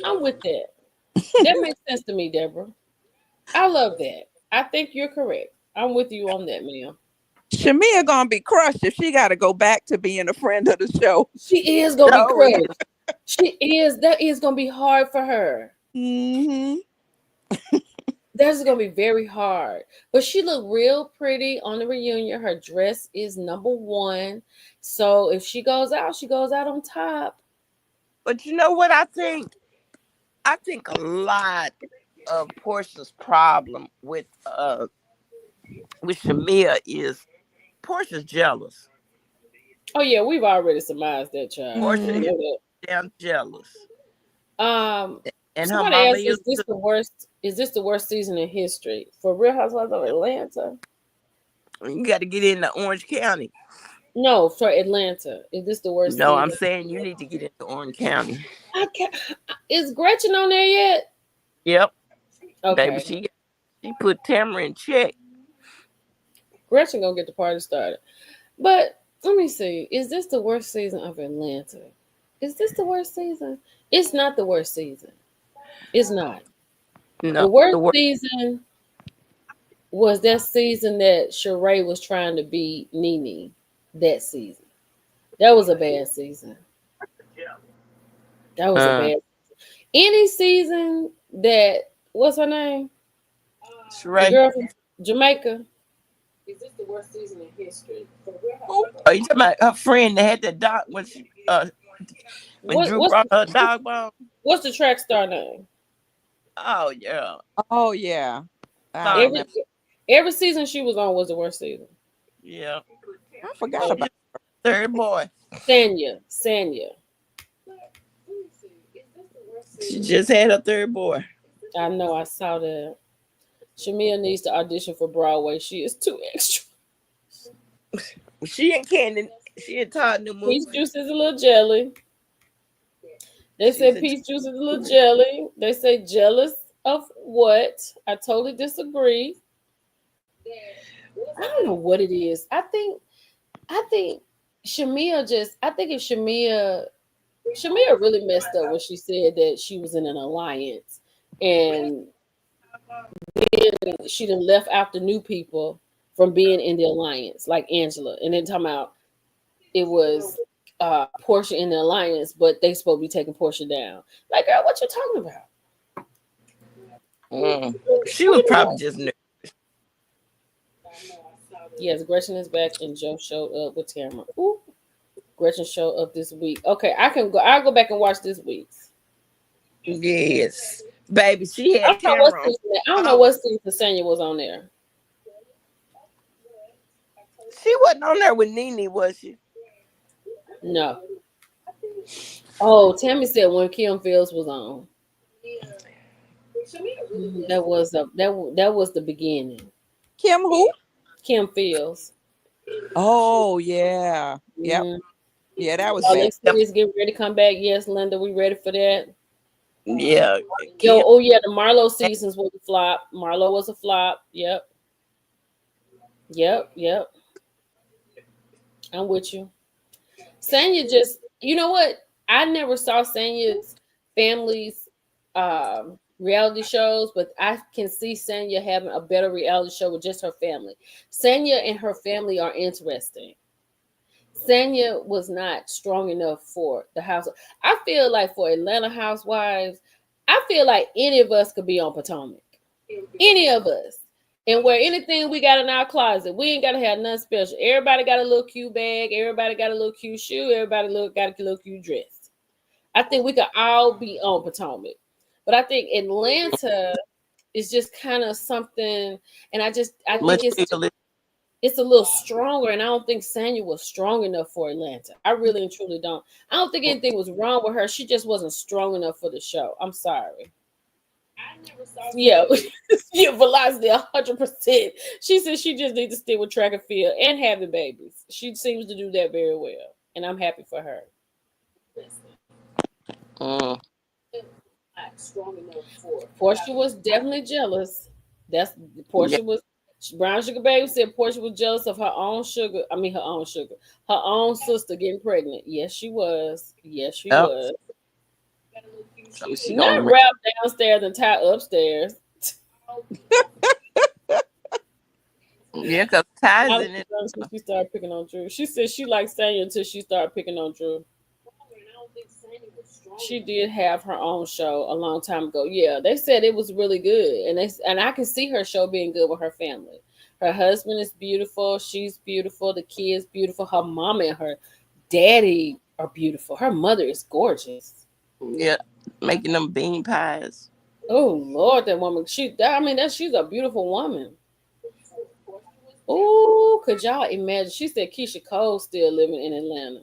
[SPEAKER 1] I'm with that. That makes sense to me, Deborah. I love that. I think you're correct. I'm with you on that, ma'am.
[SPEAKER 4] Shamia gonna be crushed if she got to go back to being a friend of the show.
[SPEAKER 1] She is gonna be
[SPEAKER 3] Oh, yeah.
[SPEAKER 1] crushed. She is. That is gonna be hard for her.
[SPEAKER 4] Hmm.
[SPEAKER 1] That's gonna be very hard. But she looked real pretty on the reunion. Her dress is number one. So if she goes out, she goes out on top.
[SPEAKER 3] But you know what I think? I think a lot of Portia's problem with Shamia is Portia's jealous.
[SPEAKER 1] Oh yeah, we've already surmised that, child.
[SPEAKER 3] Portia
[SPEAKER 1] We
[SPEAKER 4] Hmm.
[SPEAKER 3] is
[SPEAKER 1] know that.
[SPEAKER 3] damn jealous.
[SPEAKER 1] Um,
[SPEAKER 3] And her
[SPEAKER 1] somebody
[SPEAKER 3] mama
[SPEAKER 1] asked,
[SPEAKER 3] used to,
[SPEAKER 1] is this the worst season in history for Real Housewives of Atlanta?
[SPEAKER 3] you got to get into Orange County.
[SPEAKER 1] No, for Atlanta. Is this the worst
[SPEAKER 3] No, I'm
[SPEAKER 1] season?
[SPEAKER 3] saying you need to get into Orange County.
[SPEAKER 1] I can't. Is Gretchen on there yet?
[SPEAKER 3] Yep. Baby,
[SPEAKER 1] Okay.
[SPEAKER 3] she put Tamara in check.
[SPEAKER 1] Gretchen gonna get the party started. But let me see. Is this the worst season of Atlanta? Is this the worst season? It's not the worst season. It's not. The
[SPEAKER 3] No, the
[SPEAKER 1] worst
[SPEAKER 3] worst.
[SPEAKER 1] season was that season that Sheree was trying to be Nene. That season. That was a bad season. That was a
[SPEAKER 3] Uh,
[SPEAKER 1] bad. Any season that what's her name? The
[SPEAKER 3] Sheree.
[SPEAKER 1] girl from Jamaica. Is this the worst season in history?
[SPEAKER 3] Who? Are you talking about her friend that had the dog when she when
[SPEAKER 1] What
[SPEAKER 3] Drew
[SPEAKER 1] what's
[SPEAKER 3] brought her dog bone?
[SPEAKER 1] what's the track star name?
[SPEAKER 3] Oh yeah.
[SPEAKER 4] Oh yeah, I
[SPEAKER 3] Sorry.
[SPEAKER 1] Every
[SPEAKER 4] remember.
[SPEAKER 1] every season she was on was the worst season.
[SPEAKER 3] Yeah.
[SPEAKER 4] I forgot
[SPEAKER 3] She
[SPEAKER 4] about.
[SPEAKER 3] third boy.
[SPEAKER 1] Sanya.
[SPEAKER 3] She just had her third boy.
[SPEAKER 1] I know I saw that. Shamia needs to audition for Broadway. She is too extra.
[SPEAKER 3] She and Candy, she and Todd new
[SPEAKER 1] Peach
[SPEAKER 3] movie.
[SPEAKER 1] Juice is a little jelly. They
[SPEAKER 3] She's
[SPEAKER 1] said
[SPEAKER 3] a
[SPEAKER 1] Peach Juice is a little jelly. They say jealous of what? I totally disagree. I don't know what it is. I think Shamia just I think if Shamia really messed up when she said that she was in an alliance and she done left out the new people from being in the alliance, like Angela. And then talking about it was Portia in the alliance, but they supposed to be taking Portia down. Like, girl, what you talking about?
[SPEAKER 3] She was probably just
[SPEAKER 1] Yes, Gretchen is back and Joe showed up with Tamara. Ooh, Gretchen showed up this week. Okay, I can go. I'll go back and watch this week's.
[SPEAKER 3] yes, baby. She
[SPEAKER 1] I
[SPEAKER 3] had
[SPEAKER 1] don't know what
[SPEAKER 3] Tamara on.
[SPEAKER 1] season. I don't know
[SPEAKER 3] Oh,
[SPEAKER 1] what season Sanya was on there.
[SPEAKER 3] she wasn't on there with Nene, was she?
[SPEAKER 1] No. Oh, Tammy said when Kim Fields was on. That was that was the beginning.
[SPEAKER 4] Kim who?
[SPEAKER 1] Kim Fields.
[SPEAKER 4] Oh yeah, yep,
[SPEAKER 1] Mm-hmm.
[SPEAKER 4] yeah. That was bad.
[SPEAKER 1] Alexia is getting ready to come back. Yes, Linda, we ready for that?
[SPEAKER 3] Yeah,
[SPEAKER 1] Yo,
[SPEAKER 3] Kim.
[SPEAKER 1] oh yeah, the Marlo seasons was a flop. Marlo was a flop. Yep. I'm with you. Sanya just, you know what? I never saw Sanya's family's reality shows, but I can see Sanya having a better reality show with just her family. Sanya and her family are interesting. Sanya was not strong enough for the house. I feel like for Atlanta Housewives, I feel like any of us could be on Potomac. Any of us. And wear anything we got in our closet. We ain't gotta have nothing special. Everybody got a little cute bag. Everybody got a little cute shoe. Everybody got a little cute dress. I think we could all be on Potomac. But I think Atlanta is just kind of something, and I think
[SPEAKER 3] Much bigger.
[SPEAKER 1] it's a little stronger, and I don't think Sanya was strong enough for Atlanta. I really and truly don't. I don't think anything was wrong with her. She just wasn't strong enough for the show. I'm sorry. Yeah, yeah, Velocity 100%. She said she just needs to stick with track and field and having babies. She seems to do that very well, and I'm happy for her.
[SPEAKER 3] Mm.
[SPEAKER 1] Portia was definitely jealous. That's
[SPEAKER 3] Yeah.
[SPEAKER 1] Portia was Brown Sugar Baby said Portia was jealous of her own sugar. I mean her own sugar. Her own sister getting pregnant. Yes, she was. Yes, she
[SPEAKER 3] Yep.
[SPEAKER 1] was.
[SPEAKER 3] So she
[SPEAKER 1] Not
[SPEAKER 3] gonna.
[SPEAKER 1] wrap downstairs and tie upstairs.
[SPEAKER 3] Yeah, cause ties
[SPEAKER 1] I
[SPEAKER 3] in it.
[SPEAKER 1] was until she started picking on Drew. She said she liked Sanya until she started picking on Drew. She did have her own show a long time ago. Yeah, they said it was really good, and I can see her show being good with her family. Her husband is beautiful. She's beautiful. The kids beautiful. Her mama and her daddy are beautiful. Her mother is gorgeous.
[SPEAKER 3] Yeah, making them bean pies.
[SPEAKER 1] Oh Lord, that woman. She's a beautiful woman. Oh, could y'all imagine? She said Keisha Cole still living in Atlanta.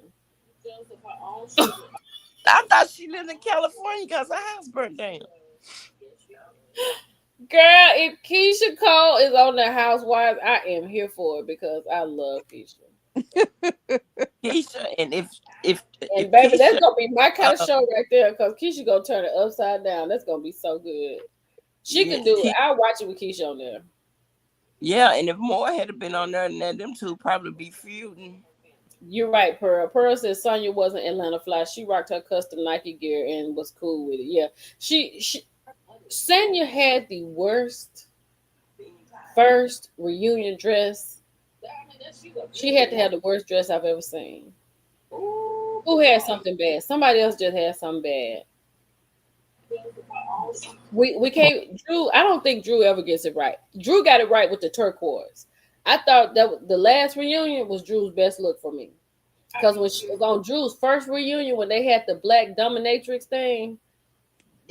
[SPEAKER 3] I thought she lived in California because her house burnt down.
[SPEAKER 1] Girl, if Keisha Cole is on the Housewives, I am here for it because I love Keisha.
[SPEAKER 3] Keisha, and if
[SPEAKER 1] And baby, that's
[SPEAKER 3] Keisha,
[SPEAKER 1] gonna be my kind of
[SPEAKER 3] uh,
[SPEAKER 1] show right there because Keisha gonna turn it upside down. That's gonna be so good. She
[SPEAKER 3] yeah,
[SPEAKER 1] can do it. I'll watch it with Keisha on there.
[SPEAKER 3] yeah, and if more had been on there, then them two probably be feuding.
[SPEAKER 1] You're right, Pearl. Pearl said Sonya wasn't Atlanta Fly. She rocked her custom Nike gear and was cool with it. Yeah, she Sanya had the worst first reunion dress. She had to have the worst dress I've ever seen. Who had something bad? Somebody else just had something bad. We can't. Drew, I don't think Drew ever gets it right. Drew got it right with the turquoise. I thought that the last reunion was Drew's best look for me. Because when she was on Drew's first reunion, when they had the black dominatrix thing,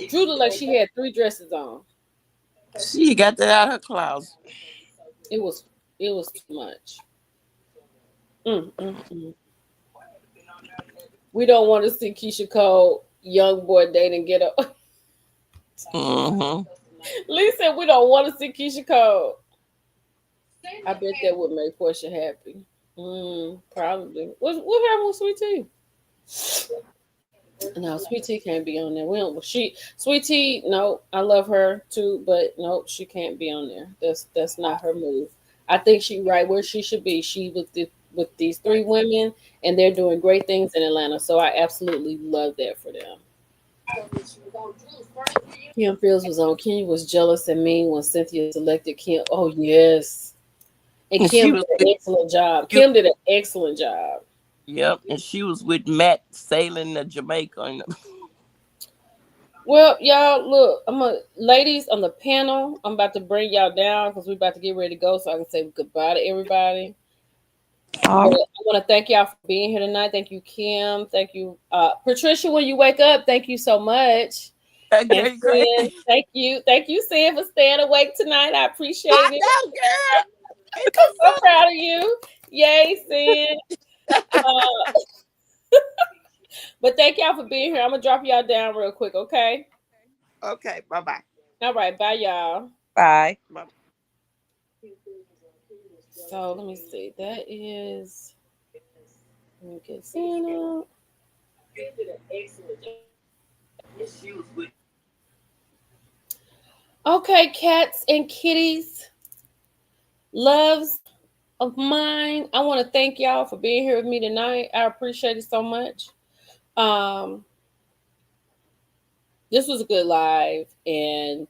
[SPEAKER 1] Drew looked like she had 3 dresses on.
[SPEAKER 3] She got that out of her closet.
[SPEAKER 1] It was too much. Mm, mm, mm. We don't want to see Keisha Cole, young boy dating ghetto.
[SPEAKER 3] Mm-hmm.
[SPEAKER 1] Lee said we don't want to see Keisha Cole. I bet that would make Portia happy. Probably. What happened with Sweet Tea? No, Sweet Tea can't be on there. We don't. Sweet Tea. No, I love her too, but no, she can't be on there. That's not her move. I think she right where she should be. She with these 3 women, and they're doing great things in Atlanta. So I absolutely love that for them. Kim Fields was on. Kim was jealous and mean when Cynthia selected Kim. Oh yes, and
[SPEAKER 3] And she
[SPEAKER 1] Kim
[SPEAKER 3] was
[SPEAKER 1] did an excellent job. Kim did an excellent job.
[SPEAKER 3] yep, and she was with Matt sailing to Jamaica. And
[SPEAKER 1] Well, y'all, look, ladies on the panel. I'm about to bring y'all down because we're about to get ready to go, so I can say goodbye to everybody. But I want to thank y'all for being here tonight. Thank you, Kim. Thank you, Patricia. When you wake up, thank you so much. And
[SPEAKER 3] great.
[SPEAKER 1] Sin, thank you, Sin, for staying awake tonight. I appreciate
[SPEAKER 3] I
[SPEAKER 1] it.
[SPEAKER 3] know, girl.
[SPEAKER 1] I'm proud of you. Yay, Sin. But thank y'all for being here. I'm gonna drop y'all down real quick, okay?
[SPEAKER 3] Okay, bye-bye.
[SPEAKER 1] All right, bye, y'all.
[SPEAKER 4] Bye.
[SPEAKER 3] Bye.
[SPEAKER 1] So let me see. That is. Let me get Santa. Okay, cats and kitties, loves of mine. I want to thank y'all for being here with me tonight. I appreciate it so much. This was a good live, and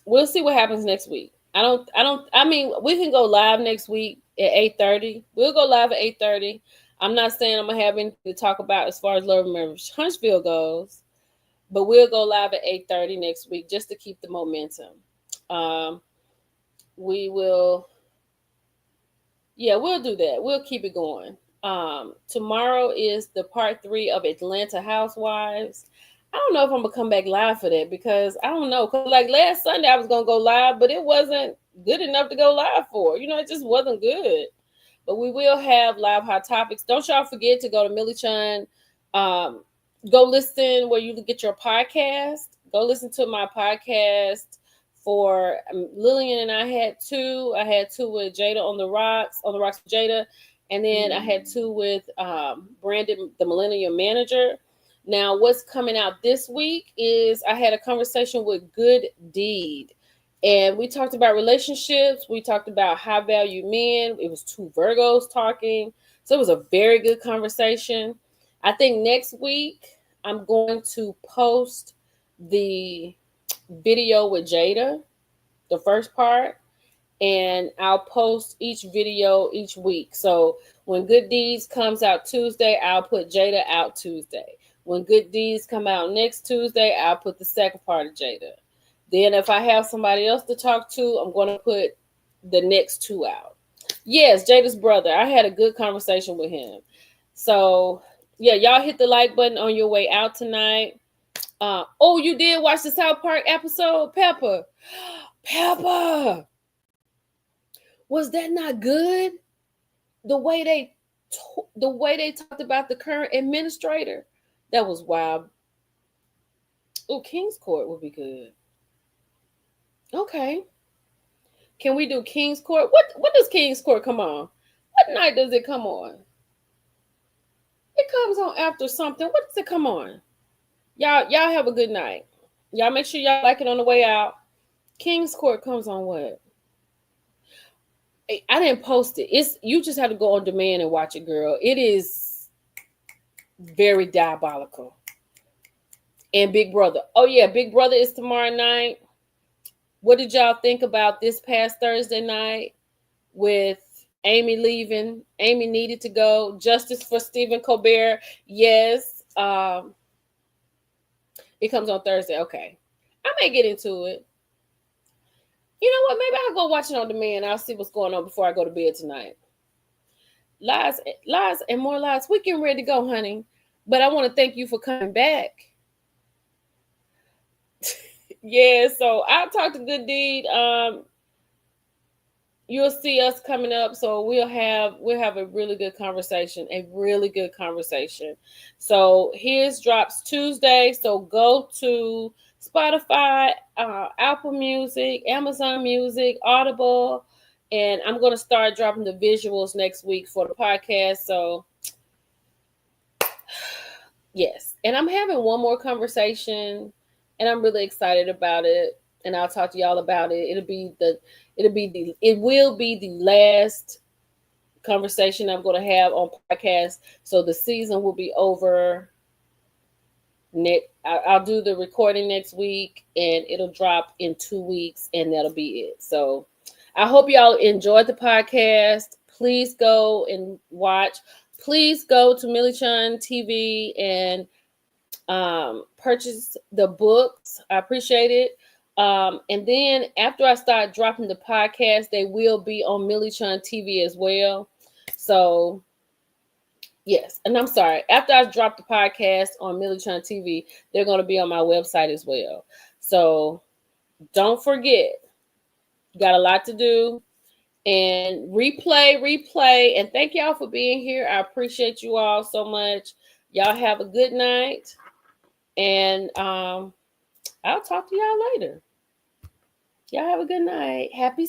[SPEAKER 1] we'll see what happens next week. I mean, we can go live next week at 8:30. We'll go live at 8:30. I'm not saying I'm gonna have anything to talk about as far as Love Marriage Huntsville goes, but we'll go live at 8:30 next week just to keep the momentum. We will, yeah, we'll do that. We'll keep it going. Tomorrow is the part 3 of Atlanta Housewives. I don't know if I'm gonna come back live for that because I don't know. Cause like last Sunday I was gonna go live, but it wasn't good enough to go live for. It just wasn't good. But we will have live hot topics. Don't y'all forget to go to Millie Chun. Go listen where you get your podcast. Go listen to my podcast for Lillian and I had 2. I had 2 with Jada on the rocks with Jada. And then I had 2 with Brandon, the Millennium Manager. Now, what's coming out this week is I had a conversation with Good Deed. And we talked about relationships. We talked about high value men. It was 2 Virgos talking. So it was a very good conversation. I think next week I'm going to post the video with Jada, the first part, and I'll post each video each week. So when Good Deeds comes out Tuesday, I'll put Jada out Tuesday. When Good Deeds come out next Tuesday, I'll put the second part of Jada. Then if I have somebody else to talk to, I'm going to put the next 2 out. Yes, Jada's brother. I had a good conversation with him. So, yeah, y'all hit the like button on your way out tonight. Oh, you did watch the South Park episode, Pepper? Pepper! Was that not good? The way they talked about the current administrator, that was wild. Oh, King's Court would be good. Okay. Can we do King's Court? What does King's Court come on? What night does it come on? It comes on after something. What does it come on? Y'all have a good night. Y'all make sure y'all like it on the way out. King's Court comes on what? I didn't post it. You just have to go on demand and watch it, girl. It is very diabolical. And Big Brother. Oh yeah, Big Brother is tomorrow night. What did y'all think about this past Thursday night with Amy leaving? Amy needed to go. Justice for Stephen Colbert. Yes. It comes on Thursday. Okay. I may get into it. You know what? Maybe I'll go watch it on demand. I'll see what's going on before I go to bed tonight. Lies, and more lies. We getting ready to go, honey. But I want to thank you for coming back. Yeah, so I'll talk to Good Deed. You'll see us coming up, so we'll have a really good conversation. So his drops Tuesday. So go to Spotify, Apple Music, Amazon Music, Audible, and I'm going to start dropping the visuals next week for the podcast. So yes, and I'm having one more conversation, and I'm really excited about it. And I'll talk to y'all about it. It will be the last conversation I'm going to have on podcast. So the season will be over. I'll do the recording next week, and it'll drop in 2 weeks, and that'll be it. So I hope y'all enjoyed the podcast. Please go and watch. Please go to Millie Chun TV and purchase the books. I appreciate it. And then after I start dropping the podcast, they will be on Millie Chun TV as well. So yes, and I'm sorry, after I drop the podcast on Millie Chun TV, they're going to be on my website as well. So don't forget, you got a lot to do. And replay. And thank y'all for being here. I appreciate you all so much. Y'all have a good night. And I'll talk to y'all later. Y'all have a good night. Happy